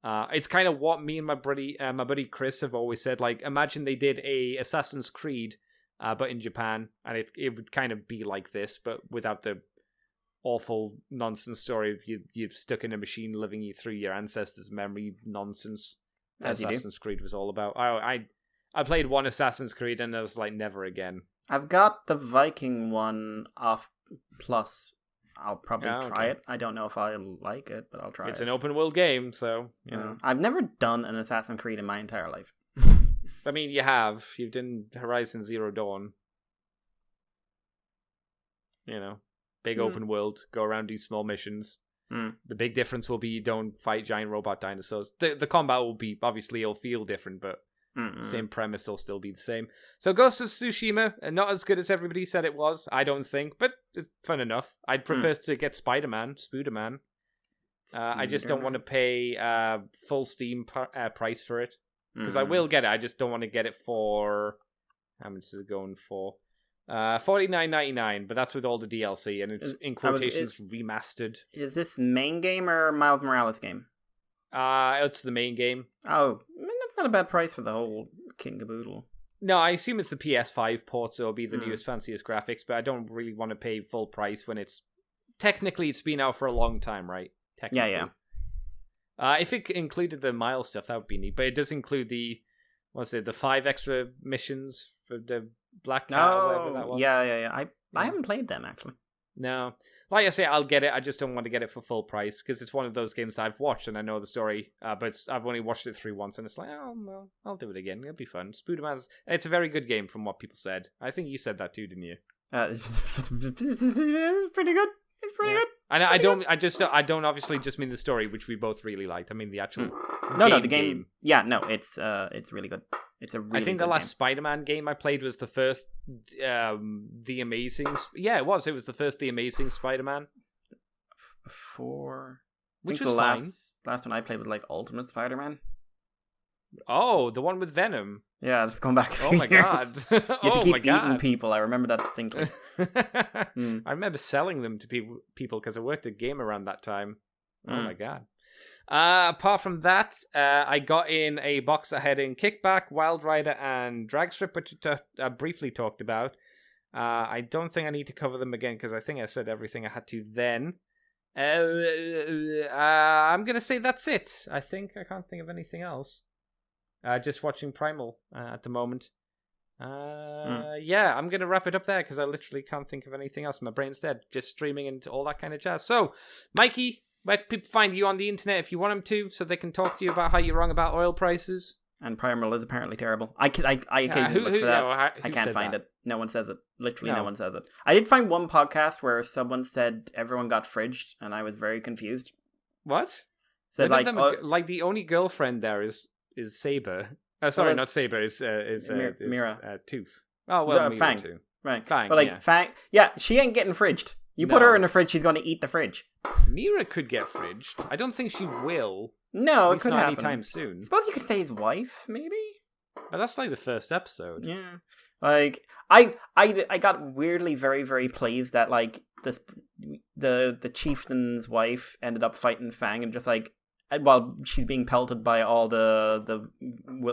It's kind of what me and my buddy Chris have always said. Like, imagine they did a Assassin's Creed, but in Japan, and it would kind of be like this, but without the awful nonsense story of you've stuck in a machine living you through your ancestors' memory nonsense. As Assassin's Creed was all about. I played one Assassin's Creed and I was like, never again. I've got the Viking one off Plus. I'll probably try it. I don't know if I'll like it, but I'll try it. It's an open world game, so, I've never done an Assassin's Creed in my entire life. I mean, you have. You've done Horizon Zero Dawn. Big open world. Go around, do small missions. The big difference will be you don't fight giant robot dinosaurs. The combat will be, obviously, it'll feel different, but same premise will still be the same. So Ghost of Tsushima, not as good as everybody said it was, I don't think, but it's fun enough. I'd prefer to get Spider-Man, Spooderman. I just don't want to pay full Steam price for it. Because I will get it, I just don't want to get it for... How much is it going for? $49.99, but that's with all the DLC, and it's in quotations remastered. Is this main game or Miles Morales game? It's the main game. Oh, that's not a bad price for the whole King Caboodle. No, I assume it's the PS5 port, so it'll be the newest, fanciest graphics, but I don't really want to pay full price when it's... Technically, it's been out for a long time, right? Technically. Yeah. If it included the Miles stuff, that would be neat, but it does include the 5 extra missions for the Black Cat or whatever that was. Yeah. I haven't played them, actually. No. Like I say, I'll get it. I just don't want to get it for full price because it's one of those games that I've watched and I know the story, but I've only watched it through once and it's like, oh, well, I'll do it again. It'll be fun. It's a very good game from what people said. I think you said that too, didn't you? It's pretty good. It's pretty good. And I don't obviously just mean the story, which we both really liked. I mean the actual the game. Yeah, no, it's really good. It's a really I think the last Spider-Man game I played was the first The Amazing... Yeah, it was. It was the first The Amazing Spider-Man. Which was fine. Last one I played was like Ultimate Spider-Man. Oh, the one with Venom. Yeah, just going back. Oh my god! You have to keep eating people. I remember that distinctly. I remember selling them to people because I worked at Game around that time. Oh my god! Apart from that, I got in a box that had in Kickback, Wild Rider, and Dragstrip, which I briefly talked about. I don't think I need to cover them again because I think I said everything I had to then. I'm gonna say that's it. I can't think of anything else. Just watching Primal at the moment. Yeah, I'm going to wrap it up there because I literally can't think of anything else. My brain's dead. Just streaming and all that kind of jazz. So, Mikey, Where can people find you on the internet if you want them to, so they can talk to you about how you're wrong about oil prices? And Primal is apparently terrible. I occasionally look for that. I can't find it. No one says it. Literally no one says it. I did find one podcast where someone said everyone got fridged, and I was very confused. What? Said like the only girlfriend there is Saber. Sorry, not Saber. Is Mira. Tooth. Oh well, Mira Fang. too. Right. Fang. But like Fang, yeah, she ain't getting fridged. You put her in the fridge, she's going to eat the fridge. Mira could get fridged. I don't think she will. No, it couldn't happen anytime soon. Suppose you could say his wife, maybe. But that's like the first episode. Yeah, like I got weirdly very very pleased that like the chieftain's wife ended up fighting Fang and just like while she's being pelted by all the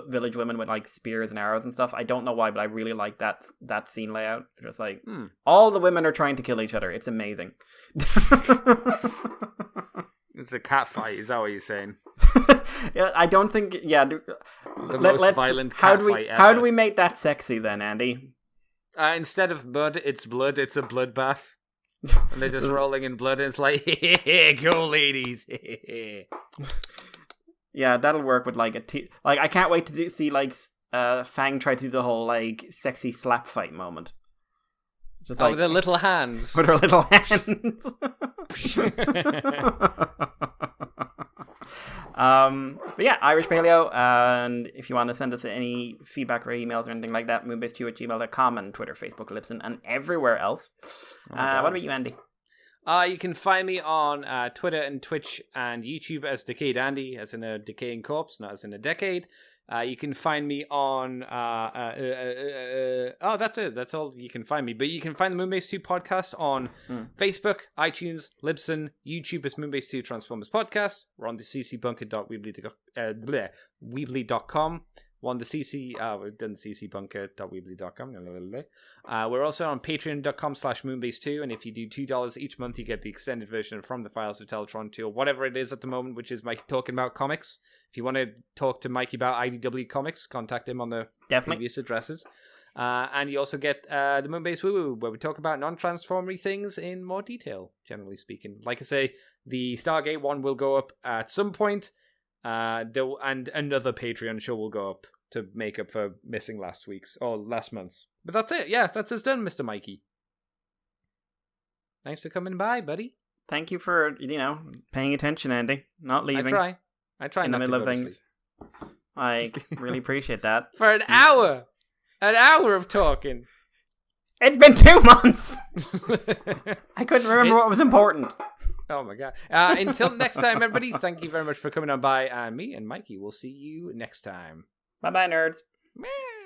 village women with like spears and arrows and stuff. I don't know why, but I really like that scene layout. Just like all the women are trying to kill each other. It's amazing. It's a cat fight. Is that what you're saying? Yeah, I don't think. Yeah, the most violent cat fight ever. How do we make that sexy then, Andy? Instead of blood, it's blood. It's a bloodbath. And they're just rolling in blood, and it's like, go ladies. Yeah, that'll work with like like I can't wait to see like Fang try to do the whole like sexy slap fight moment. Just with her little hands. With her little hands. But yeah, Irish Paleo, and if you want to send us any feedback or emails or anything like that, moonbase2@gmail.com, and Twitter, Facebook, Libsyn, and everywhere else. What about you, Andy? You can find me on Twitter and Twitch and YouTube as Decayed Andy, as in a decaying corpse, not as in a decade. You can find me on... that's it. That's all you can find me. But you can find the Moonbase 2 podcast on Facebook, iTunes, Libsyn, YouTube as Moonbase 2 Transformers Podcast. We're on the ccbunker.weebly.com. We're on the CC... we've done ccbunker.weebly.com. We're also on patreon.com/moonbase2. And if you do $2 each month, you get the extended version from the Files of Teletron 2, or whatever it is at the moment, which is Mikey talking about comics. If you want to talk to Mikey about IDW comics, contact him on the previous addresses. And you also get the Moonbase Woo Woo, where we talk about non-transformery things in more detail, generally speaking. Like I say, the Stargate one will go up at some point, and another Patreon show will go up to make up for missing last month's. But that's it. Yeah, that's us done, Mr. Mikey. Thanks for coming by, buddy. Thank you for, paying attention, Andy. Not leaving. I try in not the middle to go of to things. I really appreciate that. For an hour! An hour of talking! It's been 2 months! I couldn't remember what was important. Oh my god. Until next time, everybody, thank you very much for coming on by. And me and Mikey will see you next time. Bye-bye, nerds. Meow.